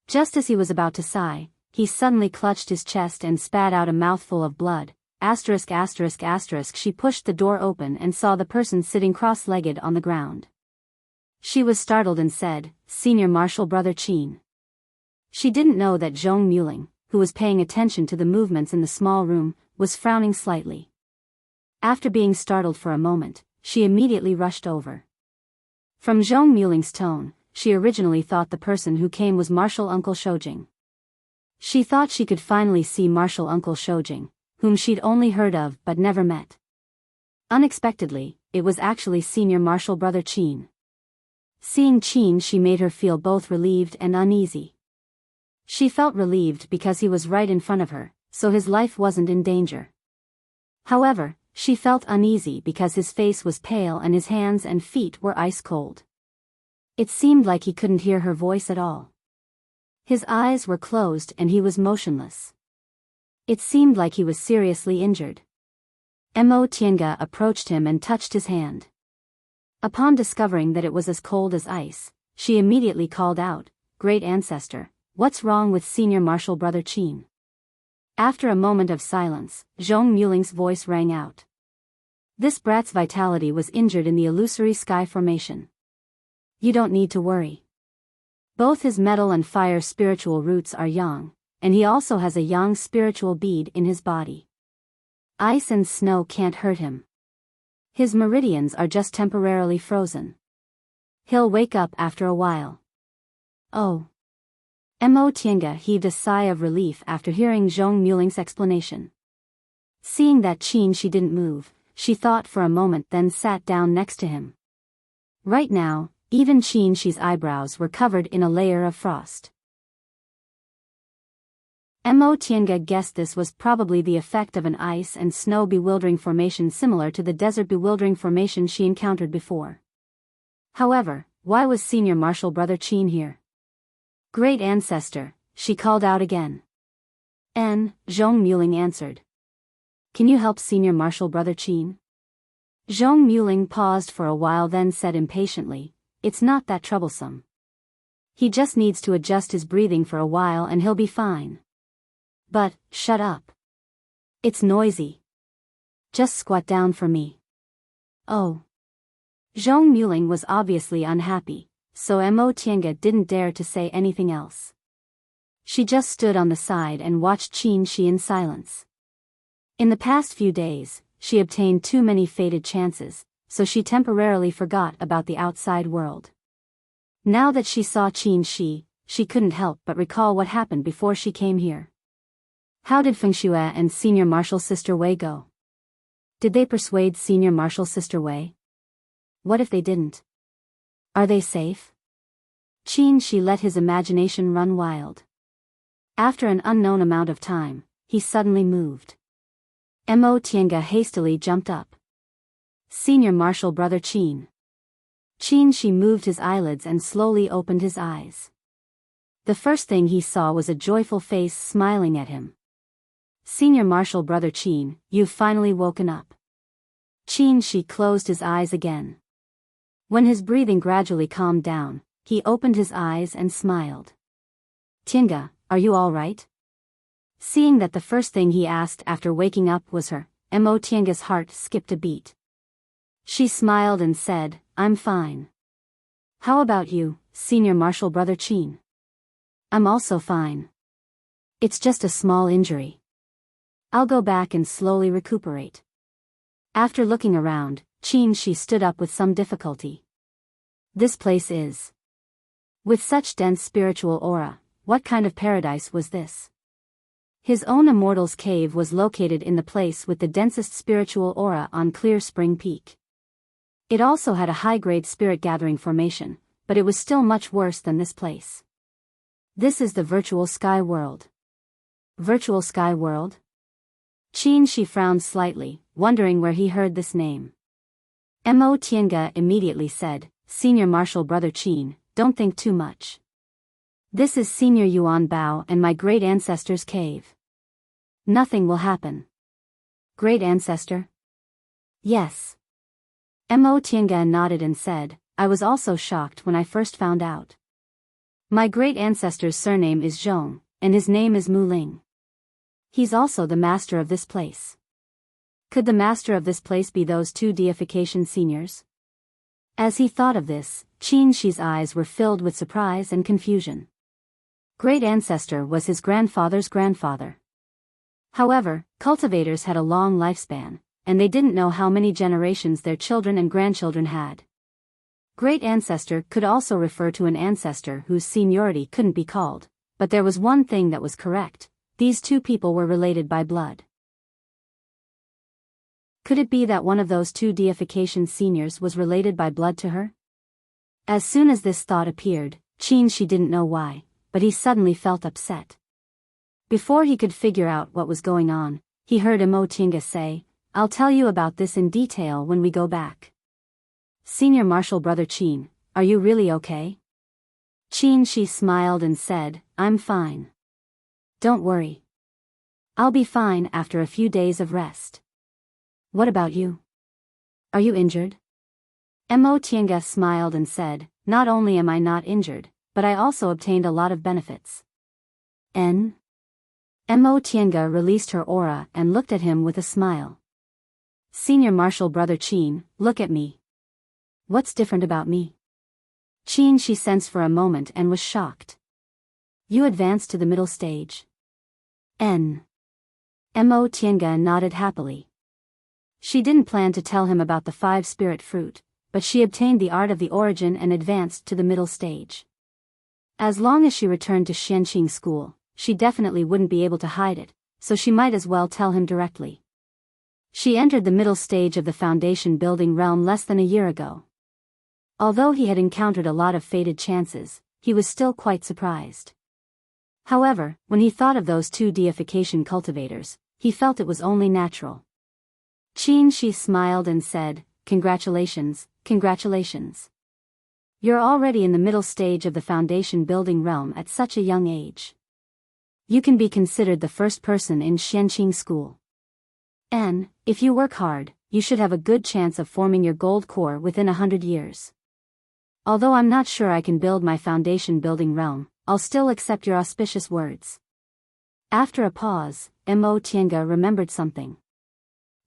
Speaker 1: Just as he was about to sigh, he suddenly clutched his chest and spat out a mouthful of blood. She pushed the door open and saw the person sitting cross-legged on the ground. She was startled and said, Senior Martial Brother Qin. She didn't know that Zhong Muling, who was paying attention to the movements in the small room, was frowning slightly. After being startled for a moment, she immediately rushed over. From Zhong Muling's tone, she originally thought the person who came was Martial Uncle Shoujing. She thought she could finally see Martial Uncle Shojing, whom she'd only heard of but never met. Unexpectedly, it was actually Senior Martial Brother Qin. Seeing Qin, she made her feel both relieved and uneasy. She felt relieved because he was right in front of her, so his life wasn't in danger. However, she felt uneasy because his face was pale and his hands and feet were ice cold. It seemed like he couldn't hear her voice at all. His eyes were closed and he was motionless. It seemed like he was seriously injured. Mo Tiange approached him and touched his hand. Upon discovering that it was as cold as ice, she immediately called out, "Great Ancestor, what's wrong with Senior Martial Brother Qin?" After a moment of silence, Zhong Muling's voice rang out. This brat's vitality was injured in the illusory sky formation. You don't need to worry. Both his metal and fire spiritual roots are yang, and he also has a yang spiritual bead in his body. Ice and snow can't hurt him. His meridians are just temporarily frozen. He'll wake up after a while. Oh. Mo Tiange heaved a sigh of relief after hearing Zhong Muling's explanation. Seeing that Qin she didn't move, she thought for a moment then sat down next to him. Right now, even Qin she's eyebrows were covered in a layer of frost. Mo Tiange guessed this was probably the effect of an ice and snow bewildering formation similar to the desert bewildering formation she encountered before. However, why was Senior Martial Brother Qin here? Great Ancestor, she called out again. Zhong Muling answered. Can you help Senior Martial Brother Qin? Zhong Muling paused for a while then said impatiently, it's not that troublesome. He just needs to adjust his breathing for a while and he'll be fine. But, shut up. It's noisy. Just squat down for me. Oh. Zhong Muling was obviously unhappy, so Mo Tiange didn't dare to say anything else. She just stood on the side and watched Qin Shi in silence. In the past few days, she obtained too many fated chances, so she temporarily forgot about the outside world. Now that she saw Qin Shi, she couldn't help but recall what happened before she came here. How did Feng Shue and Senior Martial Sister Wei go? Did they persuade Senior Martial Sister Wei? What if they didn't? Are they safe? Qin Shi let his imagination run wild. After an unknown amount of time, he suddenly moved. Mo Tiange hastily jumped up. Senior Martial Brother Qin. Qin Shi moved his eyelids and slowly opened his eyes. The first thing he saw was a joyful face smiling at him. Senior Martial Brother Qin, you've finally woken up. Qin Shi closed his eyes again. When his breathing gradually calmed down, he opened his eyes and smiled. Tiange, are you all right? Seeing that the first thing he asked after waking up was her, Mo Tiange's heart skipped a beat. She smiled and said, I'm fine. How about you, Senior Martial Brother Qin? I'm also fine. It's just a small injury. I'll go back and slowly recuperate. After looking around, Qin Shi stood up with some difficulty. This place is. With such dense spiritual aura, what kind of paradise was this? His own immortal's cave was located in the place with the densest spiritual aura on Clear Spring Peak. It also had a high-grade spirit gathering formation, but it was still much worse than this place. This is the Virtual Sky World. Virtual Sky World? Qin Shi frowned slightly, wondering where he heard this name. Mo Tiange immediately said, Senior Martial Brother Qin, don't think too much. This is Senior Yuan Bao and my great ancestor's cave. Nothing will happen. Great ancestor? Yes. Mo Tiange nodded and said, I was also shocked when I first found out. My great ancestor's surname is Zhong, and his name is Mu Ling. He's also the master of this place. Could the master of this place be those two deification seniors? As he thought of this, Qin Shi's eyes were filled with surprise and confusion. Great ancestor was his grandfather's grandfather. However, cultivators had a long lifespan, and they didn't know how many generations their children and grandchildren had. Great ancestor could also refer to an ancestor whose seniority couldn't be called, but there was one thing that was correct: these two people were related by blood. Could it be that one of those two deification seniors was related by blood to her? As soon as this thought appeared, she didn't know why, but he suddenly felt upset. Before he could figure out what was going on, he heard Enchanting say, "I'll tell you about this in detail when we go back." "Senior Marshal Brother Qin, are you really okay?" She smiled and said, "I'm fine. Don't worry. I'll be fine after a few days of rest." "What about you? Are you injured?" Enchanting smiled and said, "Not only am I not injured, but I also obtained a lot of benefits." Enchanting released her aura and looked at him with a smile. "Senior Marshal Brother Qin, look at me. What's different about me?" She sensed for a moment and was shocked. "You advanced to the middle stage." Enchanting nodded happily. She didn't plan to tell him about the 5 spirit fruit, but she obtained the art of the origin and advanced to the middle stage. As long as she returned to Enchanting school, she definitely wouldn't be able to hide it, so she might as well tell him directly. She entered the middle stage of the foundation building realm less than a year ago. Although he had encountered a lot of fated chances, he was still quite surprised. However, when he thought of those two deification cultivators, he felt it was only natural. She smiled and said, "Congratulations, congratulations. You're already in the middle stage of the foundation building realm at such a young age. You can be considered the first person in Enchanting school. And, if you work hard, you should have a good chance of forming your gold core within 100 years. Although I'm not sure I can build my foundation building realm, I'll still accept your auspicious words." After a pause, Enchanting remembered something.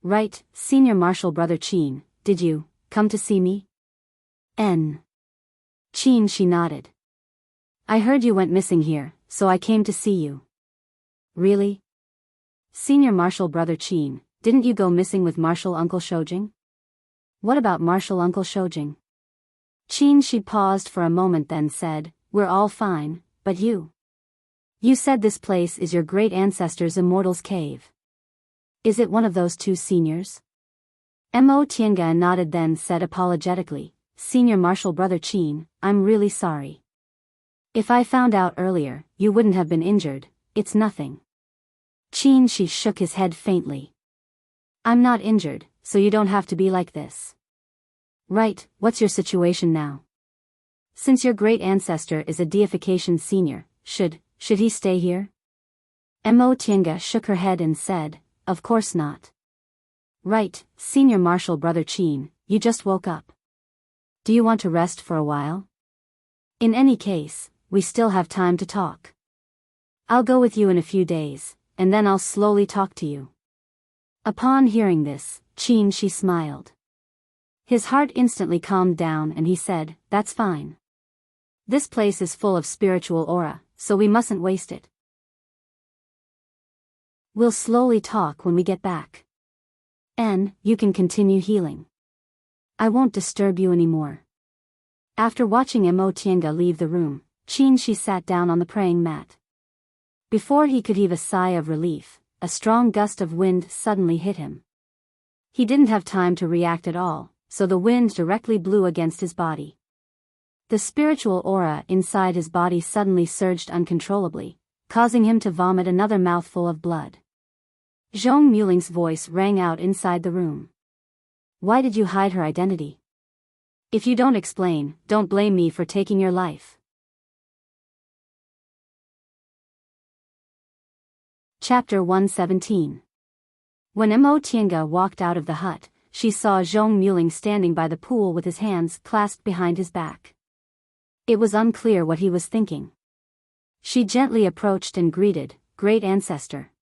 Speaker 1: "Right, Senior Marshal Brother Qin, did you come to see me?" She nodded. "I heard you went missing here, so I came to see you." "Really? Senior Marshal Brother Qin, didn't you go missing with Marshal Uncle Shoujing?" "What about Marshal Uncle Shoujing?" She paused for a moment then said, "We're all fine, but you. You said this place is your great ancestor's immortal's cave. Is it one of those two seniors?" Enchanting nodded then said apologetically, "Senior Marshal Brother Qin, I'm really sorry. If I found out earlier, you wouldn't have been injured. It's nothing." She shook his head faintly. "I'm not injured, so you don't have to be like this." "Right, what's your situation now? Since your great ancestor is a deification senior, should he stay here?" Enchanting shook her head and said, "Of course not." "Right, Senior Marshal Brother Qin, you just woke up. Do you want to rest for a while? In any case, we still have time to talk. I'll go with you in a few days, and then I'll slowly talk to you." Upon hearing this, she smiled. His heart instantly calmed down and he said, "That's fine. This place is full of spiritual aura, so we mustn't waste it. We'll slowly talk when we get back. And you can continue healing. I won't disturb you anymore." After watching Enchanting leave the room, she sat down on the praying mat. Before he could heave a sigh of relief, a strong gust of wind suddenly hit him. He didn't have time to react at all, so the wind directly blew against his body. The spiritual aura inside his body suddenly surged uncontrollably, causing him to vomit another mouthful of blood. Zhong Muling's voice rang out inside the room. "Why did you hide her identity? If you don't explain, don't blame me for taking your life." Chapter 117. When Enchanting walked out of the hut, she saw Zhong Muling standing by the pool with his hands clasped behind his back. It was unclear what he was thinking. She gently approached and greeted, "Great Ancestor."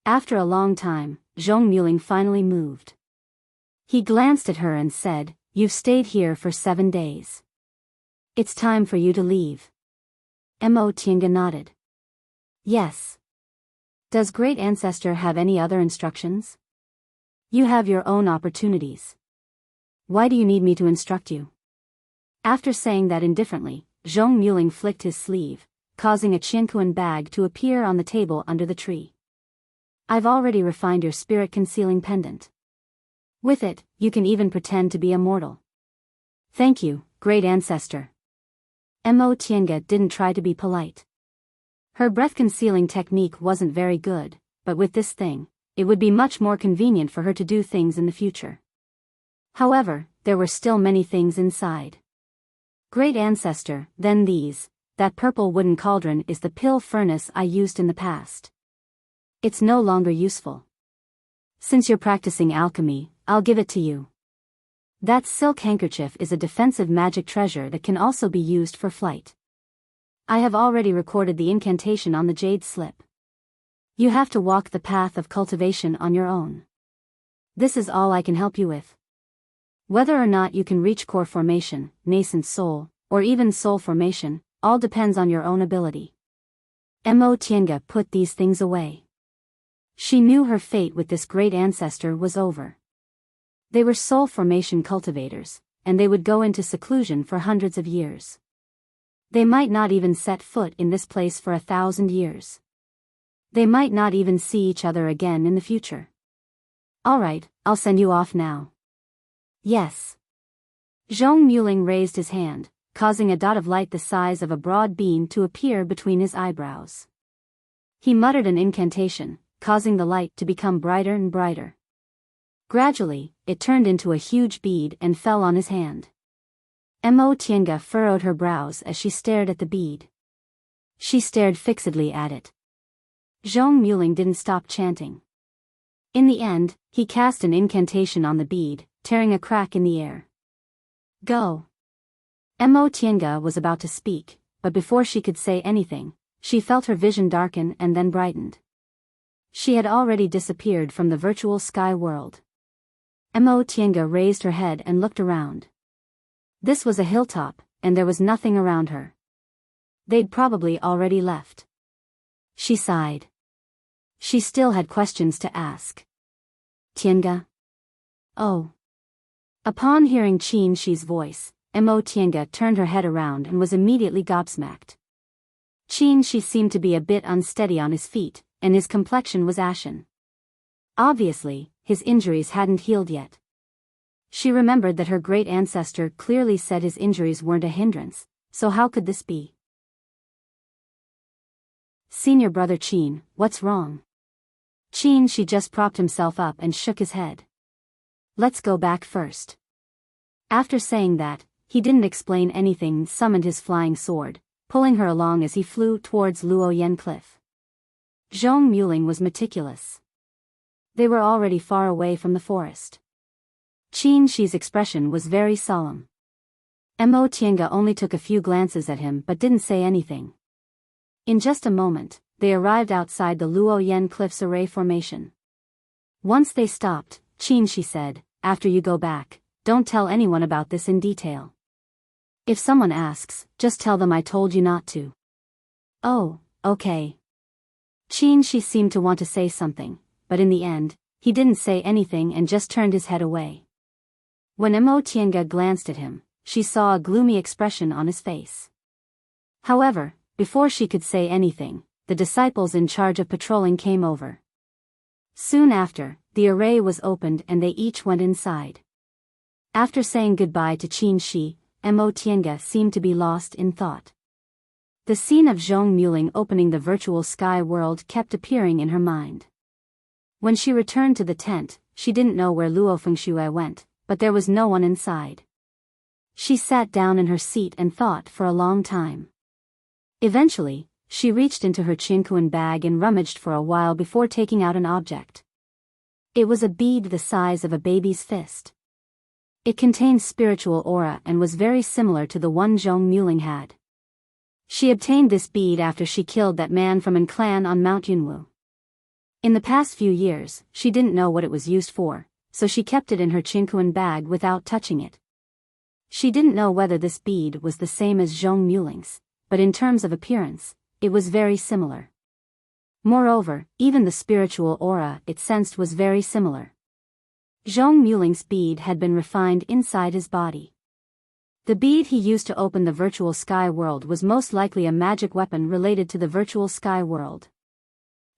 Speaker 1: After a long time, Zhong Muling finally moved. He glanced at her and said, "You've stayed here for 7 days. It's time for you to leave." Enchanting nodded. "Yes. Does Great Ancestor have any other instructions?" "You have your own opportunities. Why do you need me to instruct you?" After saying that indifferently, Zhong Muling flicked his sleeve, causing a Qianquan bag to appear on the table under the tree. I've already refined your spirit-concealing pendant. With it, you can even pretend to be immortal. Thank you, great ancestor. Mo Tiange didn't try to be polite. Her breath-concealing technique wasn't very good, but with this thing, it would be much more convenient for her to do things in the future. However, there were still many things inside. Great ancestor, then that purple wooden cauldron is the pill furnace I used in the past. It's no longer useful. Since you're practicing alchemy, I'll give it to you. That silk handkerchief is a defensive magic treasure that can also be used for flight. I have already recorded the incantation on the jade slip. You have to walk the path of cultivation on your own. This is all I can help you with. Whether or not you can reach core formation, nascent soul, or even soul formation, all depends on your own ability. Mo Tiange put these things away. She knew her fate with this great ancestor was over. They were soul formation cultivators, and they would go into seclusion for hundreds of years. They might not even set foot in this place for 1,000 years. They might not even see each other again in the future. All right, I'll send you off now. Yes. Zhong Muling raised his hand, causing a dot of light the size of a broad bean to appear between his eyebrows. He muttered an incantation, causing the light to become brighter and brighter. Gradually, it turned into a huge bead and fell on his hand. Mo Tiange furrowed her brows as she stared at the bead. She stared fixedly at it. Zhong Muling didn't stop chanting. In the end, he cast an incantation on the bead, tearing a crack in the air. Go! Mo Tiange was about to speak, but before she could say anything, she felt her vision darken and then brightened. She had already disappeared from the virtual sky world. Mo Tiange raised her head and looked around. This was a hilltop, and there was nothing around her. They'd probably already left. She sighed. She still had questions to ask. Tiange? Oh. Upon hearing Qin Shi's voice, Mo Tiange turned her head around and was immediately gobsmacked. Qin Shi seemed to be a bit unsteady on his feet, and his complexion was ashen. Obviously, his injuries hadn't healed yet. She remembered that her great ancestor clearly said his injuries weren't a hindrance, so how could this be? Senior brother Qin, what's wrong? Qin Shi just propped himself up and shook his head. Let's go back first. After saying that, he didn't explain anything and summoned his flying sword, pulling her along as he flew towards Luoyan Cliff. Zhong Muling was meticulous. They were already far away from the forest. Qin Shi's expression was very solemn. Mo Tiange only took a few glances at him but didn't say anything. In just a moment, they arrived outside the Luoyan Cliff's array formation. Once they stopped, Qin Shi said, after you go back, don't tell anyone about this in detail. If someone asks, just tell them I told you not to. Oh, okay. Qin Shi seemed to want to say something, but in the end, he didn't say anything and just turned his head away. When Mo Tiange glanced at him, she saw a gloomy expression on his face. However, before she could say anything, the disciples in charge of patrolling came over. Soon after, the array was opened and they each went inside. After saying goodbye to Qin Shi, Mo Tiange seemed to be lost in thought. The scene of Zhong Muling opening the virtual sky world kept appearing in her mind. When she returned to the tent, she didn't know where Luo Fengxue went, but there was no one inside. She sat down in her seat and thought for a long time. Eventually, she reached into her Qianquan bag and rummaged for a while before taking out an object. It was a bead the size of a baby's fist. It contained spiritual aura and was very similar to the one Zhong Muling had. She obtained this bead after she killed that man from An clan on Mount Yunwu. In the past few years, she didn't know what it was used for, so she kept it in her Qianquan bag without touching it. She didn't know whether this bead was the same as Zhong Muling's, but in terms of appearance, it was very similar. Moreover, even the spiritual aura it sensed was very similar. Zhong Muling's bead had been refined inside his body. The bead he used to open the virtual sky world was most likely a magic weapon related to the virtual sky world.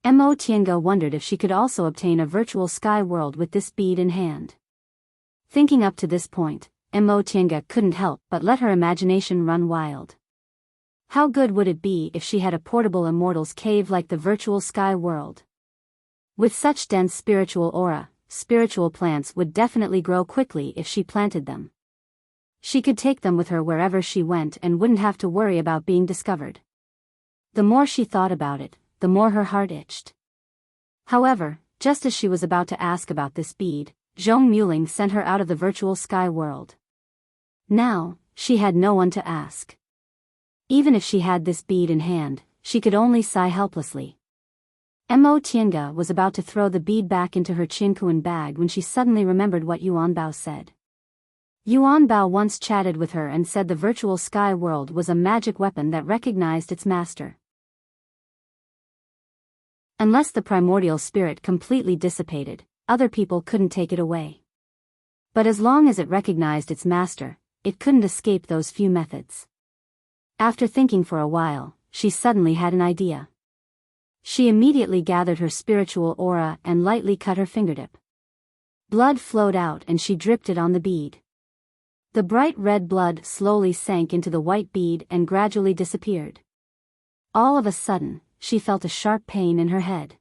Speaker 1: Mo Tiange wondered if she could also obtain a virtual sky world with this bead in hand. Thinking up to this point, Mo Tiange couldn't help but let her imagination run wild. How good would it be if she had a portable immortal's cave like the virtual sky world? With such dense spiritual aura, spiritual plants would definitely grow quickly if she planted them. She could take them with her wherever she went and wouldn't have to worry about being discovered. The more she thought about it, the more her heart itched. However, just as she was about to ask about this bead, Zhong Muling sent her out of the virtual sky world. Now, she had no one to ask. Even if she had this bead in hand, she could only sigh helplessly. Mo Tiange was about to throw the bead back into her Qinkuan bag when she suddenly remembered what Yuan Bao said. Yuan Bao once chatted with her and said the virtual sky world was a magic weapon that recognized its master. Unless the primordial spirit completely dissipated, other people couldn't take it away. But as long as it recognized its master, it couldn't escape those few methods. After thinking for a while, she suddenly had an idea. She immediately gathered her spiritual aura and lightly cut her fingertip. Blood flowed out and she dripped it on the bead. The bright red blood slowly sank into the white bead and gradually disappeared. All of a sudden, she felt a sharp pain in her head.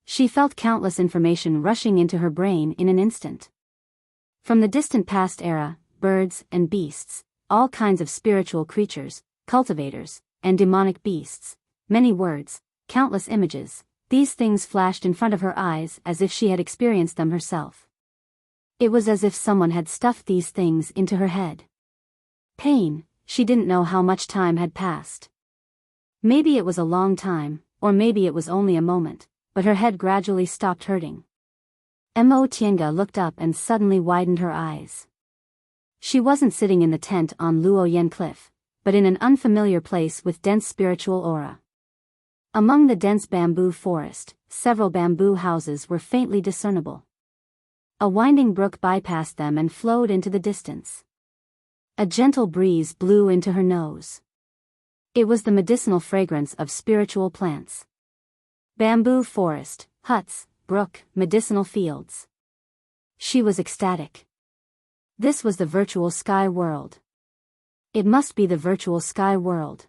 Speaker 1: She felt countless information rushing into her brain in an instant. From the distant past era, birds and beasts, all kinds of spiritual creatures, cultivators, and demonic beasts, many words, countless images, these things flashed in front of her eyes as if she had experienced them herself. It was as if someone had stuffed these things into her head. Pain, she didn't know how much time had passed. Maybe it was a long time, or maybe it was only a moment, but her head gradually stopped hurting. Mo Tiange looked up and suddenly widened her eyes. She wasn't sitting in the tent on Luoyan Cliff, but in an unfamiliar place with dense spiritual aura. Among the dense bamboo forest, several bamboo houses were faintly discernible. A winding brook bypassed them and flowed into the distance. A gentle breeze blew into her nose. It was the medicinal fragrance of spiritual plants. Bamboo forest, huts, brook, medicinal fields. She was ecstatic. This was the virtual sky world. It must be the virtual sky world.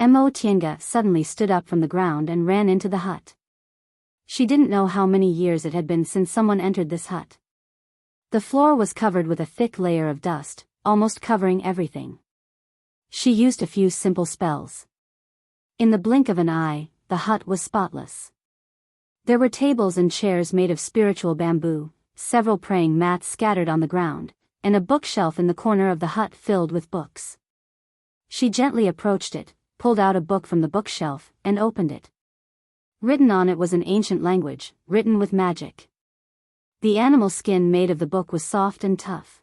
Speaker 1: Mo Tiange suddenly stood up from the ground and ran into the hut. She didn't know how many years it had been since someone entered this hut. The floor was covered with a thick layer of dust, almost covering everything. She used a few simple spells. In the blink of an eye, the hut was spotless. There were tables and chairs made of spiritual bamboo, several praying mats scattered on the ground, and a bookshelf in the corner of the hut filled with books. She gently approached it, pulled out a book from the bookshelf, and opened it. Written on it was an ancient language, written with magic. The animal skin made of the book was soft and tough.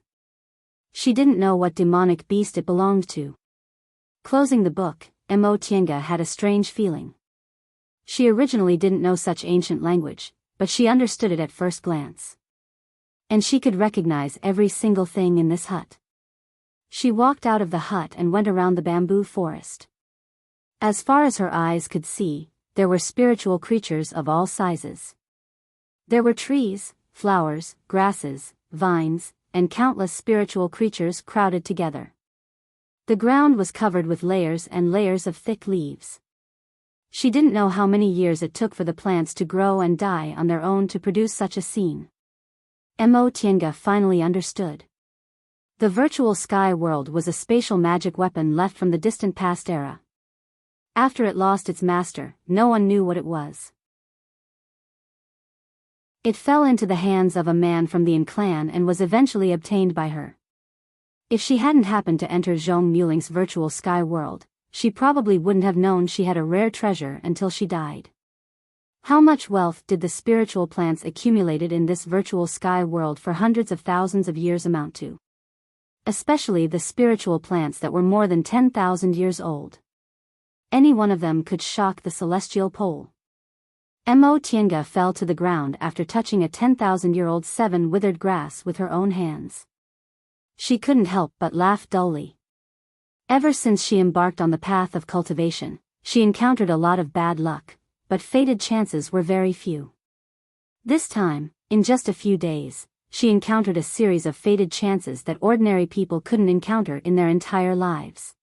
Speaker 1: She didn't know what demonic beast it belonged to. Closing the book, Mo Tiange had a strange feeling. She originally didn't know such ancient language, but she understood it at first glance. And she could recognize every single thing in this hut. She walked out of the hut and went around the bamboo forest. As far as her eyes could see, there were spiritual creatures of all sizes. There were trees, flowers, grasses, vines, and countless spiritual creatures crowded together. The ground was covered with layers and layers of thick leaves. She didn't know how many years it took for the plants to grow and die on their own to produce such a scene. Mo Tiange finally understood. The virtual sky world was a spatial magic weapon left from the distant past era. After it lost its master, no one knew what it was. It fell into the hands of a man from the Yin clan and was eventually obtained by her. If she hadn't happened to enter Zhong Muling's virtual sky world, she probably wouldn't have known she had a rare treasure until she died. How much wealth did the spiritual plants accumulated in this virtual sky world for hundreds of thousands of years amount to? Especially the spiritual plants that were more than 10,000 years old. Any one of them could shock the celestial pole. Mo Tiange fell to the ground after touching a 10,000-year-old seven withered grass with her own hands. She couldn't help but laugh dully. Ever since she embarked on the path of cultivation, she encountered a lot of bad luck, but fated chances were very few. This time, in just a few days, she encountered a series of fated chances that ordinary people couldn't encounter in their entire lives.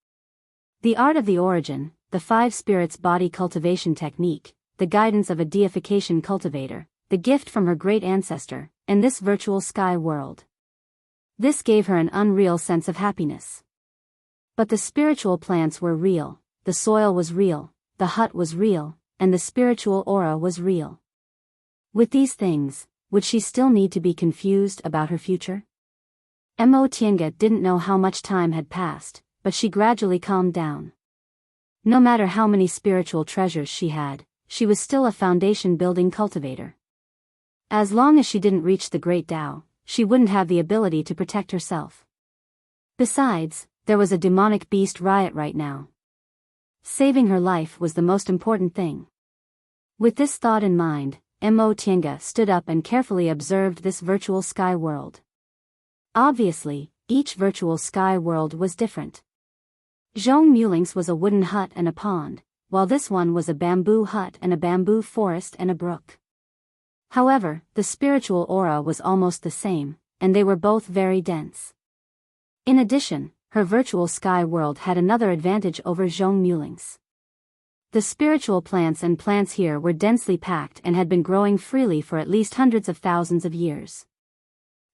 Speaker 1: The art of the origin, the 5 spirits body cultivation technique, the guidance of a deification cultivator, the gift from her great ancestor, and this virtual sky world. This gave her an unreal sense of happiness. But the spiritual plants were real, the soil was real, the hut was real, and the spiritual aura was real. With these things, would she still need to be confused about her future? Mo Tiange didn't know how much time had passed, but she gradually calmed down. No matter how many spiritual treasures she had, she was still a foundation-building cultivator. As long as she didn't reach the Great Tao, she wouldn't have the ability to protect herself. Besides, there was a demonic beast riot right now. Saving her life was the most important thing. With this thought in mind, Mo Tiange stood up and carefully observed this virtual sky world. Obviously, each virtual sky world was different. Zhong Muling's was a wooden hut and a pond, while this one was a bamboo hut and a bamboo forest and a brook. However, the spiritual aura was almost the same, and they were both very dense. In addition, her virtual sky world had another advantage over Zhong Muling's. The spiritual plants and plants here were densely packed and had been growing freely for at least hundreds of thousands of years.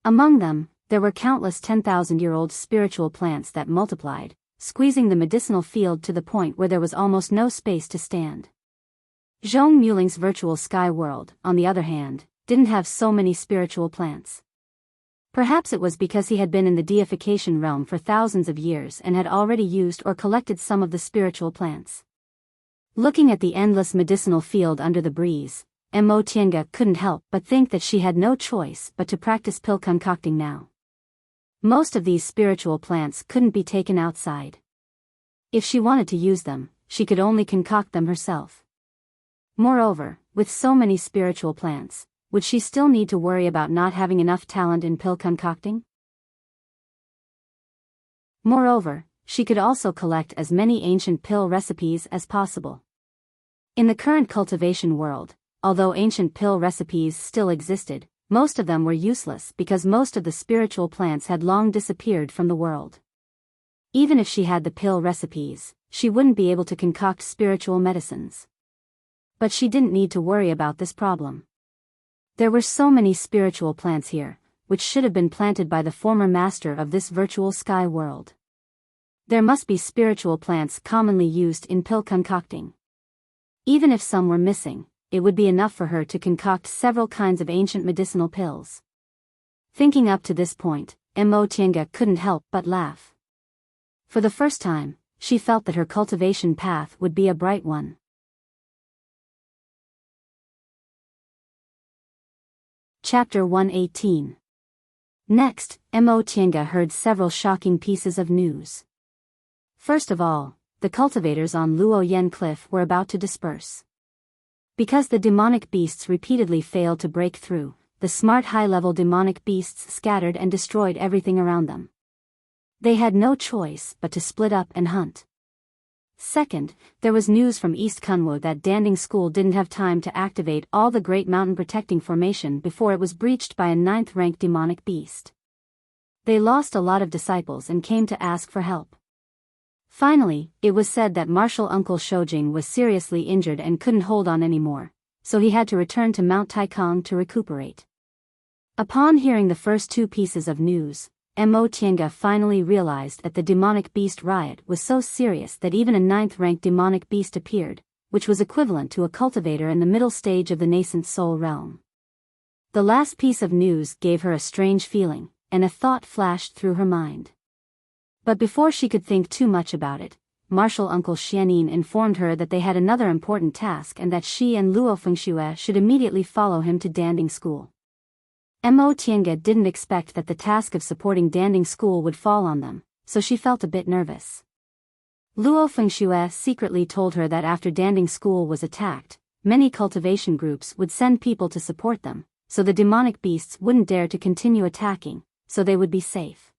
Speaker 1: Among them, there were countless 10,000-year-old spiritual plants that multiplied, squeezing the medicinal field to the point where there was almost no space to stand. Zhong Muling's virtual sky world, on the other hand, didn't have so many spiritual plants. Perhaps it was because he had been in the deification realm for thousands of years and had already used or collected some of the spiritual plants. Looking at the endless medicinal field under the breeze, Mo Tiange couldn't help but think that she had no choice but to practice pill concocting now. Most of these spiritual plants couldn't be taken outside. If she wanted to use them, she could only concoct them herself. Moreover, with so many spiritual plants, would she still need to worry about not having enough talent in pill concocting? Moreover, she could also collect as many ancient pill recipes as possible. In the current cultivation world, although ancient pill recipes still existed, most of them were useless because most of the spiritual plants had long disappeared from the world. Even if she had the pill recipes, she wouldn't be able to concoct spiritual medicines. But she didn't need to worry about this problem. There were so many spiritual plants here, which should have been planted by the former master of this virtual sky world. There must be spiritual plants commonly used in pill concocting. Even if some were missing, it would be enough for her to concoct several kinds of ancient medicinal pills. Thinking up to this point, Mo Tiange couldn't help but laugh. For the first time, she felt that her cultivation path would be a bright one. Chapter 118. Next, Mo Tiange heard several shocking pieces of news. First of all, the cultivators on Luoyan Cliff were about to disperse. Because the demonic beasts repeatedly failed to break through, the smart high-level demonic beasts scattered and destroyed everything around them. They had no choice but to split up and hunt. Second, there was news from East Kunwu that Danding School didn't have time to activate all the Great Mountain Protecting Formation before it was breached by a 9th-ranked demonic beast. They lost a lot of disciples and came to ask for help. Finally, it was said that Martial Uncle Shoujing was seriously injured and couldn't hold on anymore, so he had to return to Mount Taikong to recuperate. Upon hearing the first 2 pieces of news, Mo Tiange finally realized that the demonic beast riot was so serious that even a 9th-ranked demonic beast appeared, which was equivalent to a cultivator in the middle stage of the nascent soul realm. The last piece of news gave her a strange feeling, and a thought flashed through her mind. But before she could think too much about it, Martial Uncle Xianin informed her that they had another important task and that she and Luo Fengxue should immediately follow him to Danding School. Mo Tiange didn't expect that the task of supporting Danding School would fall on them, so she felt a bit nervous. Luo Fengxue secretly told her that after Danding School was attacked, many cultivation groups would send people to support them, so the demonic beasts wouldn't dare to continue attacking, so they would be safe.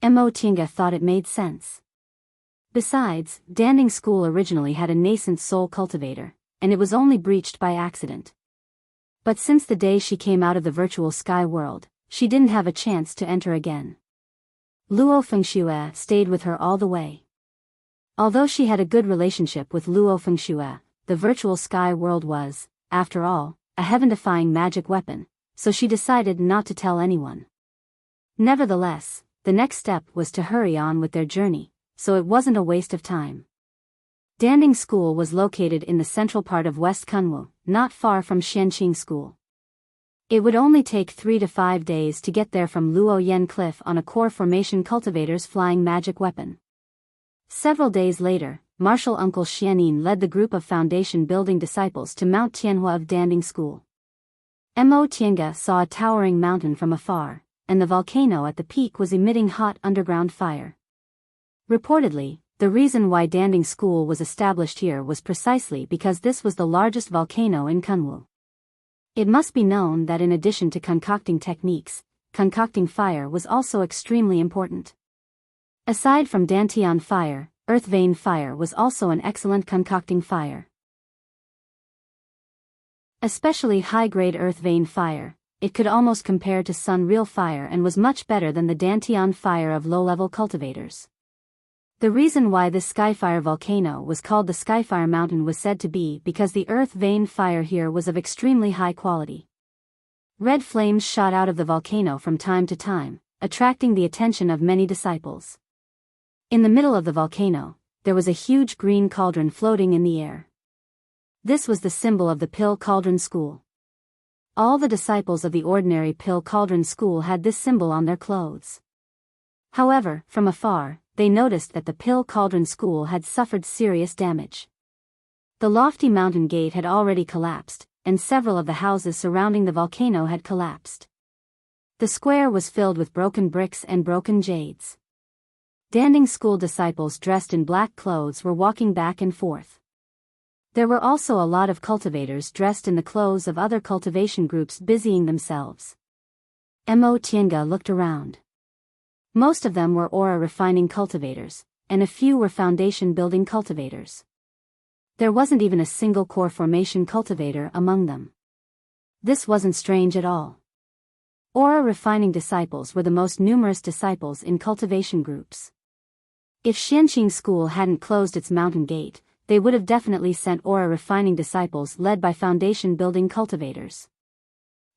Speaker 1: Mo Tiange thought it made sense. Besides, Danding School originally had a nascent soul cultivator, and it was only breached by accident. But since the day she came out of the virtual sky world, she didn't have a chance to enter again. Luo Fengxue stayed with her all the way. Although she had a good relationship with Luo Fengxue, the virtual sky world was, after all, a heaven-defying magic weapon, so she decided not to tell anyone. Nevertheless, the next step was to hurry on with their journey, so it wasn't a waste of time. Danding School was located in the central part of West Kunwu, not far from Xianqing School. It would only take 3 to 5 days to get there from Luo Yen Cliff on a core formation cultivator's flying magic weapon. Several days later, Martial Uncle Xianin led the group of foundation building disciples to Mount Tianhua of Danding School. Mo Tiange saw a towering mountain from afar, and the volcano at the peak was emitting hot underground fire. Reportedly, the reason why Danding School was established here was precisely because this was the largest volcano in Kunwu. It must be known that in addition to concocting techniques, concocting fire was also extremely important. Aside from Dantian fire, earth vein fire was also an excellent concocting fire. Especially high-grade earth vein fire, it could almost compare to sun real fire and was much better than the Dantian fire of low-level cultivators. The reason why this Skyfire volcano was called the Skyfire Mountain was said to be because the earth vein fire here was of extremely high quality. Red flames shot out of the volcano from time to time, attracting the attention of many disciples. In the middle of the volcano, there was a huge green cauldron floating in the air. This was the symbol of the Pill Cauldron School. All the disciples of the ordinary Pill Cauldron School had this symbol on their clothes. However, from afar, they noticed that the Pill Cauldron School had suffered serious damage. The lofty mountain gate had already collapsed, and several of the houses surrounding the volcano had collapsed. The square was filled with broken bricks and broken jades. Danding School disciples dressed in black clothes were walking back and forth. There were also a lot of cultivators dressed in the clothes of other cultivation groups busying themselves. Mo Tiange looked around. Most of them were aura refining cultivators, and a few were foundation building cultivators. There wasn't even a single core formation cultivator among them. This wasn't strange at all. Aura refining disciples were the most numerous disciples in cultivation groups. If Xianqing School hadn't closed its mountain gate, they would have definitely sent aura refining disciples led by foundation building cultivators.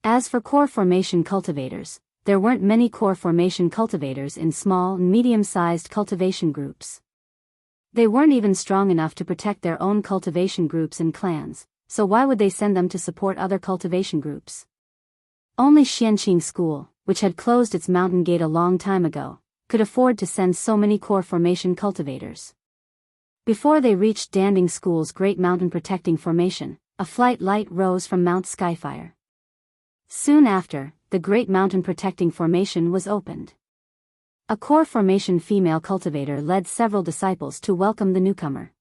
Speaker 1: As for core formation cultivators, there weren't many core formation cultivators in small and medium-sized cultivation groups. They weren't even strong enough to protect their own cultivation groups and clans, so why would they send them to support other cultivation groups? Only Xianqing School, which had closed its mountain gate a long time ago, could afford to send so many core formation cultivators. Before they reached Danding School's Great Mountain Protecting Formation, a flight light rose from Mount Skyfire. Soon after, the Great Mountain Protecting Formation was opened. A core formation female cultivator led several disciples to welcome the newcomer.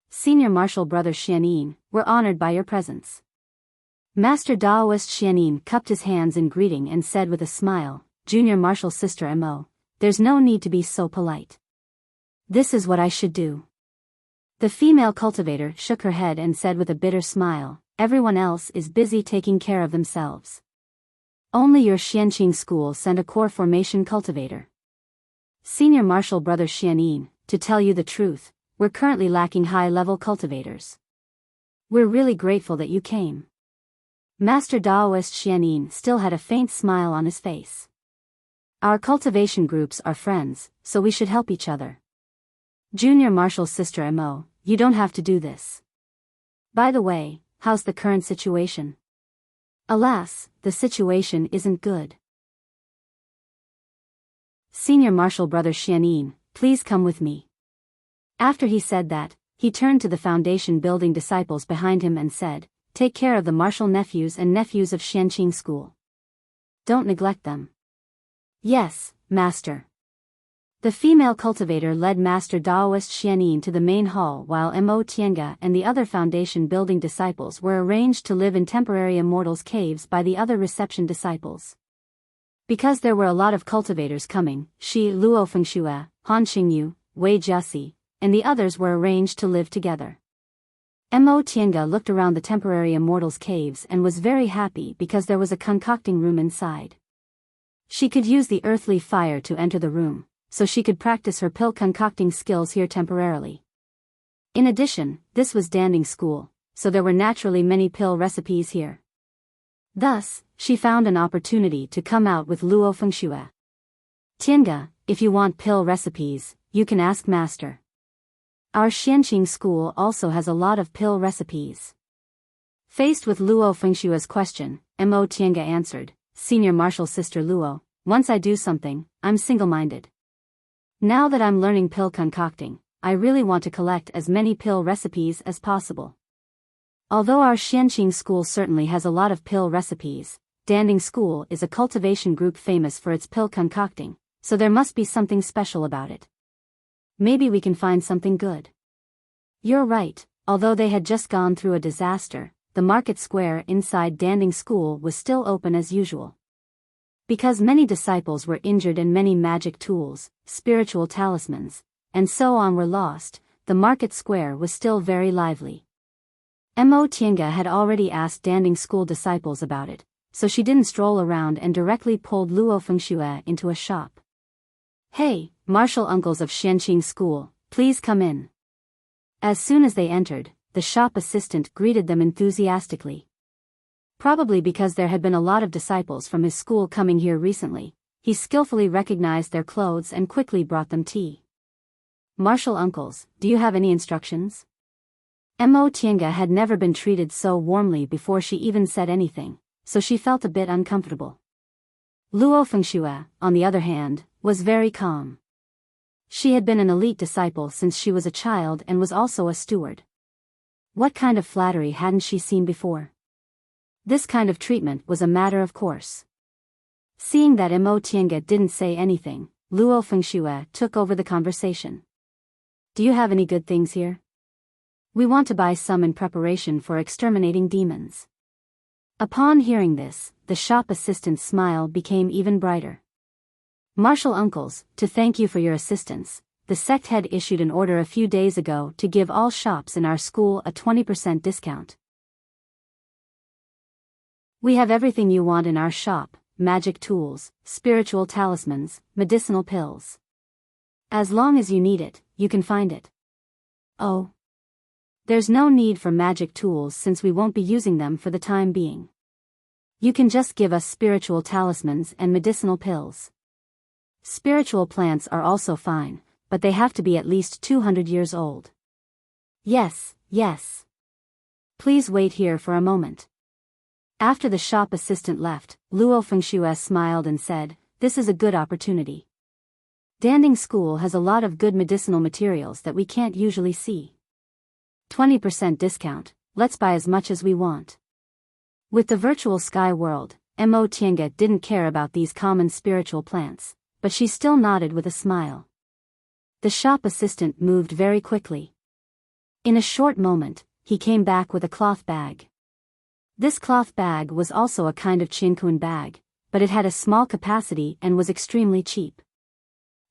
Speaker 1: Senior Martial Brother Xianin, we're honored by your presence. Master Daoist Xianin cupped his hands in greeting and said with a smile, Junior Martial Sister Mo, there's no need to be so polite. This is what I should do. The female cultivator shook her head and said with a bitter smile, everyone else is busy taking care of themselves. Only your Xianqing School sent a core formation cultivator. Senior Martial Brother Xianin, to tell you the truth, we're currently lacking high-level cultivators. We're really grateful that you came. Master Daoist Xianin still had a faint smile on his face. Our cultivation groups are friends, so we should help each other. Junior Martial Sister Mo, you don't have to do this. By the way, how's the current situation? Alas, the situation isn't good. Senior Martial Brother Xianin, please come with me. After he said that, he turned to the foundation building disciples behind him and said, take care of the martial nephews and nephews of Xianqing School. Don't neglect them. Yes, Master. The female cultivator led Master Daoist Xianin to the main hall while Mo Tiange and the other foundation building disciples were arranged to live in temporary immortals' caves by the other reception disciples. Because there were a lot of cultivators coming, she, Luo Fengshue, Han Xingyu, Wei Jiasi, and the others were arranged to live together. Mo Tiange looked around the temporary immortals' caves and was very happy because there was a concocting room inside. She could use the earthly fire to enter the room, so she could practice her pill concocting skills here temporarily. In addition, this was danding school, so there were naturally many pill recipes here. Thus, she found an opportunity to come out with Luo Fengshue. Tiange, if you want pill recipes, you can ask master. Our Xianqing school also has a lot of pill recipes. Faced with Luo Fengshue's question, Mo Tiange answered, Senior Martial Sister Luo, once I do something, I'm single-minded. Now that I'm learning pill concocting, I really want to collect as many pill recipes as possible. Although our Xianqing school certainly has a lot of pill recipes, Danding School is a cultivation group famous for its pill concocting, so there must be something special about it. Maybe we can find something good. You're right, although they had just gone through a disaster, the market square inside Danding School was still open as usual. Because many disciples were injured and many magic tools, spiritual talismans, and so on were lost, the market square was still very lively. Mo Tiange had already asked Danding School disciples about it, so she didn't stroll around and directly pulled Luo Fengshue into a shop. Hey, martial uncles of Xianqing School, please come in. As soon as they entered, the shop assistant greeted them enthusiastically. Probably because there had been a lot of disciples from his school coming here recently, he skillfully recognized their clothes and quickly brought them tea. Martial uncles, do you have any instructions? Mo Tiange had never been treated so warmly before she even said anything, so she felt a bit uncomfortable. Luo Fengshue, on the other hand, was very calm. She had been an elite disciple since she was a child and was also a steward. What kind of flattery hadn't she seen before? This kind of treatment was a matter of course. Seeing that Mo Tiange didn't say anything, Luo Fengshue took over the conversation. Do you have any good things here? We want to buy some in preparation for exterminating demons. Upon hearing this, the shop assistant's smile became even brighter. Martial uncles, to thank you for your assistance, the sect head issued an order a few days ago to give all shops in our school a 20% discount. We have everything you want in our shop, magic tools, spiritual talismans, medicinal pills. As long as you need it, you can find it. Oh. There's no need for magic tools since we won't be using them for the time being. You can just give us spiritual talismans and medicinal pills. Spiritual plants are also fine, but they have to be at least 200 years old. Yes, yes. Please wait here for a moment. After the shop assistant left, Luo Fengshue smiled and said, This is a good opportunity. Danding School has a lot of good medicinal materials that we can't usually see. 20% discount, let's buy as much as we want. With the virtual sky world, Mo Tiange didn't care about these common spiritual plants, but she still nodded with a smile. The shop assistant moved very quickly. In a short moment, he came back with a cloth bag. This cloth bag was also a kind of chinkun bag, but it had a small capacity and was extremely cheap.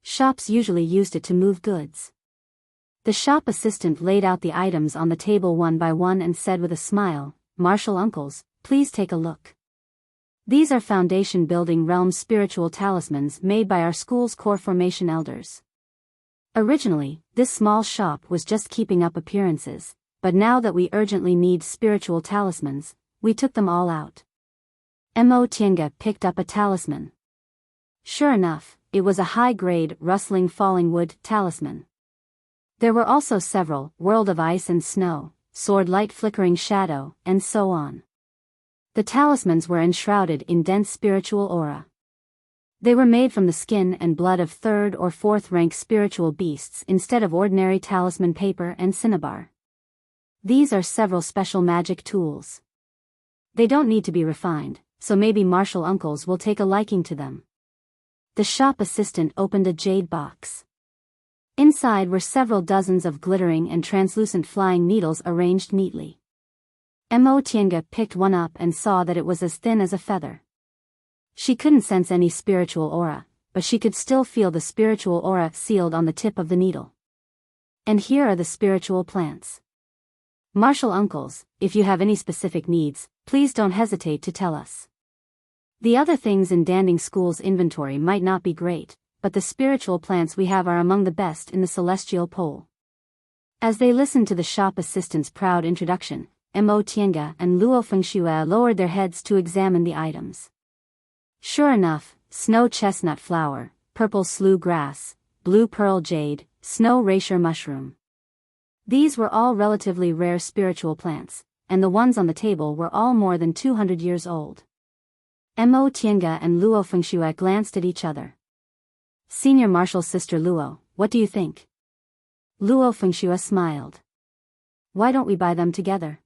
Speaker 1: Shops usually used it to move goods. The shop assistant laid out the items on the table one by one and said with a smile, Martial uncles, please take a look. These are foundation building realm spiritual talismans made by our school's core formation elders. Originally, this small shop was just keeping up appearances, but now that we urgently need spiritual talismans, we took them all out. Mo Tiange picked up a talisman. Sure enough, it was a high-grade, rustling falling wood talisman. There were also several, World of Ice and Snow, Sword Light Flickering Shadow, and so on. The talismans were enshrouded in dense spiritual aura. They were made from the skin and blood of 3rd or 4th rank spiritual beasts instead of ordinary talisman paper and cinnabar. These are several special magic tools. They don't need to be refined, so maybe martial uncles will take a liking to them. The shop assistant opened a jade box. Inside were several dozens of glittering and translucent flying needles arranged neatly. Mo Tiange picked one up and saw that it was as thin as a feather. She couldn't sense any spiritual aura, but she could still feel the spiritual aura sealed on the tip of the needle. And here are the spiritual plants. Martial uncles, if you have any specific needs, please don't hesitate to tell us. The other things in Danding School's inventory might not be great, but the spiritual plants we have are among the best in the celestial pole. As they listened to the shop assistant's proud introduction, Mo Tiange and Luo Fengxue lowered their heads to examine the items. Sure enough, snow chestnut flower, purple sloe grass, blue pearl jade, snow rasher mushroom. These were all relatively rare spiritual plants, and the ones on the table were all more than 200 years old. Mo Tiange and Luo Fengxue glanced at each other. Senior Martial Sister Luo, what do you think? Luo Fengxue smiled. Why don't we buy them together?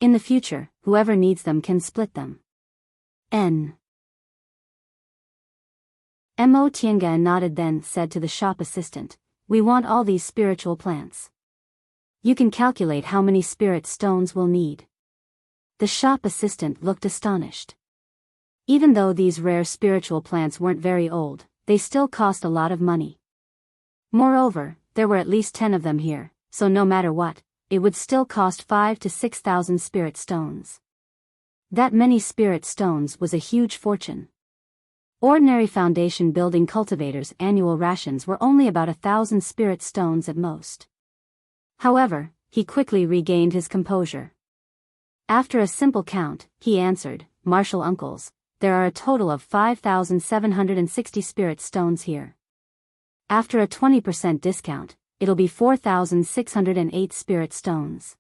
Speaker 1: In the future, whoever needs them can split them. Mo Tiange nodded, then said to the shop assistant, we want all these spiritual plants. You can calculate how many spirit stones we'll need. The shop assistant looked astonished. Even though these rare spiritual plants weren't very old, they still cost a lot of money. Moreover, there were at least 10 of them here, so no matter what, it would still cost 5,000 to 6,000 spirit stones. That many spirit stones was a huge fortune. Ordinary foundation building cultivators' annual rations were only about 1,000 spirit stones at most. However, he quickly regained his composure. After a simple count, he answered, Martial uncles, there are a total of 5,760 spirit stones here. After a 20% discount, it'll be 4,608 spirit stones.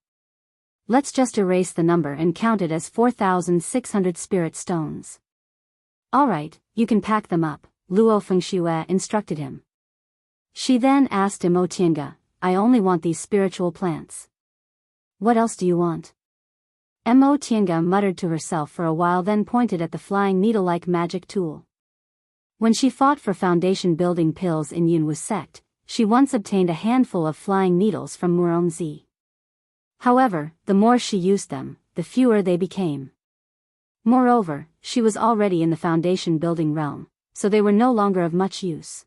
Speaker 1: Let's just erase the number and count it as 4,600 spirit stones. Alright, you can pack them up, Luo Fengxue instructed him. She then asked Mo Tiange, I only want these spiritual plants. What else do you want? Mo Tiange muttered to herself for a while, then pointed at the flying needle-like magic tool. When she fought for foundation building pills in Yunwu sect, she once obtained a handful of flying needles from Murongzi. However, the more she used them, the fewer they became. Moreover, she was already in the foundation building realm, so they were no longer of much use.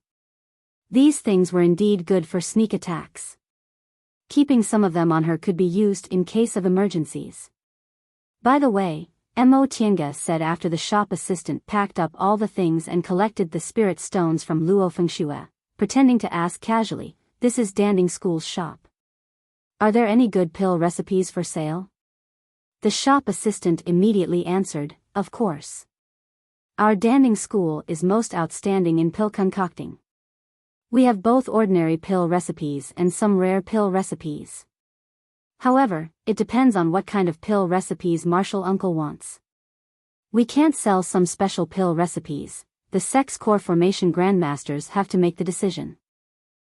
Speaker 1: These things were indeed good for sneak attacks. Keeping some of them on her could be used in case of emergencies. By the way, Mo Tiange said after the shop assistant packed up all the things and collected the spirit stones from Luo Fengxue, pretending to ask casually, this is Danding School's shop. Are there any good pill recipes for sale? The shop assistant immediately answered, of course. Our Danding School is most outstanding in pill concocting. We have both ordinary pill recipes and some rare pill recipes. However, it depends on what kind of pill recipes Martial Uncle wants. We can't sell some special pill recipes, the sex core formation grandmasters have to make the decision.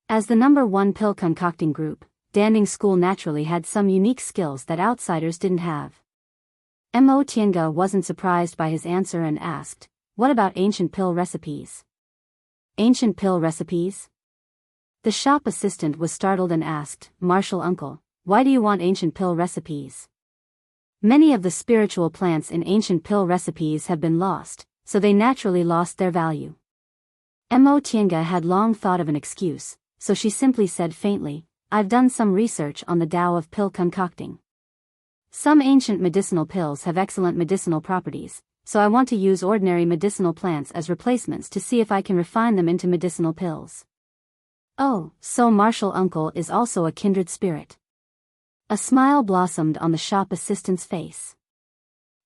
Speaker 1: As the number 1 pill concocting group, Danding School naturally had some unique skills that outsiders didn't have. Mo Tiange wasn't surprised by his answer and asked, what about ancient pill recipes? Ancient pill recipes? The shop assistant was startled and asked, Martial Uncle, why do you want ancient pill recipes? Many of the spiritual plants in ancient pill recipes have been lost, so they naturally lost their value. Mo Tiange had long thought of an excuse, so she simply said faintly, I've done some research on the Tao of pill concocting. Some ancient medicinal pills have excellent medicinal properties, so I want to use ordinary medicinal plants as replacements to see if I can refine them into medicinal pills. Oh, so Martial Uncle is also a kindred spirit. A smile blossomed on the shop assistant's face.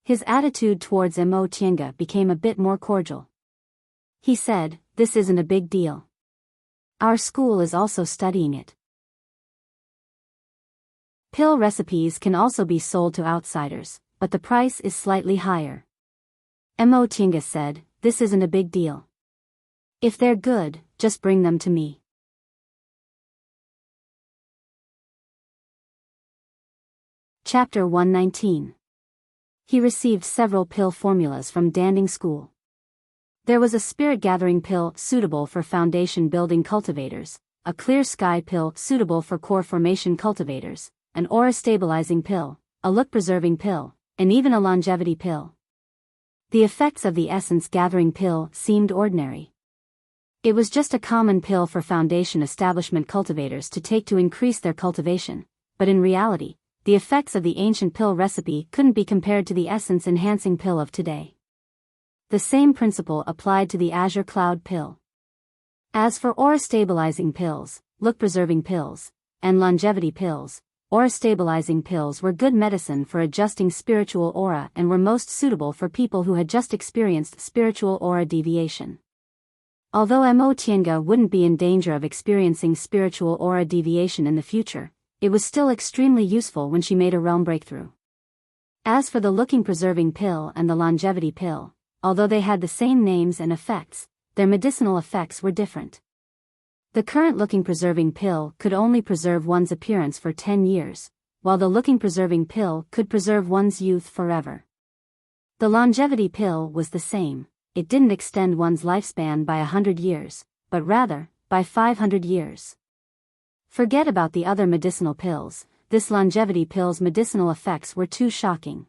Speaker 1: His attitude towards Mo Tiange became a bit more cordial. He said, this isn't a big deal. Our school is also studying it. Pill recipes can also be sold to outsiders, but the price is slightly higher. Mo Tiange said, this isn't a big deal. If they're good, just bring them to me. Chapter 119. He received several pill formulas from Danding School. There was a spirit-gathering pill suitable for foundation-building cultivators, a clear sky pill suitable for core formation cultivators, an aura-stabilizing pill, a look-preserving pill, and even a longevity pill. The effects of the essence-gathering pill seemed ordinary. It was just a common pill for foundation establishment cultivators to take to increase their cultivation, but in reality, the effects of the ancient pill recipe couldn't be compared to the essence-enhancing pill of today. The same principle applied to the Azure Cloud pill. As for aura-stabilizing pills, look-preserving pills, and longevity pills, aura-stabilizing pills were good medicine for adjusting spiritual aura and were most suitable for people who had just experienced spiritual aura deviation. Although Mo Tiange wouldn't be in danger of experiencing spiritual aura deviation in the future, it was still extremely useful when she made a realm breakthrough. As for the looking-preserving pill and the longevity pill, although they had the same names and effects, their medicinal effects were different. The current looking-preserving pill could only preserve one's appearance for 10 years, while the looking-preserving pill could preserve one's youth forever. The longevity pill was the same. It didn't extend one's lifespan by 100 years, but rather, by 500 years. Forget about the other medicinal pills, this longevity pill's medicinal effects were too shocking.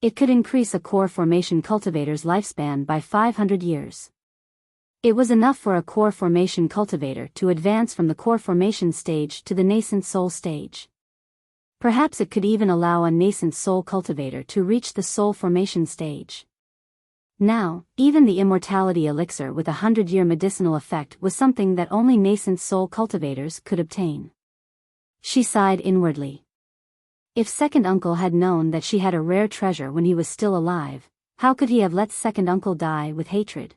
Speaker 1: It could increase a core formation cultivator's lifespan by 500 years. It was enough for a core formation cultivator to advance from the core formation stage to the nascent soul stage. Perhaps it could even allow a nascent soul cultivator to reach the soul formation stage. Now, even the immortality elixir with a 100-year medicinal effect was something that only nascent soul cultivators could obtain. She sighed inwardly. If second uncle had known that she had a rare treasure when he was still alive, how could he have let second uncle die with hatred?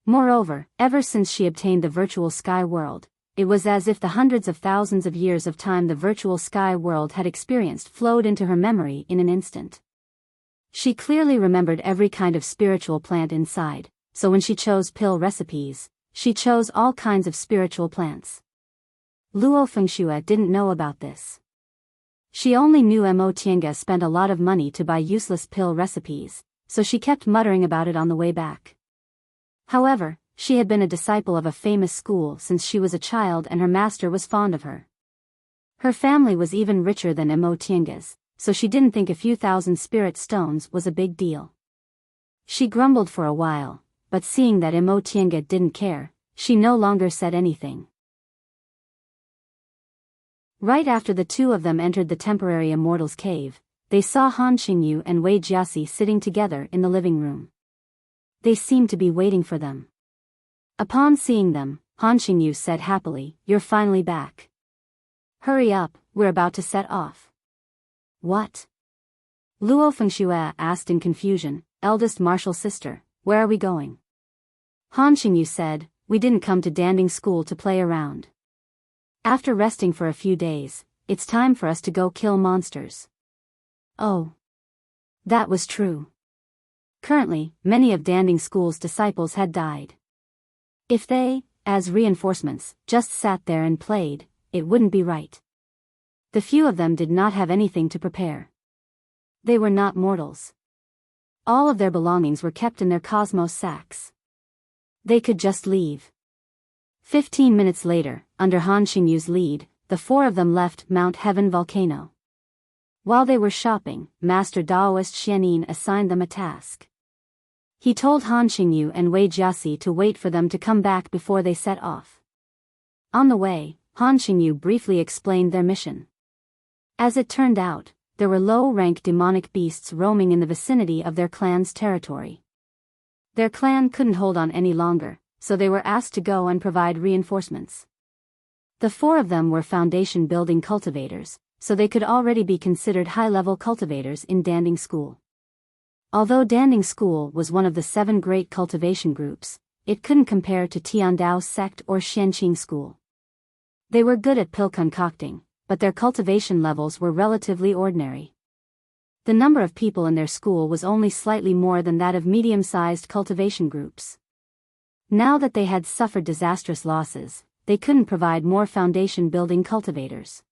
Speaker 1: Moreover, ever since she obtained the virtual sky world, it was as if the hundreds of thousands of years of time the virtual sky world had experienced flowed into her memory in an instant. She clearly remembered every kind of spiritual plant inside, so when she chose pill recipes, she chose all kinds of spiritual plants. Luo Fengxue didn't know about this. She only knew Mo Tiange spent a lot of money to buy useless pill recipes, so she kept muttering about it on the way back. However, she had been a disciple of a famous school since she was a child and her master was fond of her. Her family was even richer than Mo Tiange's, so she didn't think a few thousand spirit stones was a big deal. She grumbled for a while, but seeing that Mo Tiange didn't care, she no longer said anything. Right after the two of them entered the temporary immortal's cave, they saw Han Xingyu and Wei Jiaxi sitting together in the living room. They seemed to be waiting for them. Upon seeing them, Han Xingyu said happily, "You're finally back. Hurry up, we're about to set off." "What?" Luo Fengxue asked in confusion. "Eldest martial sister, where are we going?" Han Xingyu said, "We didn't come to Danding School to play around. After resting for a few days, it's time for us to go kill monsters." Oh. That was true. Currently, many of Danding School's disciples had died. If they, as reinforcements, just sat there and played, it wouldn't be right. The few of them did not have anything to prepare. They were not mortals. All of their belongings were kept in their cosmos sacks. They could just leave. 15 minutes later, under Han Xingyu's lead, the four of them left Mount Heaven Volcano. While they were shopping, Master Daoist Xianin assigned them a task. He told Han Xingyu and Wei Jiaxi to wait for them to come back before they set off. On the way, Han Xingyu briefly explained their mission. As it turned out, there were low-rank demonic beasts roaming in the vicinity of their clan's territory. Their clan couldn't hold on any longer, so they were asked to go and provide reinforcements. The four of them were foundation-building cultivators, so they could already be considered high-level cultivators in Danding School. Although Danding School was one of the 7 great cultivation groups, it couldn't compare to Tiandao Sect or Xianqing School. They were good at pill concocting, but their cultivation levels were relatively ordinary. The number of people in their school was only slightly more than that of medium-sized cultivation groups. Now that they had suffered disastrous losses, they couldn't provide more foundation-building cultivators.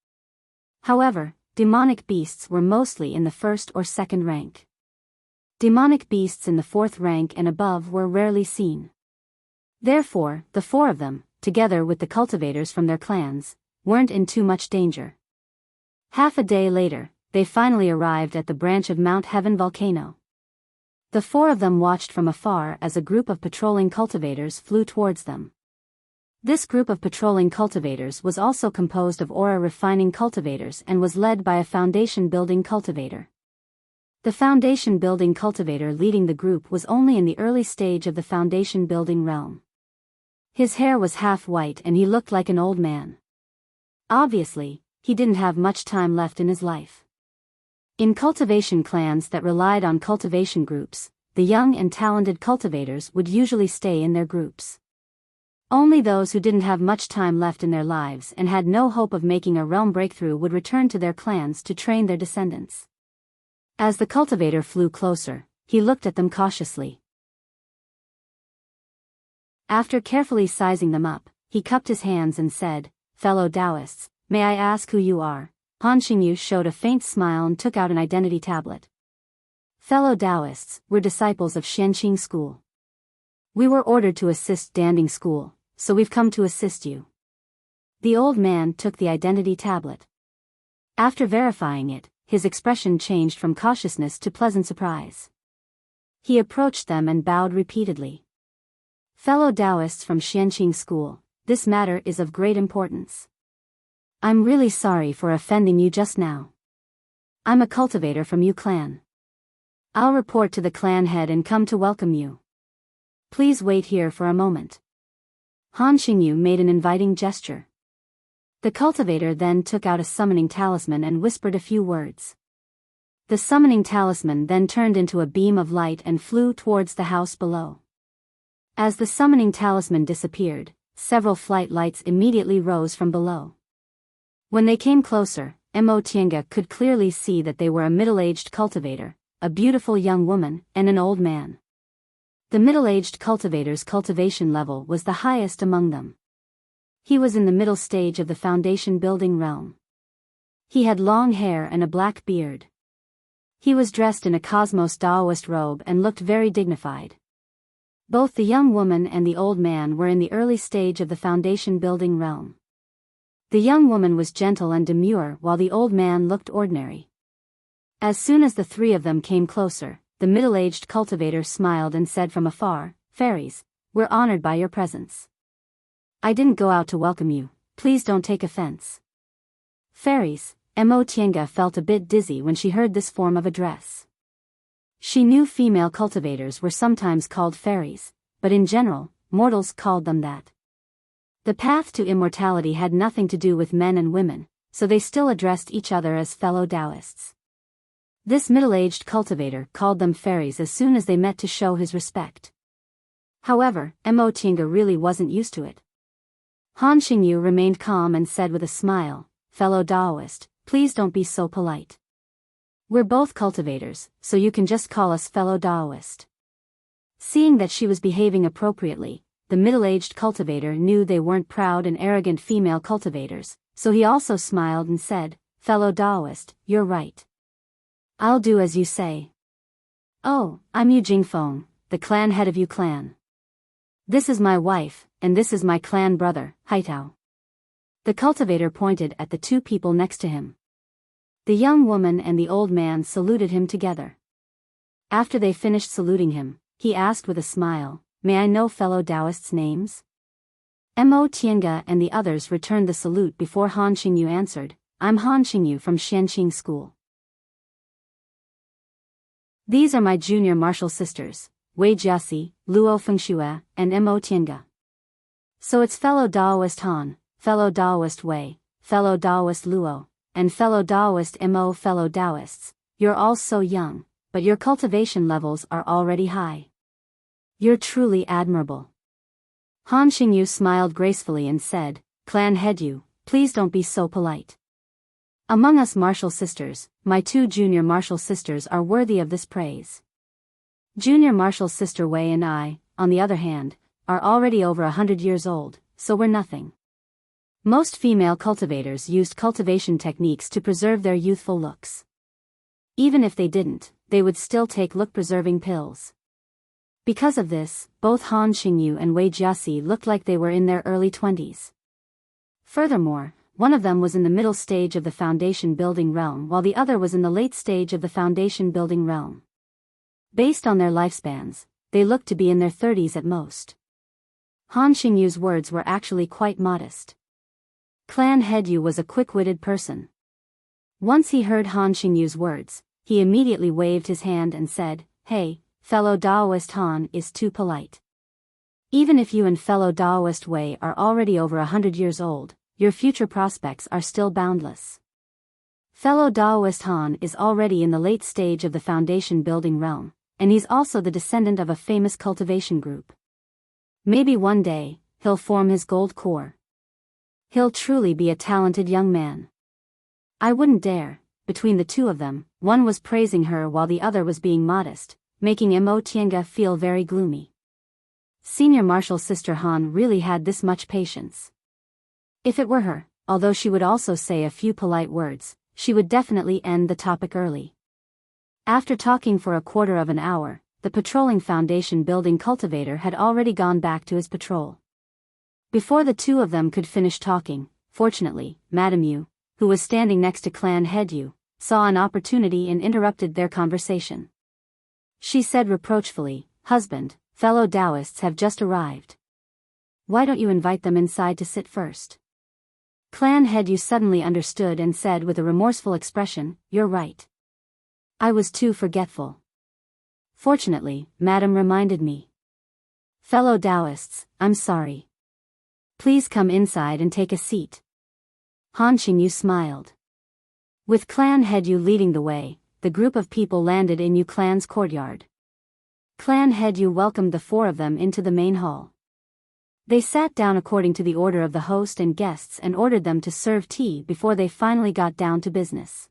Speaker 1: However, demonic beasts were mostly in the 1st or 2nd rank. Demonic beasts in the 4th rank and above were rarely seen. Therefore, the four of them, together with the cultivators from their clans, weren't in too much danger. Half a day later, they finally arrived at the branch of Mount Heaven Volcano. The four of them watched from afar as a group of patrolling cultivators flew towards them. This group of patrolling cultivators was also composed of aura refining cultivators and was led by a foundation building cultivator. The foundation building cultivator leading the group was only in the early stage of the foundation building realm. His hair was half white and he looked like an old man. Obviously, he didn't have much time left in his life. In cultivation clans that relied on cultivation groups, the young and talented cultivators would usually stay in their groups. Only those who didn't have much time left in their lives and had no hope of making a realm breakthrough would return to their clans to train their descendants. As the cultivator flew closer, he looked at them cautiously. After carefully sizing them up, he cupped his hands and said, "Fellow Taoists, may I ask who you are?" Han Xingyu showed a faint smile and took out an identity tablet. "Fellow Taoists, we're disciples of Xianqing School. We were ordered to assist Danding School, so we've come to assist you." The old man took the identity tablet. After verifying it, his expression changed from cautiousness to pleasant surprise. He approached them and bowed repeatedly. "Fellow Taoists from Xianqing School, this matter is of great importance. I'm really sorry for offending you just now. I'm a cultivator from Yu clan. I'll report to the clan head and come to welcome you. Please wait here for a moment." Han Xingyu made an inviting gesture. The cultivator then took out a summoning talisman and whispered a few words. The summoning talisman then turned into a beam of light and flew towards the house below. As the summoning talisman disappeared, several flight lights immediately rose from below. When they came closer, Mo Tiange could clearly see that they were a middle-aged cultivator, a beautiful young woman, and an old man. The middle-aged cultivator's cultivation level was the highest among them. He was in the middle stage of the foundation building realm. He had long hair and a black beard. He was dressed in a Cosmos Daoist robe and looked very dignified. Both the young woman and the old man were in the early stage of the foundation building realm. The young woman was gentle and demure while the old man looked ordinary. As soon as the three of them came closer, the middle-aged cultivator smiled and said from afar, "Fairies, we're honored by your presence. I didn't go out to welcome you, please don't take offense." Fairies, Mo Tiange felt a bit dizzy when she heard this form of address. She knew female cultivators were sometimes called fairies, but in general, mortals called them that. The path to immortality had nothing to do with men and women, so they still addressed each other as fellow Taoists. This middle-aged cultivator called them fairies as soon as they met to show his respect. However, Mo Tiange really wasn't used to it. Han Xingyu remained calm and said with a smile, "Fellow Taoist, please don't be so polite. We're both cultivators, so you can just call us fellow Taoist." Seeing that she was behaving appropriately, the middle-aged cultivator knew they weren't proud and arrogant female cultivators, so he also smiled and said, "Fellow Taoist, you're right. I'll do as you say. Oh, I'm Yu Jingfeng, the clan head of Yu clan. This is my wife, and this is my clan brother, Haitao." The cultivator pointed at the two people next to him. The young woman and the old man saluted him together. After they finished saluting him, he asked with a smile, "May I know fellow Taoists' names?" Mo Tiange and the others returned the salute before Han Xingyu answered, "I'm Han Xingyu from Xianqing School. These are my junior martial sisters, Wei Jiasi, Luo Fengxue, and Mo Tiange. So it's fellow Taoist Han, fellow Taoist Wei, fellow Taoist Luo, and fellow Taoist Mo. Fellow Taoists, you're all so young, but your cultivation levels are already high. You're truly admirable." Han Xingyu smiled gracefully and said, "Clan head Yu, please don't be so polite. Among us martial sisters, my two junior martial sisters are worthy of this praise. Junior martial sister Wei and I, on the other hand, are already over 100 years old, so we're nothing." Most female cultivators used cultivation techniques to preserve their youthful looks. Even if they didn't, they would still take look-preserving pills. Because of this, both Han Xingyu and Wei Jiasi looked like they were in their early 20s. Furthermore, one of them was in the middle stage of the foundation building realm while the other was in the late stage of the foundation building realm. Based on their lifespans, they looked to be in their 30s at most. Han Xingyu's words were actually quite modest. Clan head Yu was a quick-witted person. Once he heard Han Xingyu's words, he immediately waved his hand and said, "Hey, fellow Daoist, Han is too polite. Even if you and fellow Daoist Wei are already over 100 years old, your future prospects are still boundless. Fellow Daoist Han is already in the late stage of the foundation building realm, and he's also the descendant of a famous cultivation group. Maybe one day, he'll form his gold core. He'll truly be a talented young man." I wouldn't dare. Between the two of them, one was praising her while the other was being modest, making Mo Tiange feel very gloomy. Senior Martial Sister Han really had this much patience. If it were her, although she would also say a few polite words, she would definitely end the topic early. After talking for a quarter of an hour, the patrolling foundation building cultivator had already gone back to his patrol. Before the two of them could finish talking, fortunately, Madame Yu, who was standing next to Clan Head Yu, saw an opportunity and interrupted their conversation. She said reproachfully, "Husband, fellow Taoists have just arrived. Why don't you invite them inside to sit first?" Clan Head Yu suddenly understood and said with a remorseful expression, "You're right. I was too forgetful. Fortunately, Madam reminded me. Fellow Taoists, I'm sorry. Please come inside and take a seat." Han Xingyu smiled. With Clan Head Yu leading the way, the group of people landed in Yu Clan's courtyard. Clan Head Yu welcomed the four of them into the main hall. They sat down according to the order of the host and guests and ordered them to serve tea before they finally got down to business.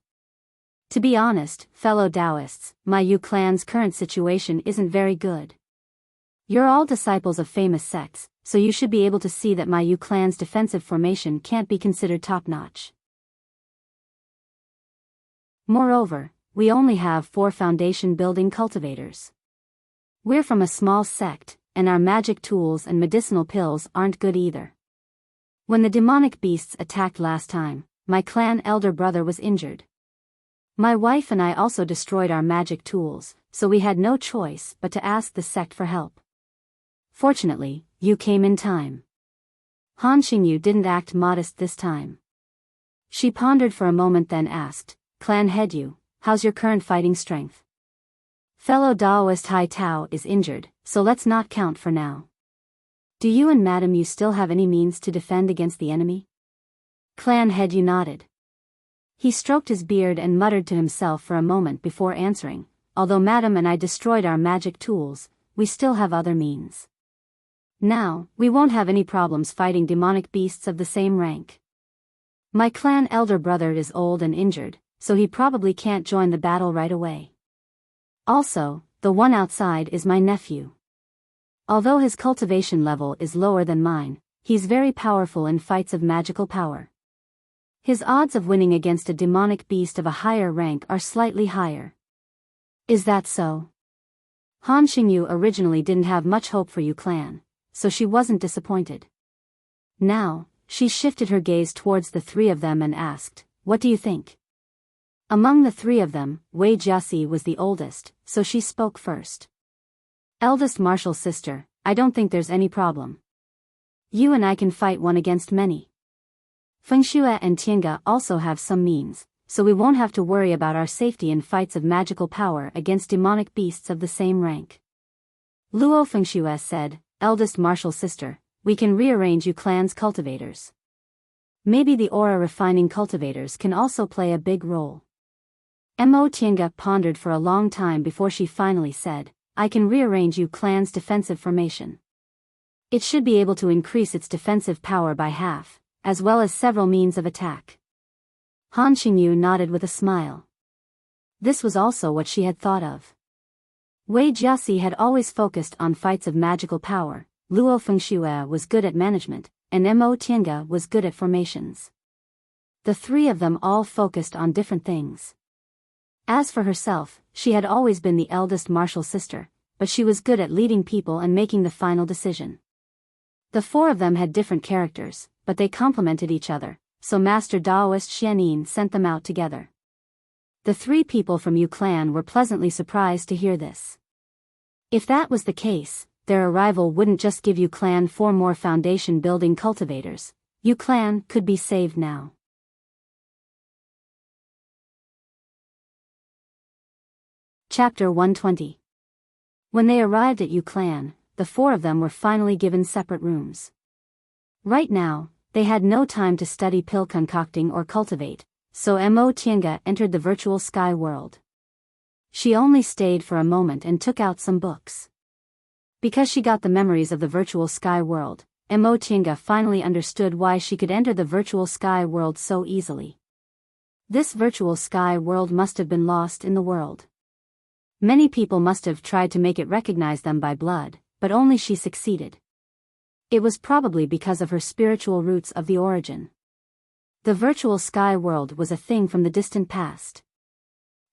Speaker 1: "To be honest, fellow Taoists, my Yu Clan's current situation isn't very good. You're all disciples of famous sects, so you should be able to see that my Yu Clan's defensive formation can't be considered top-notch. Moreover, we only have 4 foundation-building cultivators. We're from a small sect, and our magic tools and medicinal pills aren't good either. When the demonic beasts attacked last time, my clan elder brother was injured. My wife and I also destroyed our magic tools, so we had no choice but to ask the sect for help. Fortunately, you came in time." Han Xingyu didn't act modest this time. She pondered for a moment then asked, "Clan Head Yu, how's your current fighting strength?" "Fellow Daoist Hai Tao is injured, so let's not count for now. Do you and Madame Yu still have any means to defend against the enemy?" Clan Head Yu nodded. He stroked his beard and muttered to himself for a moment before answering, "Although Madame and I destroyed our magic tools, we still have other means. Now, we won't have any problems fighting demonic beasts of the same rank. My clan elder brother is old and injured, so he probably can't join the battle right away. Also, the one outside is my nephew. Although his cultivation level is lower than mine, he's very powerful in fights of magical power. His odds of winning against a demonic beast of a higher rank are slightly higher." "Is that so?" Han Xingyu originally didn't have much hope for Yu Clan, so she wasn't disappointed. Now, she shifted her gaze towards the 3 of them and asked, "What do you think?" Among the 3 of them, Wei Jiasi was the oldest, so she spoke first. "Eldest Martial Sister, I don't think there's any problem. You and I can fight one against many. Fengxue and Tiange also have some means, so we won't have to worry about our safety in fights of magical power against demonic beasts of the same rank." Luo Fengxue said, "Eldest Martial Sister, we can rearrange Yu Clan's cultivators. Maybe the aura refining cultivators can also play a big role." Mo Tiange pondered for a long time before she finally said, "I can rearrange Yu Clan's defensive formation. It should be able to increase its defensive power by half, as well as several means of attack." Han Xingyu nodded with a smile. This was also what she had thought of. Wei Jiasi had always focused on fights of magical power, Luo Fengxue was good at management, and Mo Tiange was good at formations. The 3 of them all focused on different things. As for herself, she had always been the eldest martial sister, but she was good at leading people and making the final decision. The 4 of them had different characters, but they complemented each other, so Master Daoist Xianin sent them out together. The 3 people from Yu Clan were pleasantly surprised to hear this. If that was the case, their arrival wouldn't just give Clan 4 more foundation building cultivators. Clan could be saved now. Chapter 120. When they arrived at Clan, the 4 of them were finally given separate rooms. Right now, they had no time to study pill concocting or cultivate, so Mo Tiange entered the virtual sky world. She only stayed for a moment and took out some books. Because she got the memories of the virtual sky world, Mo Tiange finally understood why she could enter the virtual sky world so easily. This virtual sky world must have been lost in the world. Many people must have tried to make it recognize them by blood, but only she succeeded. It was probably because of her spiritual roots of the origin. The virtual sky world was a thing from the distant past.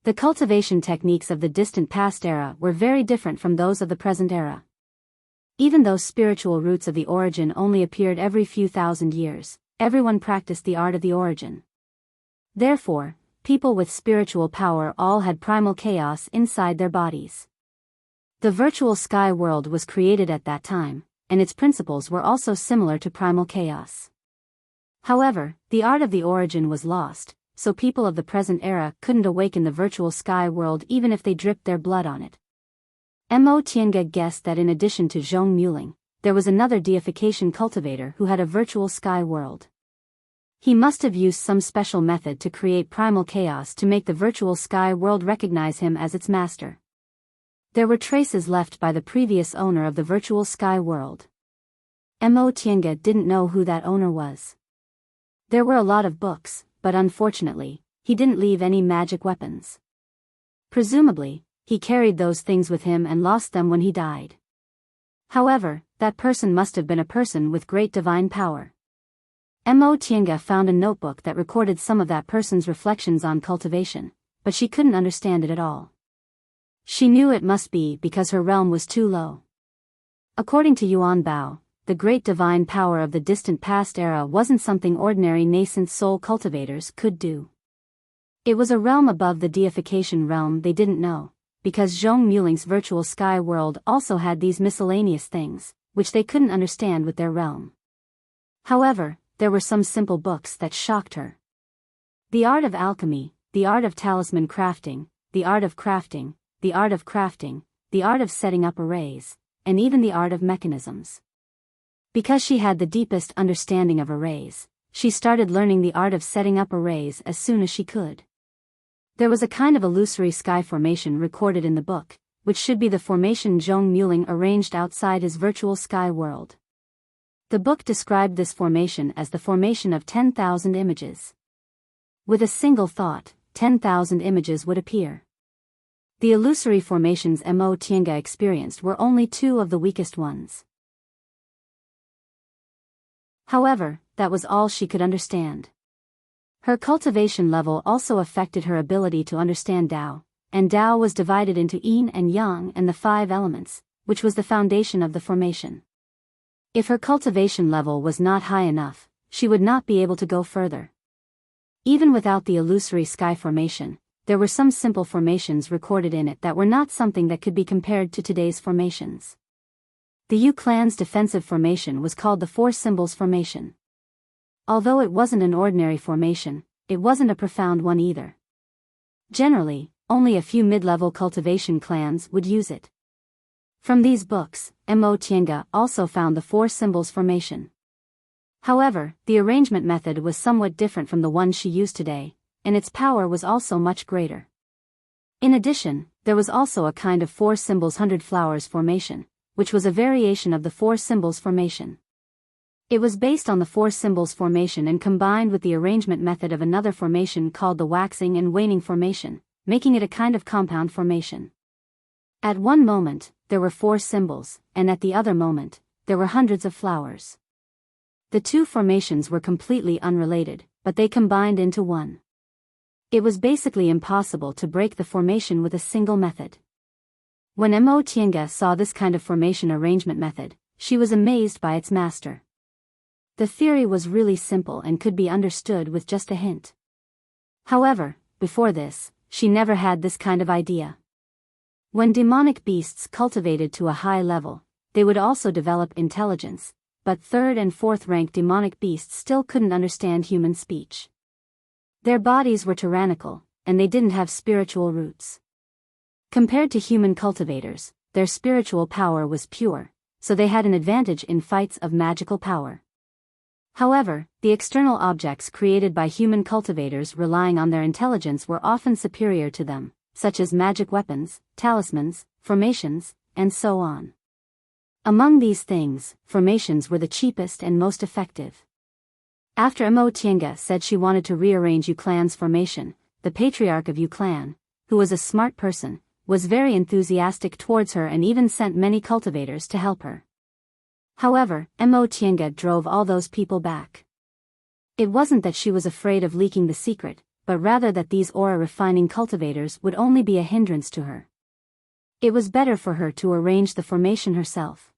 Speaker 1: The cultivation techniques of the distant past era were very different from those of the present era. Even though spiritual roots of the origin only appeared every few thousand years, everyone practiced the art of the origin. Therefore, people with spiritual power all had primal chaos inside their bodies. The virtual sky world was created at that time, and its principles were also similar to primal chaos. However, the art of the origin was lost, so people of the present era couldn't awaken the virtual sky world even if they dripped their blood on it. Mo Tiange guessed that in addition to Zhong Muling, there was another deification cultivator who had a virtual sky world. He must have used some special method to create primal chaos to make the virtual sky world recognize him as its master. There were traces left by the previous owner of the virtual sky world. Mo Tiange didn't know who that owner was. There were a lot of books, but unfortunately, he didn't leave any magic weapons. Presumably, he carried those things with him and lost them when he died. However, that person must have been a person with great divine power. Mo Tiange found a notebook that recorded some of that person's reflections on cultivation, but she couldn't understand it at all. She knew it must be because her realm was too low. According to Yuan Bao, the great divine power of the distant past era wasn't something ordinary nascent soul cultivators could do. It was a realm above the deification realm they didn't know, because Zhong Muling's virtual sky world also had these miscellaneous things, which they couldn't understand with their realm. However, there were some simple books that shocked her. The art of alchemy, the art of talisman crafting, the art of crafting, the art of crafting, the art of setting up arrays, and even the art of mechanisms. Because she had the deepest understanding of arrays, she started learning the art of setting up arrays as soon as she could. There was a kind of illusory sky formation recorded in the book, which should be the formation Zhong Muling arranged outside his virtual sky world. The book described this formation as the formation of 10,000 images. With a single thought, 10,000 images would appear. The illusory formations Mo Tiange experienced were only 2 of the weakest ones. However, that was all she could understand. Her cultivation level also affected her ability to understand Tao, and Tao was divided into Yin and Yang and the 5 elements, which was the foundation of the formation. If her cultivation level was not high enough, she would not be able to go further. Even without the illusory sky formation, there were some simple formations recorded in it that were not something that could be compared to today's formations. The clan's defensive formation was called the 4 Symbols Formation. Although it wasn't an ordinary formation, it wasn't a profound one either. Generally, only a few mid-level cultivation clans would use it. From these books, Mo Tiange also found the 4 Symbols Formation. However, the arrangement method was somewhat different from the one she used today, and its power was also much greater. In addition, there was also a kind of 4 Symbols 100 Flowers Formation, which was a variation of the 4 Symbols Formation. It was based on the 4 Symbols Formation and combined with the arrangement method of another formation called the Waxing and Waning Formation, making it a kind of compound formation. At one moment, there were 4 symbols, and at the other moment, there were hundreds of flowers. The 2 formations were completely unrelated, but they combined into one. It was basically impossible to break the formation with a single method. When Mo Tiange saw this kind of formation arrangement method, she was amazed by its master. The theory was really simple and could be understood with just a hint. However, before this, she never had this kind of idea. When demonic beasts cultivated to a high level, they would also develop intelligence, but third and fourth rank demonic beasts still couldn't understand human speech. Their bodies were tyrannical, and they didn't have spiritual roots. Compared to human cultivators, their spiritual power was pure, so they had an advantage in fights of magical power. However, the external objects created by human cultivators relying on their intelligence were often superior to them, such as magic weapons, talismans, formations, and so on. Among these things, formations were the cheapest and most effective. After Enchanting said she wanted to rearrange Yuclan's formation, the patriarch of Yuclan, who was a smart person, was very enthusiastic towards her and even sent many cultivators to help her. However, Enchanting drove all those people back. It wasn't that she was afraid of leaking the secret, but rather that these aura-refining cultivators would only be a hindrance to her. It was better for her to arrange the formation herself.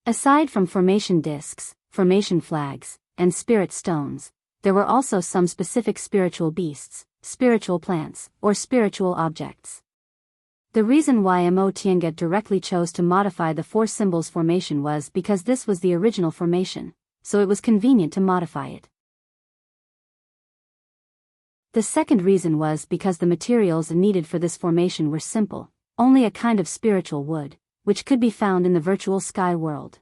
Speaker 1: Aside from formation discs, formation flags, and spirit stones, there were also some specific spiritual beasts, spiritual plants, or spiritual objects. The reason why Enchanting directly chose to modify the four symbols formation was because this was the original formation, so it was convenient to modify it. The second reason was because the materials needed for this formation were simple, only a kind of spiritual wood, which could be found in the virtual sky world.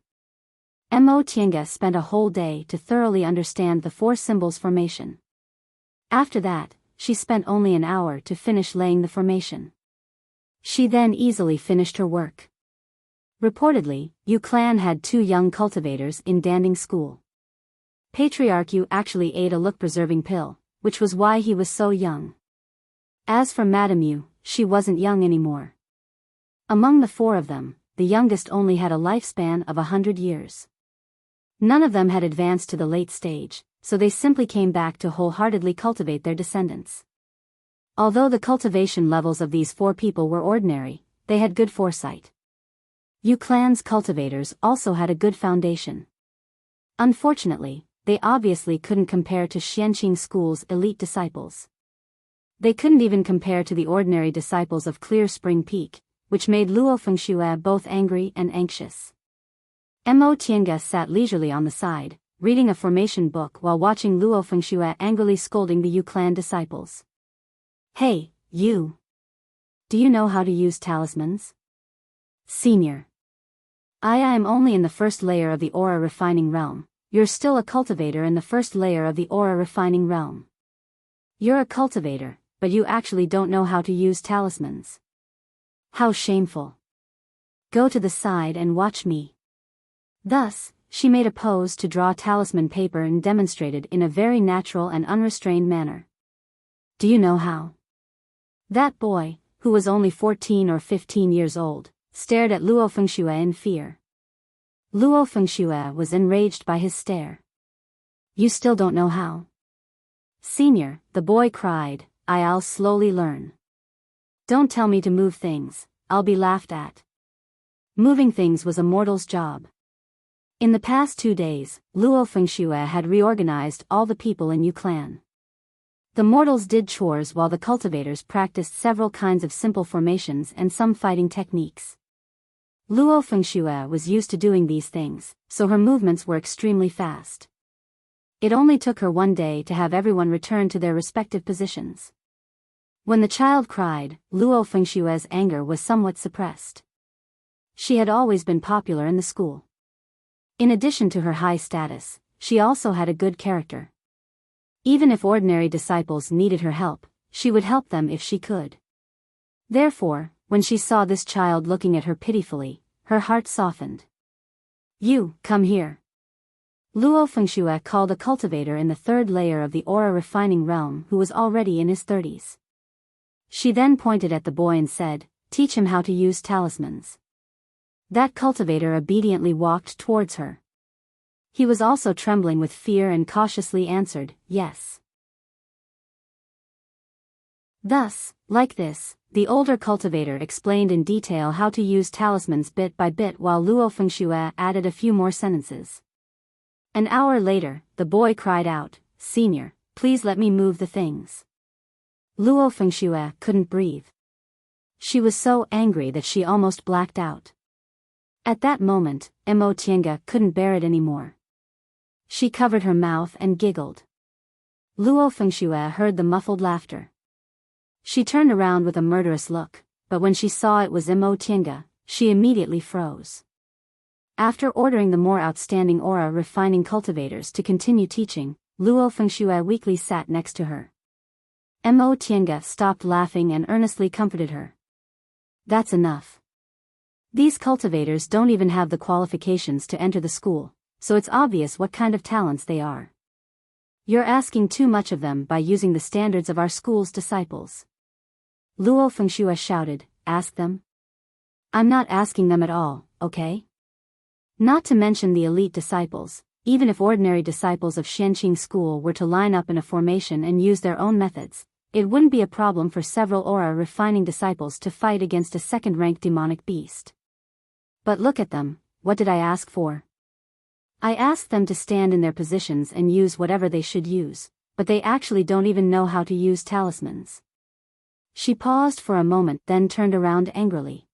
Speaker 1: Enchanting spent a whole day to thoroughly understand the four symbols formation. After that, she spent only an hour to finish laying the formation. She then easily finished her work. Reportedly, Yuclan had 2 young cultivators in Danding school. Patriarch Yu actually ate a look-preserving pill, which was why he was so young. As for Madame Yu, she wasn't young anymore. Among the 4 of them, the youngest only had a lifespan of 100 years. None of them had advanced to the late stage, so they simply came back to wholeheartedly cultivate their descendants. Although the cultivation levels of these 4 people were ordinary, they had good foresight. Yuclan's cultivators also had a good foundation. Unfortunately, they obviously couldn't compare to Xianqing School's elite disciples. They couldn't even compare to the ordinary disciples of Clear Spring Peak, which made Luo Fengxue both angry and anxious. Enchanting sat leisurely on the side, reading a formation book while watching Luo Fengxue angrily scolding the Yuclan disciples. "Hey, you! Do you know how to use talismans?" "Senior. I am only in the first layer of the aura refining realm. You're still a cultivator in the first layer of the aura refining realm. You're a cultivator, but you actually don't know how to use talismans. How shameful. Go to the side and watch me." Thus, she made a pose to draw talisman paper and demonstrated in a very natural and unrestrained manner. "Do you know how?" That boy, who was only 14 or 15 years old, stared at Luo Fengxue in fear. Luo Fengxue was enraged by his stare. "You still don't know how?" "Senior," the boy cried, "I'll slowly learn. Don't tell me to move things, I'll be laughed at." Moving things was a mortal's job. In the past 2 days, Luo Fengxue had reorganized all the people in Yuclan. The mortals did chores while the cultivators practiced several kinds of simple formations and some fighting techniques. Luo Fengxue was used to doing these things, so her movements were extremely fast. It only took her 1 day to have everyone return to their respective positions. When the child cried, Luo Fengxue's anger was somewhat suppressed. She had always been popular in the school. In addition to her high status, she also had a good character. Even if ordinary disciples needed her help, she would help them if she could. Therefore, when she saw this child looking at her pitifully, her heart softened. "You, come here." Luo Fengxue called a cultivator in the 3rd layer of the aura refining realm who was already in his 30s. She then pointed at the boy and said, "Teach him how to use talismans." That cultivator obediently walked towards her. He was also trembling with fear and cautiously answered, "Yes." Thus, like this, the older cultivator explained in detail how to use talismans bit by bit while Luo Fengxue added a few more sentences. An hour later, the boy cried out, "Senior, please let me move the things." Luo Fengxue couldn't breathe. She was so angry that she almost blacked out. At that moment, Mo Tiange couldn't bear it anymore. She covered her mouth and giggled. Luo Fengxue heard the muffled laughter. She turned around with a murderous look, but when she saw it was Mo Tiange, she immediately froze. After ordering the more outstanding aura refining cultivators to continue teaching, Luo Fengxue weakly sat next to her. Mo Tiange stopped laughing and earnestly comforted her. That's enough. These cultivators don't even have the qualifications to enter the school, so it's obvious what kind of talents they are. You're asking too much of them by using the standards of our school's disciples. Luo Fengxue shouted, ask them? I'm not asking them at all, okay? Not to mention the elite disciples, even if ordinary disciples of Xianqing School were to line up in a formation and use their own methods, it wouldn't be a problem for several aura refining disciples to fight against a second-ranked demonic beast. But look at them, what did I ask for? I asked them to stand in their positions and use whatever they should use, but they actually don't even know how to use talismans. She paused for a moment, then turned around angrily.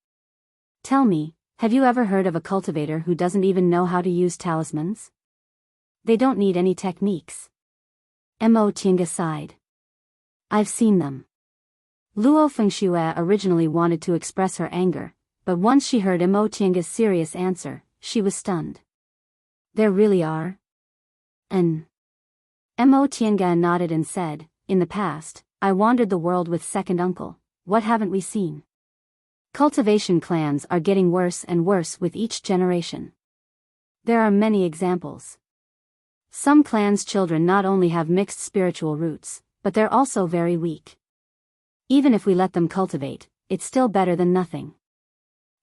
Speaker 1: Tell me, have you ever heard of a cultivator who doesn't even know how to use talismans? They don't need any techniques. Mo Tiange sighed. I've seen them. Luo Fengxue originally wanted to express her anger, but once she heard Mo Tiange's serious answer, she was stunned. There really are? Mo Tiange nodded and said, in the past, I wandered the world with second uncle, what haven't we seen? Cultivation clans are getting worse and worse with each generation. There are many examples. Some clans' children not only have mixed spiritual roots, but they're also very weak. Even if we let them cultivate, it's still better than nothing.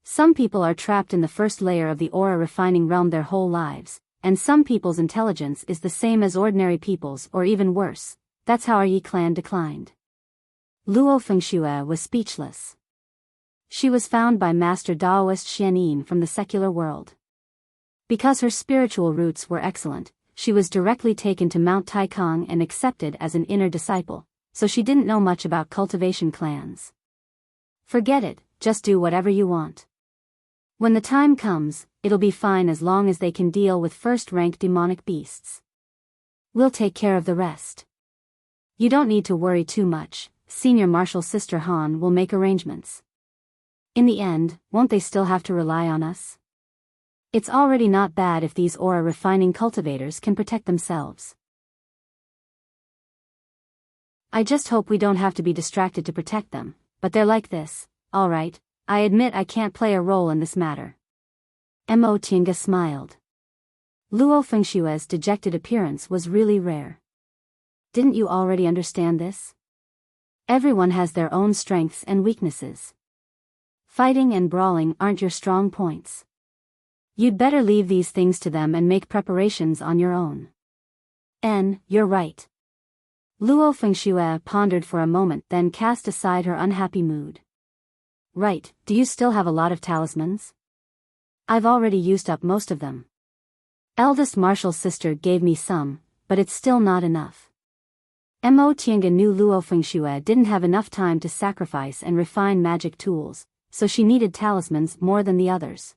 Speaker 1: Some people are trapped in the first layer of the aura refining realm their whole lives, and some people's intelligence is the same as ordinary people's or even worse. That's how our Yi clan declined. Luo Fengxue was speechless. She was found by Master Daoist Xianyin from the secular world. Because her spiritual roots were excellent, she was directly taken to Mount Taikang and accepted as an inner disciple, so she didn't know much about cultivation clans. Forget it, just do whatever you want. When the time comes, it'll be fine as long as they can deal with first-rank demonic beasts. We'll take care of the rest. You don't need to worry too much, Senior Marshal Sister Han will make arrangements. In the end, won't they still have to rely on us? It's already not bad if these aura refining cultivators can protect themselves. I just hope we don't have to be distracted to protect them, but they're like this, alright, I admit I can't play a role in this matter. Mo Tiange smiled. Luo Fengxue's dejected appearance was really rare. Didn't you already understand this? Everyone has their own strengths and weaknesses. Fighting and brawling aren't your strong points. You'd better leave these things to them and make preparations on your own. You're right. Luo Fengxue pondered for a moment, then cast aside her unhappy mood. Right, do you still have a lot of talismans? I've already used up most of them. Eldest Marshal's sister gave me some, but it's still not enough. Mo Tiange knew Luo Fengxue didn't have enough time to sacrifice and refine magic tools, so she needed talismans more than the others.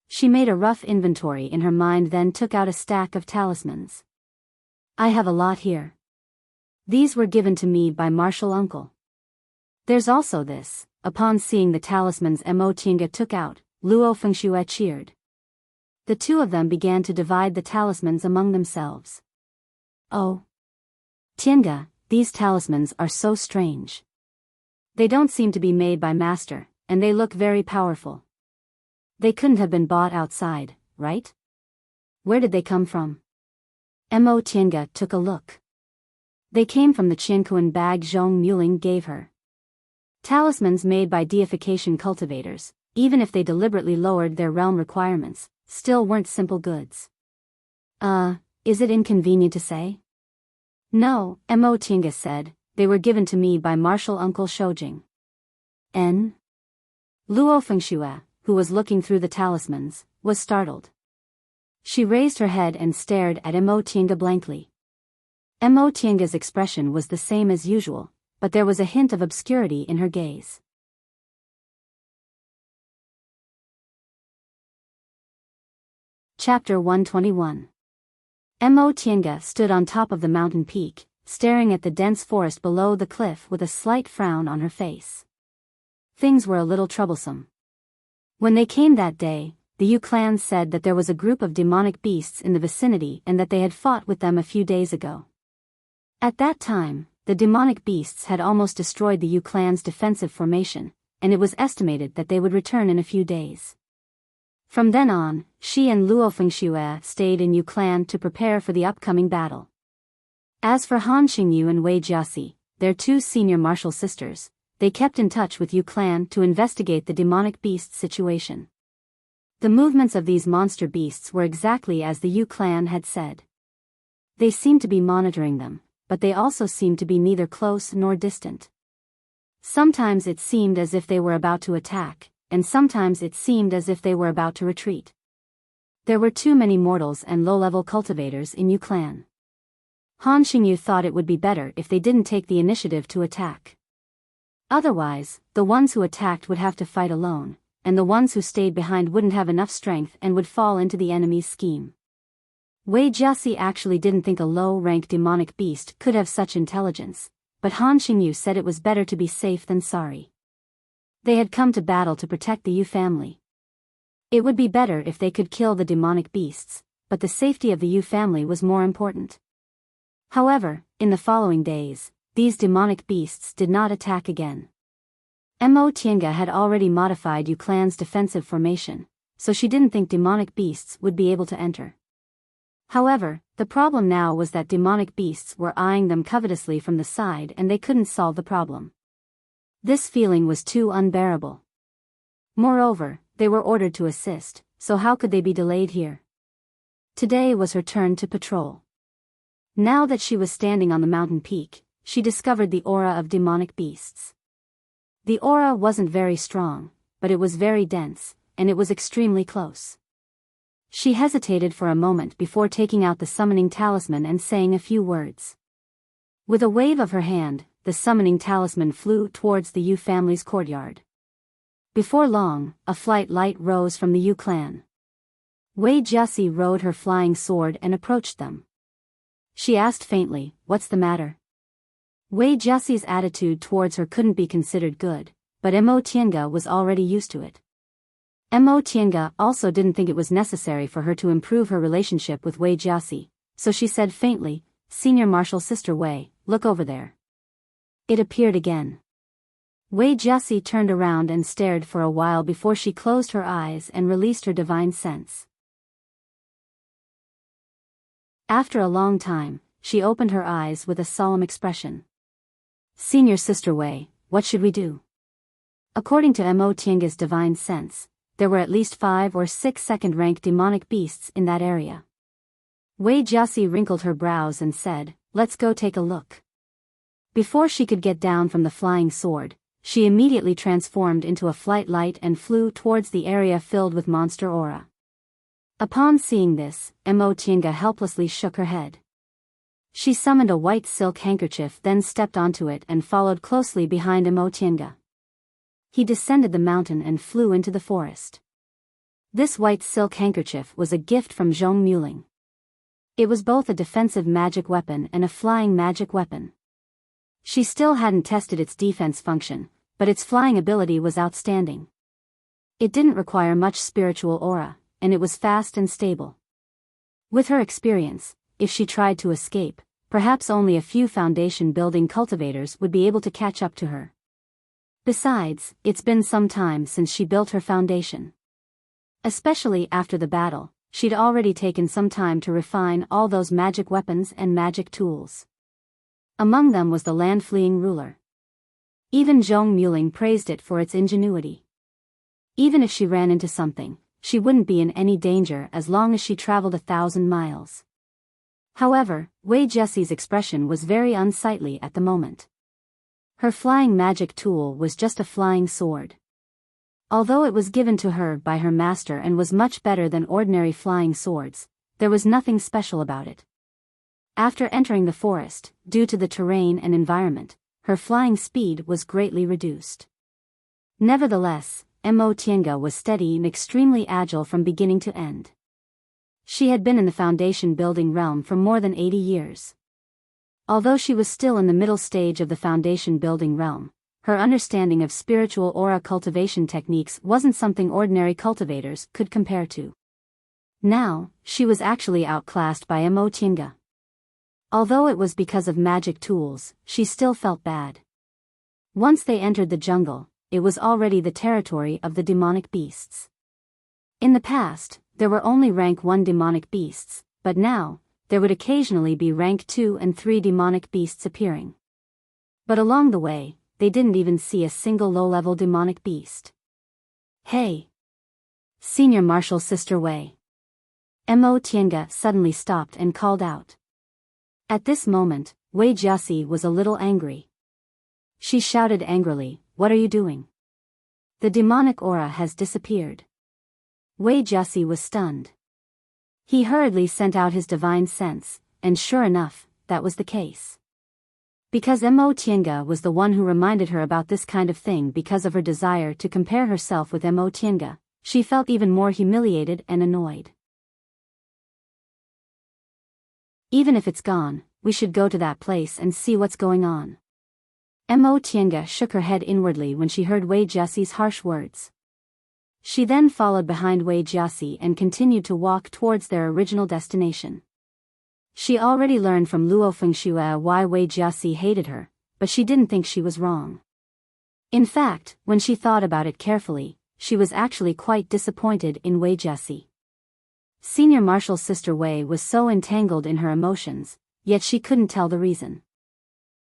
Speaker 1: She made a rough inventory in her mind, then took out a stack of talismans. I have a lot here. These were given to me by Marshal Uncle. There's also this. Upon seeing the talismans Mo Tiange took out, Luo Fengxue cheered. The two of them began to divide the talismans among themselves. Oh. Tiange, these talismans are so strange. They don't seem to be made by Master, and they look very powerful. They couldn't have been bought outside, right? Where did they come from? Mo Tiange took a look. They came from the Qianquan bag Zhong Muling gave her. Talismans made by deification cultivators, even if they deliberately lowered their realm requirements, still weren't simple goods. Is it inconvenient to say? No, Mo Tiange said, they were given to me by Marshal Uncle Shoujing. Luo Fengxue, who was looking through the talismans, was startled. She raised her head and stared at Mo Tiange blankly. Mo Tiange's expression was the same as usual, but there was a hint of obscurity in her gaze. Chapter 121. Mo Tienga stood on top of the mountain peak, staring at the dense forest below the cliff with a slight frown on her face. Things were a little troublesome. When they came that day, the Yu clan said that there was a group of demonic beasts in the vicinity and that they had fought with them a few days ago. At that time, the demonic beasts had almost destroyed the Yu clan's defensive formation, and it was estimated that they would return in a few days. From then on, she and Luo Fengxue stayed in Yu clan to prepare for the upcoming battle. As for Han Xingyu and Wei Jiaxi, their two senior martial sisters, they kept in touch with Yu clan to investigate the demonic beast situation. The movements of these monster beasts were exactly as the Yu clan had said. They seemed to be monitoring them, but they also seemed to be neither close nor distant. Sometimes it seemed as if they were about to attack, and sometimes it seemed as if they were about to retreat. There were too many mortals and low-level cultivators in Yu clan. Han Xingyu thought it would be better if they didn't take the initiative to attack. Otherwise, the ones who attacked would have to fight alone, and the ones who stayed behind wouldn't have enough strength and would fall into the enemy's scheme. Wei Jiaxi actually didn't think a low-rank demonic beast could have such intelligence, but Han Xingyu said it was better to be safe than sorry. They had come to battle to protect the Yu family. It would be better if they could kill the demonic beasts, but the safety of the Yu family was more important. However, in the following days, these demonic beasts did not attack again. Mo Tienga had already modified Yu clan's defensive formation, so she didn't think demonic beasts would be able to enter. However, the problem now was that demonic beasts were eyeing them covetously from the side and they couldn't solve the problem. This feeling was too unbearable. Moreover, they were ordered to assist, so how could they be delayed here? Today was her turn to patrol. Now that she was standing on the mountain peak, she discovered the aura of demonic beasts. The aura wasn't very strong, but it was very dense, and it was extremely close. She hesitated for a moment before taking out the summoning talisman and saying a few words. With a wave of her hand, the summoning talisman flew towards the Yu family's courtyard. Before long, a flight light rose from the Yu clan. Wei Jiaxi rode her flying sword and approached them. She asked faintly, "What's the matter?" Wei Jiaxi's attitude towards her couldn't be considered good, but Mo Tienga was already used to it. Mo Tienga also didn't think it was necessary for her to improve her relationship with Wei Jiaxi, so she said faintly, "Senior Martial Sister Wei, look over there." It appeared again. Wei Jiaxi turned around and stared for a while before she closed her eyes and released her divine sense. After a long time, she opened her eyes with a solemn expression. "Senior Sister Wei, what should we do?" According to Mo Tienga's divine sense, there were at least 5 or 6 second-rank demonic beasts in that area. Wei Jiaxi wrinkled her brows and said, "Let's go take a look." Before she could get down from the flying sword, she immediately transformed into a flight light and flew towards the area filled with monster aura. Upon seeing this, Mo Tienga helplessly shook her head. She summoned a white silk handkerchief, then stepped onto it and followed closely behind Mo Tienga. He descended the mountain and flew into the forest. This white silk handkerchief was a gift from Zhong Muling. It was both a defensive magic weapon and a flying magic weapon. She still hadn't tested its defense function, but its flying ability was outstanding. It didn't require much spiritual aura, and it was fast and stable. With her experience, if she tried to escape, perhaps only a few foundation-building cultivators would be able to catch up to her. Besides, it's been some time since she built her foundation. Especially after the battle, she'd already taken some time to refine all those magic weapons and magic tools. Among them was the land-fleeing ruler. Even Zhong Muling praised it for its ingenuity. Even if she ran into something, she wouldn't be in any danger as long as she traveled 1,000 miles. However, Wei Jiaxi's expression was very unsightly at the moment. Her flying magic tool was just a flying sword. Although it was given to her by her master and was much better than ordinary flying swords, there was nothing special about it. After entering the forest, due to the terrain and environment, her flying speed was greatly reduced. Nevertheless, Mo Tienga was steady and extremely agile from beginning to end. She had been in the foundation building realm for more than 80 years. Although she was still in the middle stage of the foundation building realm, her understanding of spiritual aura cultivation techniques wasn't something ordinary cultivators could compare to. Now, she was actually outclassed by Enchanting. Although it was because of magic tools, she still felt bad. Once they entered the jungle, it was already the territory of the demonic beasts. In the past, there were only rank 1 demonic beasts, but now, there would occasionally be rank 2 and 3 demonic beasts appearing. But along the way, they didn't even see a single low-level demonic beast. Hey! Senior Martial Sister Wei. Enchanting suddenly stopped and called out. At this moment, Wei Jiasi was a little angry. She shouted angrily, "What are you doing? The demonic aura has disappeared." Wei Jiasi was stunned. He hurriedly sent out his divine sense, and sure enough, that was the case. Because Enchanting was the one who reminded her about this kind of thing because of her desire to compare herself with Enchanting, she felt even more humiliated and annoyed. Even if it's gone, we should go to that place and see what's going on. Enchanting shook her head inwardly when she heard Wei Jiasi's harsh words. She then followed behind Wei Jiasi and continued to walk towards their original destination. She already learned from Luo Fengxue why Wei Jiasi hated her, but she didn't think she was wrong. In fact, when she thought about it carefully, she was actually quite disappointed in Wei Jiasi. Senior Martial Sister Wei was so entangled in her emotions, yet she couldn't tell the reason.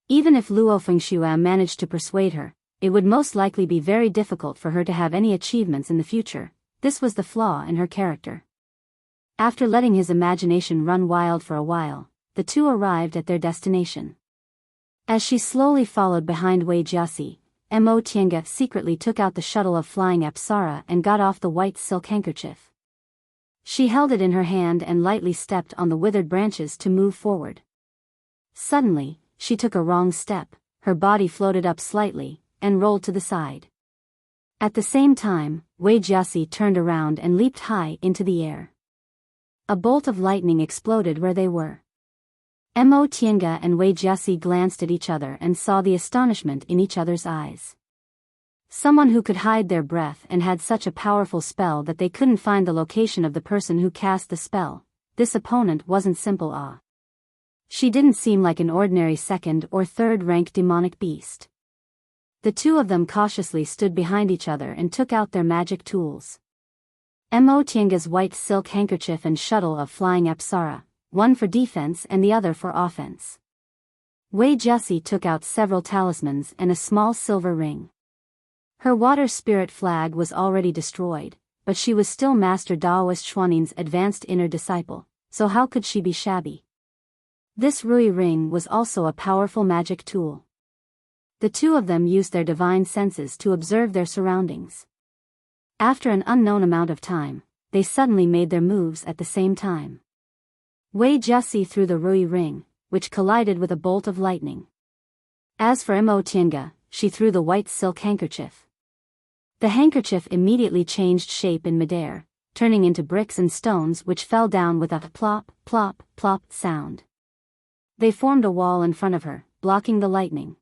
Speaker 1: Even if Luo Fengxue managed to persuade her, it would most likely be very difficult for her to have any achievements in the future. This was the flaw in her character. After letting his imagination run wild for a while, the two arrived at their destination. As she slowly followed behind Wei Jiasi, Enchanting secretly took out the shuttle of flying Apsara and got off the white silk handkerchief. She held it in her hand and lightly stepped on the withered branches to move forward. Suddenly, she took a wrong step, her body floated up slightly, and rolled to the side. At the same time, Wei Jiasi turned around and leaped high into the air. A bolt of lightning exploded where they were. Enchanting and Wei Jiasi glanced at each other and saw the astonishment in each other's eyes. Someone who could hide their breath and had such a powerful spell that they couldn't find the location of the person who cast the spell. This opponent wasn't simple. She didn't seem like an ordinary 2nd or 3rd rank demonic beast. The two of them cautiously stood behind each other and took out their magic tools. Enchanting's white silk handkerchief and shuttle of flying Apsara, one for defense and the other for offense. Wei Jiasi took out several talismans and a small silver ring. Her water spirit flag was already destroyed, but she was still Master Daoist Xuanin's advanced inner disciple, so how could she be shabby? This Rui ring was also a powerful magic tool. The two of them used their divine senses to observe their surroundings. After an unknown amount of time, they suddenly made their moves at the same time. Wei Jiasi threw the Rui ring, which collided with a bolt of lightning. As for Enchanting, she threw the white silk handkerchief. The handkerchief immediately changed shape in midair, turning into bricks and stones which fell down with a plop, plop, plop sound. They formed a wall in front of her, blocking the lightning.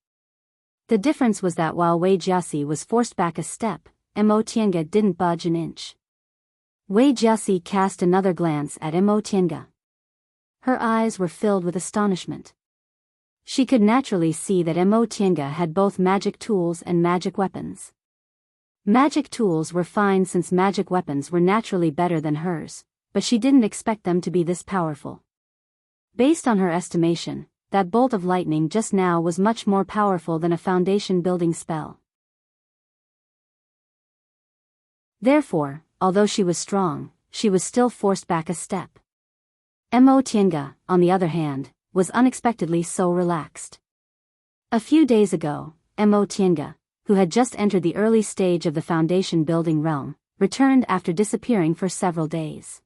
Speaker 1: The difference was that while Wei Jiasi was forced back a step, Enchanting didn't budge an inch. Wei Jiasi cast another glance at Enchanting. Her eyes were filled with astonishment. She could naturally see that Enchanting had both magic tools and magic weapons. Magic tools were fine since magic weapons were naturally better than hers, but she didn't expect them to be this powerful. Based on her estimation, that bolt of lightning just now was much more powerful than a foundation building spell. Therefore, although she was strong, she was still forced back a step. Enchanting, on the other hand, was unexpectedly so relaxed. A few days ago, Enchanting, who had just entered the early stage of the foundation building realm, returned after disappearing for several days.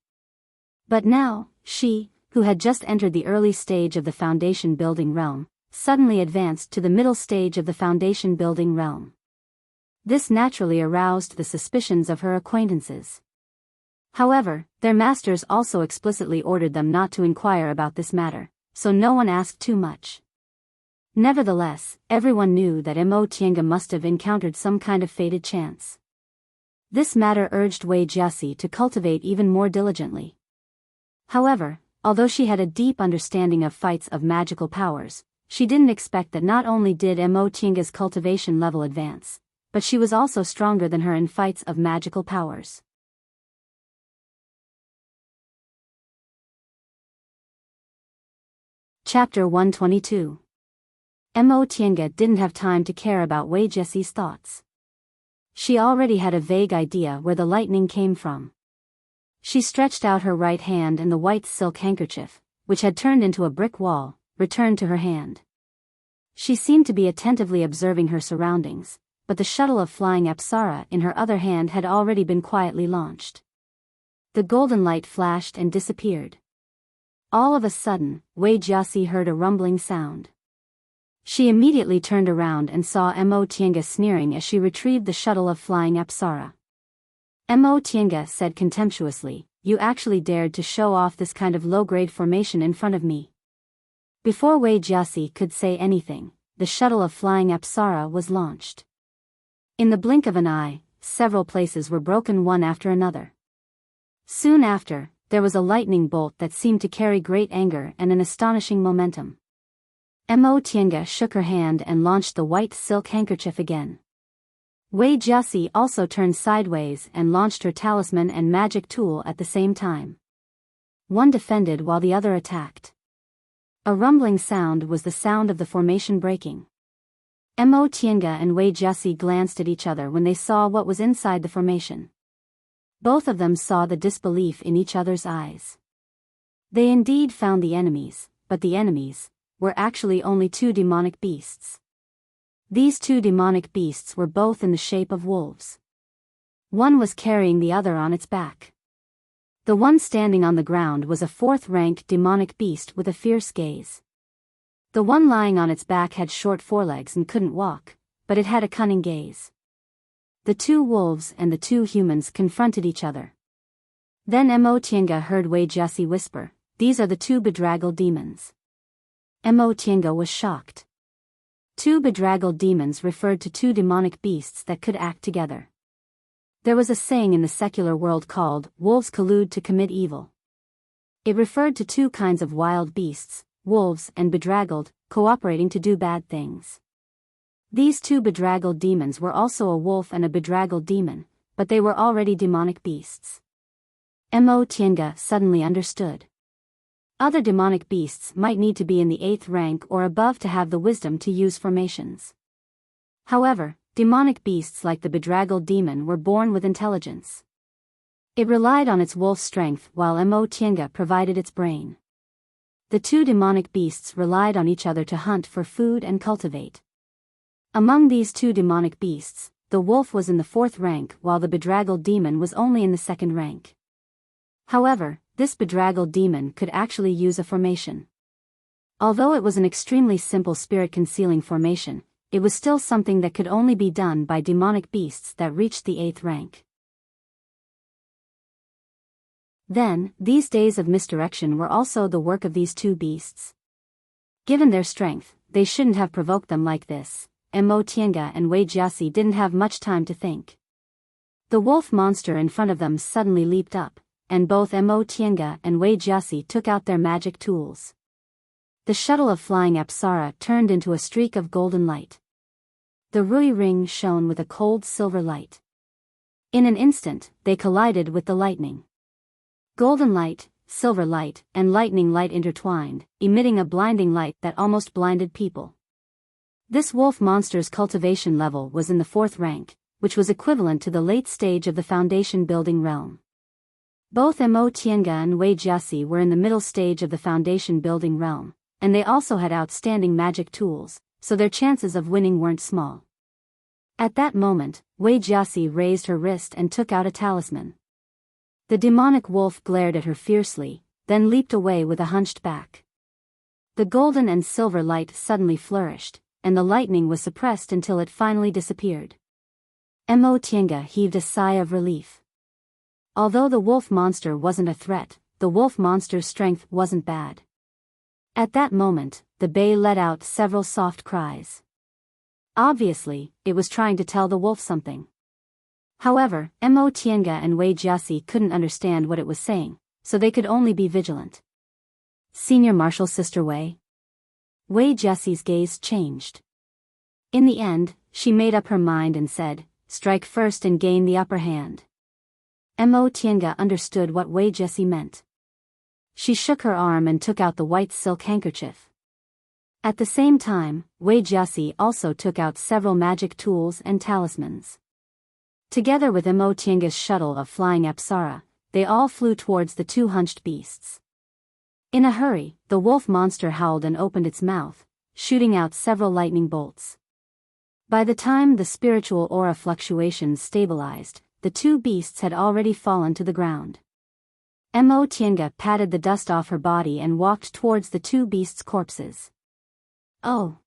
Speaker 1: But now, she, who had just entered the early stage of the foundation building realm, suddenly advanced to the middle stage of the foundation building realm. This naturally aroused the suspicions of her acquaintances. However, their masters also explicitly ordered them not to inquire about this matter, so no one asked too much. Nevertheless, everyone knew that Mo Tiange must have encountered some kind of fated chance. This matter urged Wei Jiaxi to cultivate even more diligently. However, although she had a deep understanding of fights of magical powers, she didn't expect that not only did Mo Tiange's cultivation level advance, but she was also stronger than her in fights of magical powers. Chapter 122. Mo Tiange didn't have time to care about Wei Jiaxi's thoughts. She already had a vague idea where the lightning came from. She stretched out her right hand and the white silk handkerchief, which had turned into a brick wall, returned to her hand. She seemed to be attentively observing her surroundings, but the shuttle of flying Apsara in her other hand had already been quietly launched. The golden light flashed and disappeared. All of a sudden, Wei Jiaxi heard a rumbling sound. She immediately turned around and saw Mo Tiange sneering as she retrieved the shuttle of flying Apsara. Mo Tiange said contemptuously, "You actually dared to show off this kind of low-grade formation in front of me." Before Wei Jiaxi could say anything, the shuttle of flying Apsara was launched. In the blink of an eye, several places were broken one after another. Soon after, there was a lightning bolt that seemed to carry great anger and an astonishing momentum. Mo Tiange shook her hand and launched the white silk handkerchief again. Wei Jiaxi also turned sideways and launched her talisman and magic tool at the same time. One defended while the other attacked. A rumbling sound was the sound of the formation breaking. Mo Tiange and Wei Jiaxi glanced at each other when they saw what was inside the formation. Both of them saw the disbelief in each other's eyes. They indeed found the enemies, but the enemies were actually only two demonic beasts. These two demonic beasts were both in the shape of wolves. One was carrying the other on its back. The one standing on the ground was a fourth-rank demonic beast with a fierce gaze. The one lying on its back had short forelegs and couldn't walk, but it had a cunning gaze. The two wolves and the two humans confronted each other. Then Mo Tiange heard Wei Jiaxi whisper, "These are the two bedraggled demons." Mo Tiange was shocked. Two bedraggled demons referred to two demonic beasts that could act together. There was a saying in the secular world called, "Wolves collude to commit evil." It referred to two kinds of wild beasts, wolves and bedraggled, cooperating to do bad things. These two bedraggled demons were also a wolf and a bedraggled demon, but they were already demonic beasts. Mo Tiange suddenly understood. Other demonic beasts might need to be in the 8th rank or above to have the wisdom to use formations. However, demonic beasts like the bedraggled demon were born with intelligence. It relied on its wolf strength while Mo Tiange provided its brain. The two demonic beasts relied on each other to hunt for food and cultivate. Among these two demonic beasts, the wolf was in the 4th rank while the bedraggled demon was only in the 2nd rank. However, this bedraggled demon could actually use a formation. Although it was an extremely simple spirit-concealing formation, it was still something that could only be done by demonic beasts that reached the 8th rank. Then, these days of misdirection were also the work of these two beasts. Given their strength, they shouldn't have provoked them like this. Mo Tiange and Wei Jiaxi didn't have much time to think. The wolf monster in front of them suddenly leaped up, and both Mo Tiange and Wei Jiaxi took out their magic tools. The shuttle of flying Apsara turned into a streak of golden light. The Rui ring shone with a cold silver light. In an instant, they collided with the lightning. Golden light, silver light, and lightning light intertwined, emitting a blinding light that almost blinded people. This wolf monster's cultivation level was in the 4th rank, which was equivalent to the late stage of the foundation building realm. Both Mo Tiange and Wei Jiaxi were in the middle stage of the foundation building realm, and they also had outstanding magic tools, so their chances of winning weren't small. At that moment, Wei Jiaxi raised her wrist and took out a talisman. The demonic wolf glared at her fiercely, then leaped away with a hunched back. The golden and silver light suddenly flourished, and the lightning was suppressed until it finally disappeared. Mo Tiange heaved a sigh of relief. Although the wolf monster wasn't a threat, the wolf monster's strength wasn't bad. At that moment, the bay let out several soft cries. Obviously, it was trying to tell the wolf something. However, Mo Tiange and Wei Jiasi couldn't understand what it was saying, so they could only be vigilant. Senior Marshal Sister Wei. Wei Jiasi's gaze changed. In the end, she made up her mind and said, "Strike first and gain the upper hand." Mo Tiange understood what Wei Jiasi meant. She shook her arm and took out the white silk handkerchief. At the same time, Wei Jiasi also took out several magic tools and talismans. Together with Mo Tiange's shuttle of flying apsara, they all flew towards the two hunched beasts. In a hurry, the wolf monster howled and opened its mouth, shooting out several lightning bolts. By the time the spiritual aura fluctuations stabilized, the two beasts had already fallen to the ground. Mo Tiange patted the dust off her body and walked towards the two beasts' corpses. "Oh."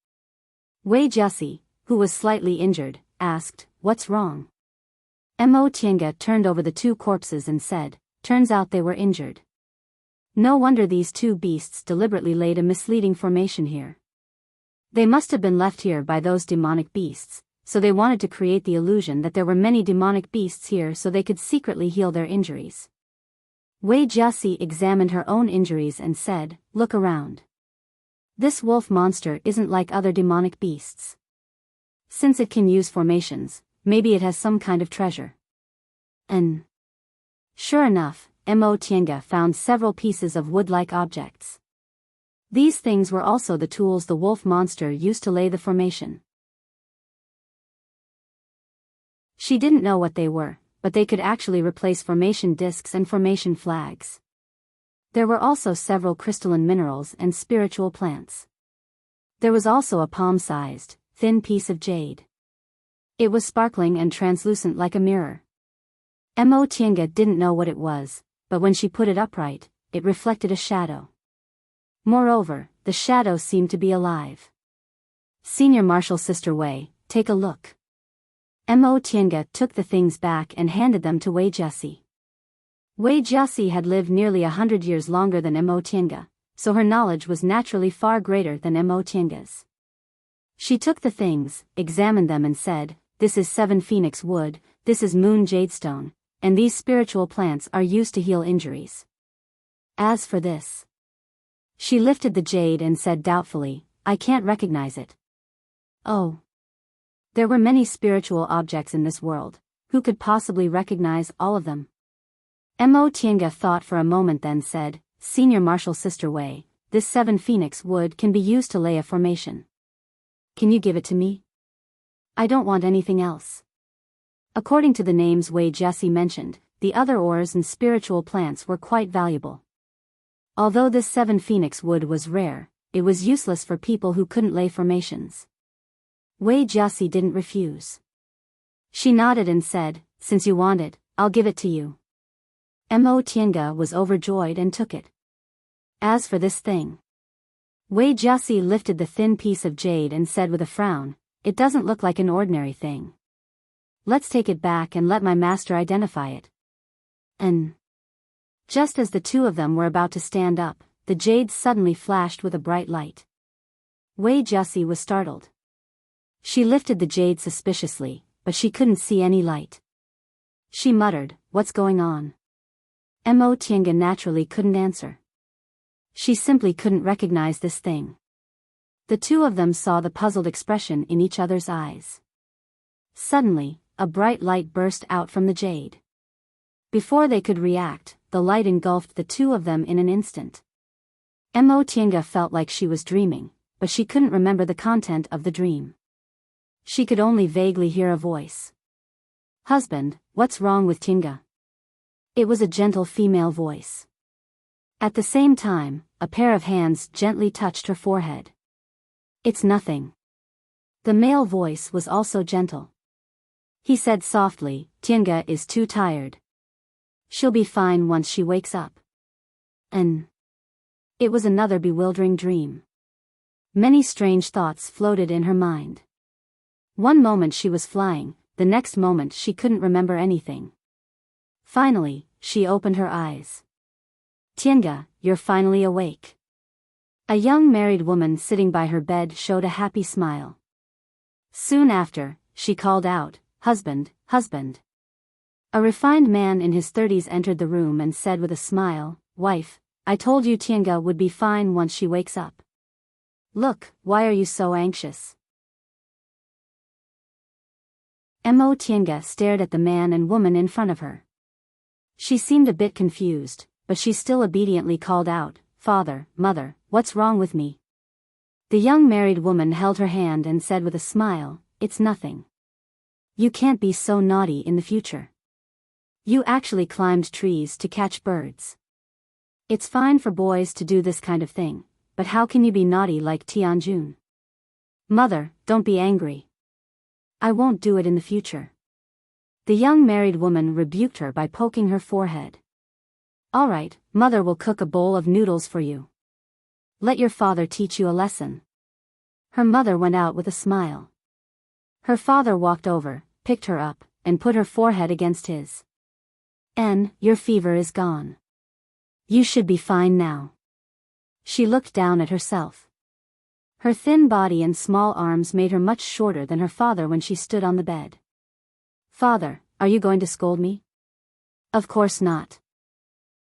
Speaker 1: Wei Jiasi, who was slightly injured, asked, "What's wrong?" Mo Tiange turned over the two corpses and said, "Turns out they were injured. No wonder these two beasts deliberately laid a misleading formation here. They must have been left here by those demonic beasts, so they wanted to create the illusion that there were many demonic beasts here so they could secretly heal their injuries." Wei Jiasi examined her own injuries and said, "Look around. This wolf monster isn't like other demonic beasts. Since it can use formations, maybe it has some kind of treasure." And sure enough, Mo Tiange found several pieces of wood-like objects. These things were also the tools the wolf monster used to lay the formation. She didn't know what they were, but they could actually replace formation discs and formation flags. There were also several crystalline minerals and spiritual plants. There was also a palm-sized, thin piece of jade. It was sparkling and translucent like a mirror. Mo Tiange didn't know what it was, but when she put it upright, it reflected a shadow. Moreover, the shadow seemed to be alive. "Senior Marshal Sister Wei, take a look." Mo Tiange took the things back and handed them to Wei Jiasi. Wei Jiasi had lived nearly 100 years longer than Mo Tiange, so her knowledge was naturally far greater than Mo Tiange's. She took the things, examined them and said, "This is 7 phoenix wood, this is moon jadestone, and these spiritual plants are used to heal injuries. As for this..." She lifted the jade and said doubtfully, "I can't recognize it." Oh. There were many spiritual objects in this world. Who could possibly recognize all of them? Mo Tiange thought for a moment then said, "Senior Marshal Sister Wei, this 7 phoenix wood can be used to lay a formation. Can you give it to me? I don't want anything else." According to the names Wei Jiasi mentioned, the other ores and spiritual plants were quite valuable. Although this 7 phoenix wood was rare, it was useless for people who couldn't lay formations. Wei Jiasi didn't refuse. She nodded and said, "Since you want it, I'll give it to you." Mo Tiange was overjoyed and took it. As for this thing, Wei Jiasi lifted the thin piece of jade and said with a frown, "It doesn't look like an ordinary thing. Let's take it back and let my master identify it." And just as the two of them were about to stand up, the jade suddenly flashed with a bright light. Wei Jiasi was startled. She lifted the jade suspiciously, but she couldn't see any light. She muttered, "What's going on?" Mo Tiange naturally couldn't answer. She simply couldn't recognize this thing. The two of them saw the puzzled expression in each other's eyes. Suddenly, a bright light burst out from the jade. Before they could react, the light engulfed the two of them in an instant. Mo Tiange felt like she was dreaming, but she couldn't remember the content of the dream. She could only vaguely hear a voice. "Husband, what's wrong with Tiange?" It was a gentle female voice. At the same time, a pair of hands gently touched her forehead. "It's nothing." The male voice was also gentle. He said softly, "Tiange is too tired. She'll be fine once she wakes up." And it was another bewildering dream. Many strange thoughts floated in her mind. One moment she was flying, the next moment she couldn't remember anything. Finally, she opened her eyes. Tienga, you're finally awake. A young married woman sitting by her bed showed a happy smile. Soon after, she called out, "Husband, husband." A refined man in his 30s entered the room and said with a smile, "Wife, I told you Tienga would be fine once she wakes up. Look, why are you so anxious?" Mo Tienga stared at the man and woman in front of her. She seemed a bit confused, but she still obediently called out, "Father, mother, what's wrong with me?" The young married woman held her hand and said with a smile, "It's nothing. You can't be so naughty in the future. You actually climbed trees to catch birds. It's fine for boys to do this kind of thing, but how can you be naughty like Tianjun? Mother, don't be angry. I won't do it in the future." The young married woman rebuked her by poking her forehead. "All right, mother will cook a bowl of noodles for you. Let your father teach you a lesson." Her mother went out with a smile. Her father walked over, picked her up, and put her forehead against his. Your fever is gone. You should be fine now." She looked down at herself. Her thin body and small arms made her much shorter than her father when she stood on the bed. "Father, are you going to scold me?" "Of course not."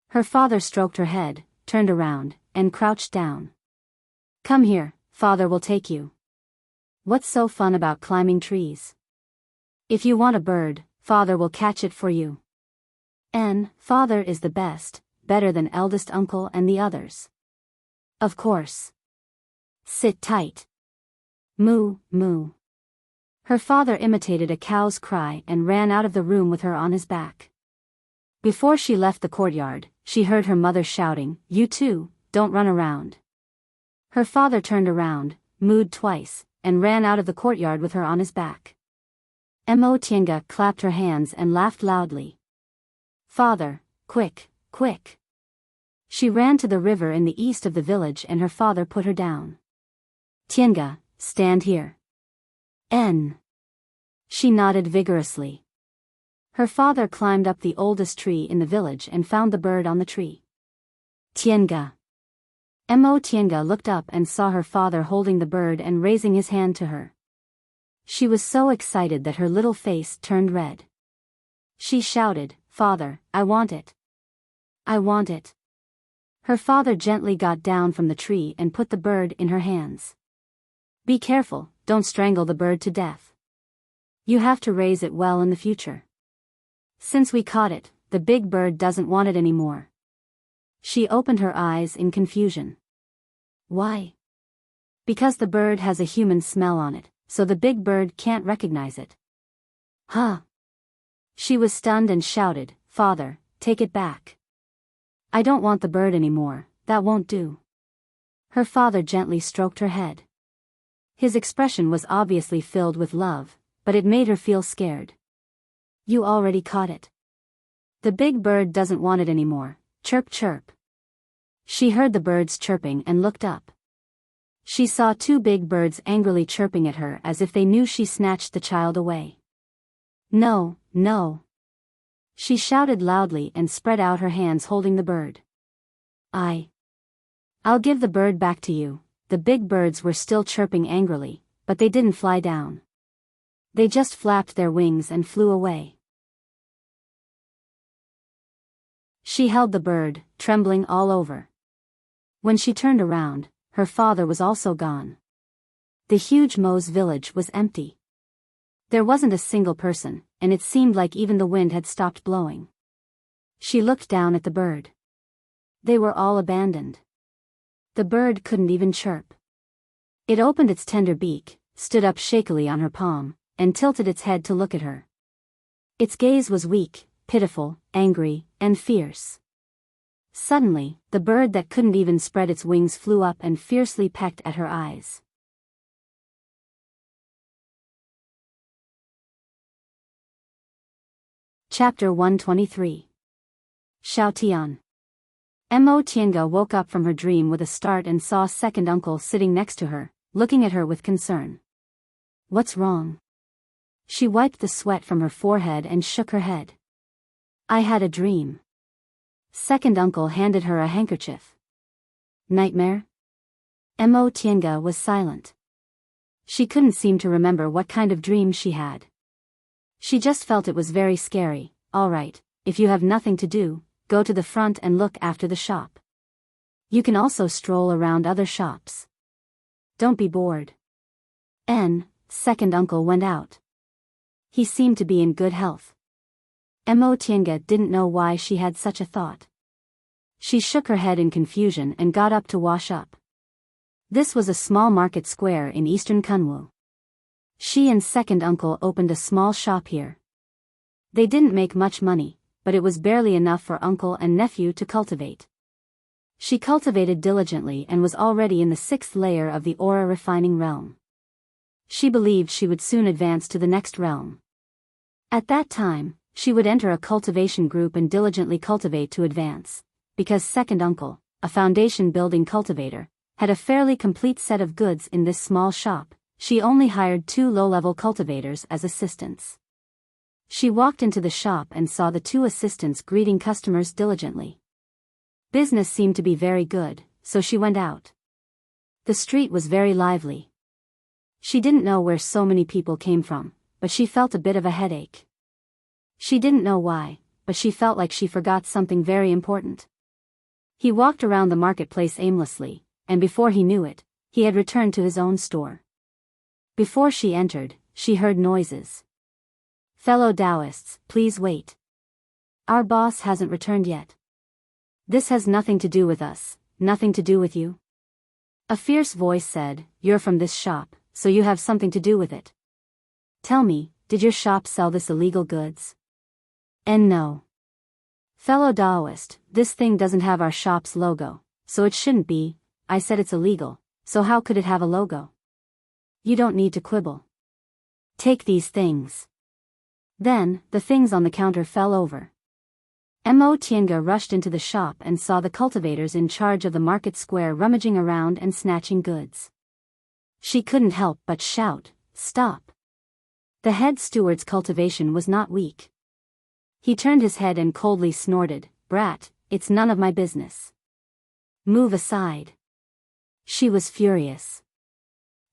Speaker 1: Her father stroked her head, turned around, and crouched down. "Come here, father will take you. What's so fun about climbing trees? If you want a bird, father will catch it for you. Father is the best, better than eldest uncle and the others. Of course. Sit tight. Moo, moo." Her father imitated a cow's cry and ran out of the room with her on his back. Before she left the courtyard, she heard her mother shouting, "You too, don't run around." Her father turned around, mooed twice, and ran out of the courtyard with her on his back. Mo Tienga clapped her hands and laughed loudly. "Father, quick, quick." She ran to the river in the east of the village and her father put her down. "Tienga, stand here." She nodded vigorously. Her father climbed up the oldest tree in the village and found the bird on the tree. "Tienga." Mo Tienga looked up and saw her father holding the bird and raising his hand to her. She was so excited that her little face turned red. She shouted, "Father, I want it. I want it." Her father gently got down from the tree and put the bird in her hands. "Be careful, don't strangle the bird to death. You have to raise it well in the future. Since we caught it, the big bird doesn't want it anymore." She opened her eyes in confusion. "Why?" "Because the bird has a human smell on it, so the big bird can't recognize it." "Huh?" She was stunned and shouted, "Father, take it back. I don't want the bird anymore, that won't do." Her father gently stroked her head. His expression was obviously filled with love, but it made her feel scared. "You already caught it. The big bird doesn't want it anymore, chirp chirp." She heard the birds chirping and looked up. She saw two big birds angrily chirping at her as if they knew she snatched the child away. "No, no." She shouted loudly and spread out her hands holding the bird. I'll give the bird back to you." The big birds were still chirping angrily, but they didn't fly down. They just flapped their wings and flew away. She held the bird, trembling all over. When she turned around, her father was also gone. The huge Mo's village was empty. There wasn't a single person, and it seemed like even the wind had stopped blowing. She looked down at the bird. They were all abandoned. The bird couldn't even chirp. It opened its tender beak, stood up shakily on her palm, and tilted its head to look at her. Its gaze was weak, pitiful, angry, and fierce. Suddenly, the bird that couldn't even spread its wings flew up and fiercely pecked at her eyes. Chapter 123. Xiaotian. Mo Tienga woke up from her dream with a start and saw second uncle sitting next to her, looking at her with concern. "What's wrong?" She wiped the sweat from her forehead and shook her head. "I had a dream." Second uncle handed her a handkerchief. Nightmare? Mo Tienga was silent. She couldn't seem to remember what kind of dream she had. She just felt it was very scary. All right, if you have nothing to do, go to the front and look after the shop. You can also stroll around other shops. Don't be bored. Second uncle went out. He seemed to be in good health. Mo Tienga didn't know why she had such a thought. She shook her head in confusion and got up to wash up. This was a small market square in eastern Kunwu. She and second uncle opened a small shop here. They didn't make much money, but it was barely enough for uncle and nephew to cultivate. She cultivated diligently and was already in the 6th layer of the aura refining realm. She believed she would soon advance to the next realm. At that time, she would enter a cultivation group and diligently cultivate to advance, because second uncle, a foundation building cultivator, had a fairly complete set of goods in this small shop. She only hired 2 low-level cultivators as assistants. She walked into the shop and saw the 2 assistants greeting customers diligently. Business seemed to be very good, so she went out. The street was very lively. She didn't know where so many people came from, but she felt a bit of a headache. She didn't know why, but she felt like she forgot something very important. He walked around the marketplace aimlessly, and before he knew it, he had returned to his own store. Before she entered, she heard noises. Fellow Taoists, please wait. Our boss hasn't returned yet. This has nothing to do with us, nothing to do with you. A fierce voice said, you're from this shop, so you have something to do with it. Tell me, did your shop sell this illegal goods? No. Fellow Taoist, this thing doesn't have our shop's logo, so it shouldn't be. I said it's illegal, so how could it have a logo? You don't need to quibble. Take these things. Then, the things on the counter fell over. Mo Tienga rushed into the shop and saw the cultivators in charge of the market square rummaging around and snatching goods. She couldn't help but shout, stop. The head steward's cultivation was not weak. He turned his head and coldly snorted, brat, it's none of my business. Move aside. She was furious.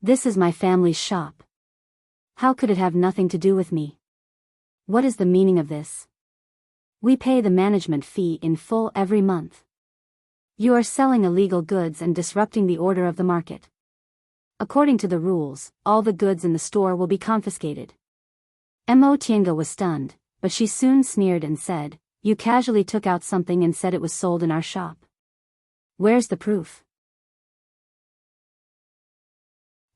Speaker 1: This is my family's shop. How could it have nothing to do with me? What is the meaning of this? We pay the management fee in full every month. You are selling illegal goods and disrupting the order of the market. According to the rules, all the goods in the store will be confiscated. Mo Tienga was stunned, but she soon sneered and said, you casually took out something and said it was sold in our shop. Where's the proof?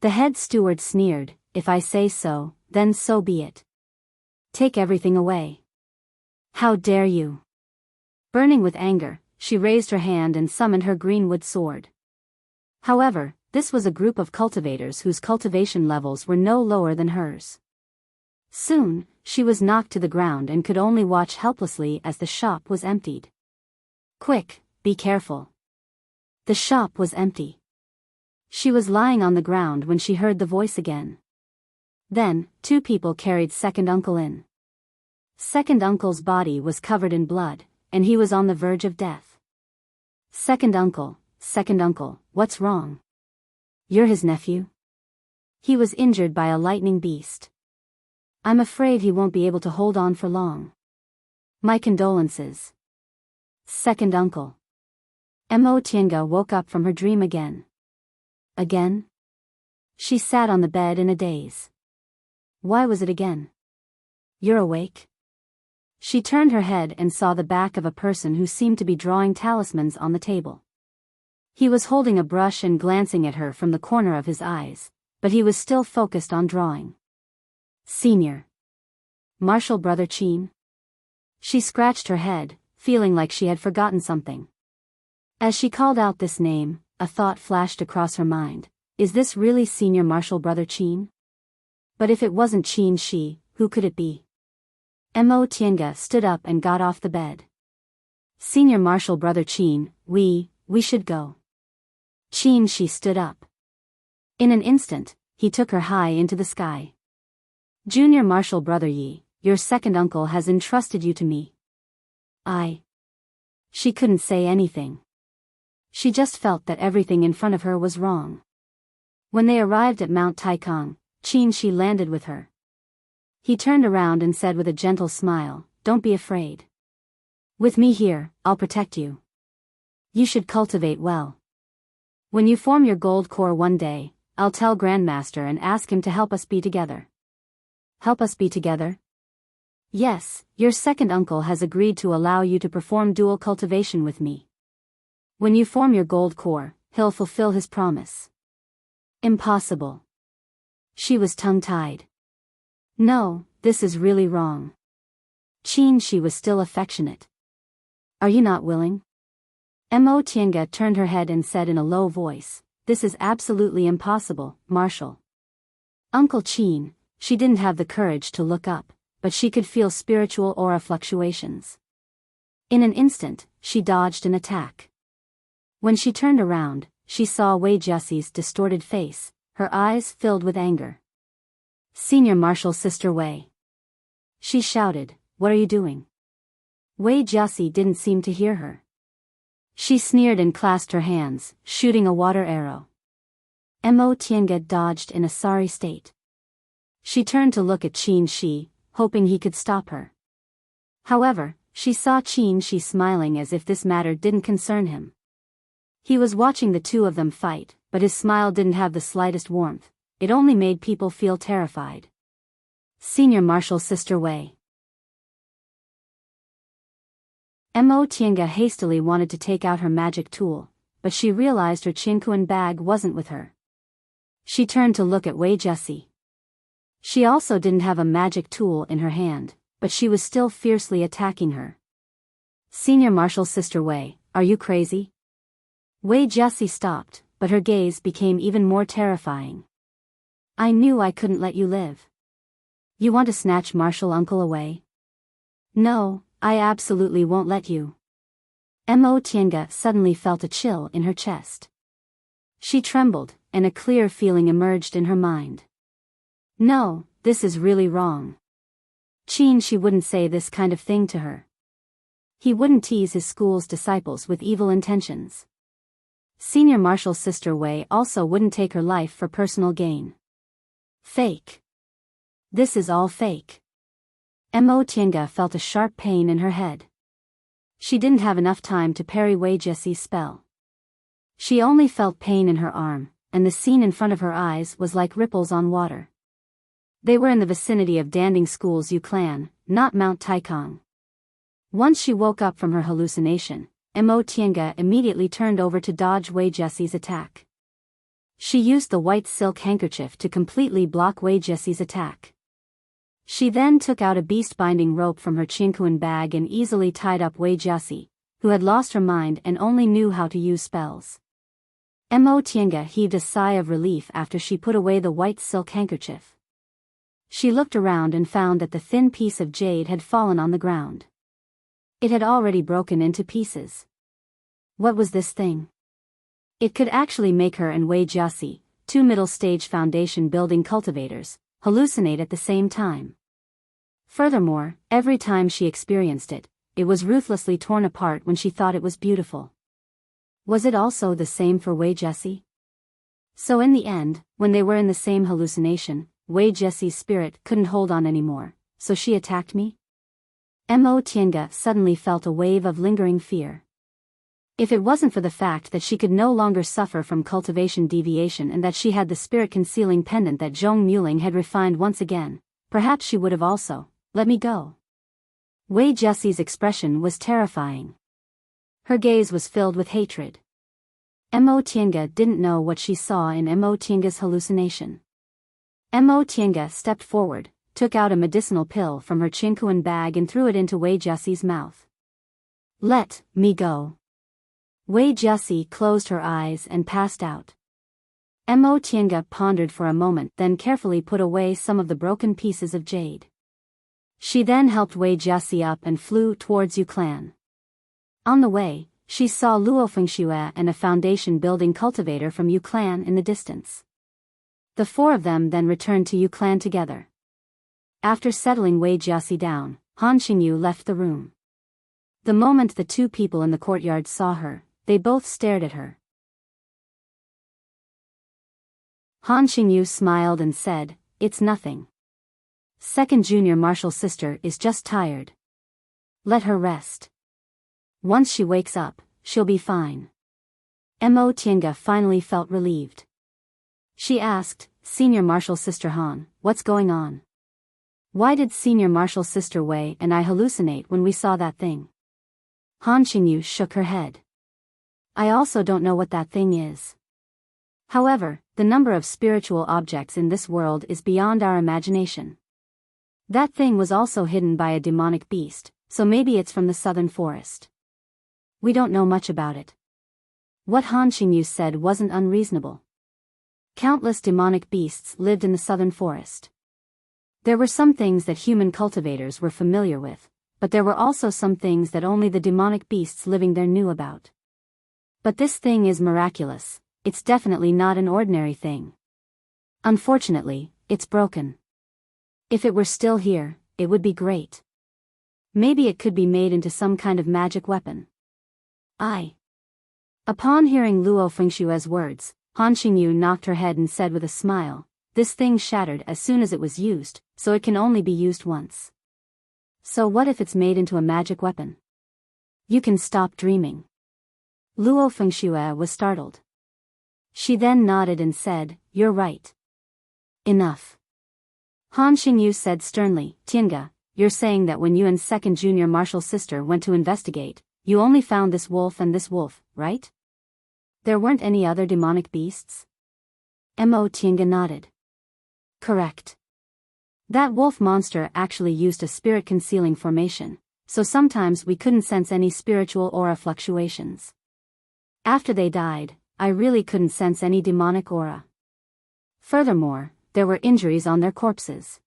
Speaker 1: The head steward sneered, if I say so, then so be it. Take everything away. How dare you? Burning with anger, she raised her hand and summoned her greenwood sword. However, this was a group of cultivators whose cultivation levels were no lower than hers. Soon, she was knocked to the ground and could only watch helplessly as the shop was emptied. Quick, be careful. The shop was empty. She was lying on the ground when she heard the voice again. Then, 2 people carried second uncle in. Second uncle's body was covered in blood, and he was on the verge of death. Second uncle, what's wrong? You're his nephew? He was injured by a lightning beast. I'm afraid he won't be able to hold on for long. My condolences. Second uncle. Mo Tienga woke up from her dream again. Again? She sat on the bed in a daze. Why was it again? You're awake? She turned her head and saw the back of a person who seemed to be drawing talismans on the table. He was holding a brush and glancing at her from the corner of his eyes, but he was still focused on drawing. Senior. Martial Brother Chin? She scratched her head, feeling like she had forgotten something. As she called out this name, a thought flashed across her mind. Is this really Senior Martial Brother Chin? But if it wasn't Chin Shi, who could it be? Mo Tienga stood up and got off the bed. Senior Martial Brother Chin, we should go. Chin Shi stood up. In an instant, he took her high into the sky. Junior Martial Brother Yi, your second uncle has entrusted you to me. She couldn't say anything. She just felt that everything in front of her was wrong. When they arrived at Mount Taikang, Qin Shi landed with her. He turned around and said with a gentle smile, "Don't be afraid. With me here, I'll protect you. You should cultivate well. When you form your gold core one day, I'll tell Grandmaster and ask him to help us be together." "Help us be together?" "Yes, your second uncle has agreed to allow you to perform dual cultivation with me. When you form your gold core, he'll fulfill his promise." "Impossible." She was tongue-tied. "No, this is really wrong." Qin Shi was still affectionate. "Are you not willing?" Mo Tiange turned her head and said in a low voice, "This is absolutely impossible, Marshal." Uncle Qin, she didn't have the courage to look up, but she could feel spiritual aura fluctuations. In an instant, she dodged an attack. When she turned around, she saw Wei Jiaxi's distorted face, her eyes filled with anger. "Senior Marshal Sister Wei!" She shouted, "What are you doing?" Wei Jiaxi didn't seem to hear her. She sneered and clasped her hands, shooting a water arrow. Mo Tiange dodged in a sorry state. She turned to look at Qin Shi, hoping he could stop her. However, she saw Qin Shi smiling as if this matter didn't concern him. He was watching the two of them fight, but his smile didn't have the slightest warmth, it only made people feel terrified. "Senior Marshal Sister Wei." Mo Tiange hastily wanted to take out her magic tool, but she realized her Qinkuan bag wasn't with her. She turned to look at Wei Jiaxi. She also didn't have a magic tool in her hand, but she was still fiercely attacking her. "Senior Marshal Sister Wei, are you crazy?" Wei Jiaxi stopped, but her gaze became even more terrifying. "I knew I couldn't let you live. You want to snatch Marshal Uncle away?" "No, I absolutely won't let you." Mo Tiange suddenly felt a chill in her chest. She trembled, and a clear feeling emerged in her mind. No, this is really wrong. Qin Shi wouldn't say this kind of thing to her. He wouldn't tease his school's disciples with evil intentions. Senior Marshal Sister Wei also wouldn't take her life for personal gain. Fake. This is all fake. Mo Tiange felt a sharp pain in her head. She didn't have enough time to parry Wei Jiaxi's spell. She only felt pain in her arm, and the scene in front of her eyes was like ripples on water. They were in the vicinity of Danding School's Yu Clan, not Mount Taikang. Once she woke up from her hallucination, Mo Tiange immediately turned over to dodge Wei Jiaxi's attack. She used the white silk handkerchief to completely block Wei Jiaxi's attack. She then took out a beast-binding rope from her Qinkuan bag and easily tied up Wei Jiaxi, who had lost her mind and only knew how to use spells. Mo Tiange heaved a sigh of relief after she put away the white silk handkerchief. She looked around and found that the thin piece of jade had fallen on the ground. It had already broken into pieces. What was this thing? It could actually make her and Wei Jiaxi, two middle-stage foundation building cultivators, hallucinate at the same time. Furthermore, every time she experienced it, it was ruthlessly torn apart when she thought it was beautiful. Was it also the same for Wei Jiaxi? So in the end, when they were in the same hallucination, Wei Jiaxi's spirit couldn't hold on anymore, so she attacked me? Mo Tiange suddenly felt a wave of lingering fear. If it wasn't for the fact that she could no longer suffer from cultivation deviation and that she had the spirit-concealing pendant that Zhong Muling had refined once again, perhaps she would have also let me go. Wei Jiaxi's expression was terrifying. Her gaze was filled with hatred. Mo Tiange didn't know what she saw in Mo Tiange's hallucination. Mo Tiange stepped forward, took out a medicinal pill from her Qinkuan bag and threw it into Wei Jiaxi's mouth. "Let me go." Wei Jiaxi closed her eyes and passed out. Mo Tiange pondered for a moment, then carefully put away some of the broken pieces of jade. She then helped Wei Jiaxi up and flew towards Yu Clan. On the way, she saw Luo Fengxue and a foundation building cultivator from Yu Clan in the distance. The four of them then returned to Yu Clan together. After settling Wei Jiaxi down, Han Xingyu left the room. The moment the two people in the courtyard saw her, they both stared at her. Han Xingyu smiled and said, "It's nothing. Second junior martial sister is just tired. Let her rest. Once she wakes up, she'll be fine." Mo Tiange finally felt relieved. She asked, "Senior martial sister Han, what's going on? Why did senior martial sister Wei and I hallucinate when we saw that thing?" Han Xingyu shook her head. "I also don't know what that thing is. However, the number of spiritual objects in this world is beyond our imagination. That thing was also hidden by a demonic beast, so maybe it's from the southern forest. We don't know much about it." What Han Xingyu said wasn't unreasonable. Countless demonic beasts lived in the southern forest. There were some things that human cultivators were familiar with, but there were also some things that only the demonic beasts living there knew about. But this thing is miraculous. It's definitely not an ordinary thing. Unfortunately, it's broken. If it were still here, it would be great. Maybe it could be made into some kind of magic weapon. Upon hearing Luo Fengshue's words, Han Xingyu knocked her head and said with a smile, "This thing shattered as soon as it was used, so it can only be used once. So what if it's made into a magic weapon? You can stop dreaming." Luo Fengshue was startled. She then nodded and said, "You're right. Enough." Han Xingyu said sternly, "Tiange, you're saying that when you and second junior martial sister went to investigate, you only found this wolf and this wolf, right? There weren't any other demonic beasts?" Mo Tiange nodded. "Correct. That wolf monster actually used a spirit concealing formation, so sometimes we couldn't sense any spiritual aura fluctuations. After they died, I really couldn't sense any demonic aura. Furthermore, there were injuries on their corpses.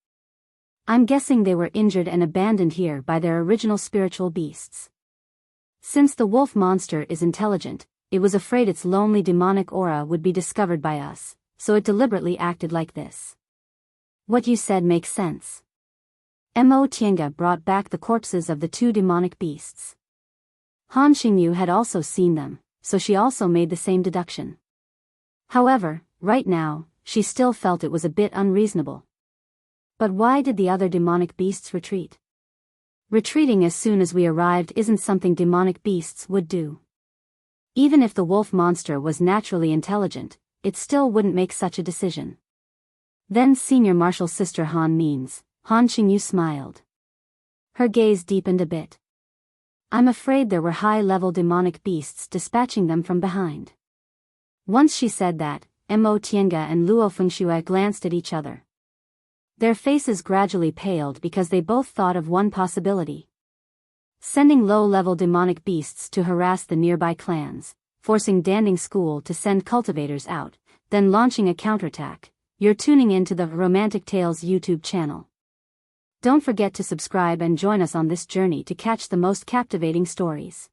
Speaker 1: I'm guessing they were injured and abandoned here by their original spiritual beasts. Since the wolf monster is intelligent, it was afraid its lonely demonic aura would be discovered by us, so it deliberately acted like this." "What you said makes sense." Mo Tiange brought back the corpses of the two demonic beasts. Han Xingyu had also seen them, so she also made the same deduction. However, right now, she still felt it was a bit unreasonable. But why did the other demonic beasts retreat? Retreating as soon as we arrived isn't something demonic beasts would do. Even if the wolf monster was naturally intelligent, it still wouldn't make such a decision. Then senior martial sister Han means, Han Xingyu smiled. Her gaze deepened a bit. "I'm afraid there were high-level demonic beasts dispatching them from behind." Once she said that, Mo Tiange and Luo Fengshue glanced at each other. Their faces gradually paled because they both thought of one possibility. Sending low-level demonic beasts to harass the nearby clans, forcing Danding School to send cultivators out, then launching a counterattack. You're tuning into the Romantic Tales YouTube channel. Don't forget to subscribe and join us on this journey to catch the most captivating stories.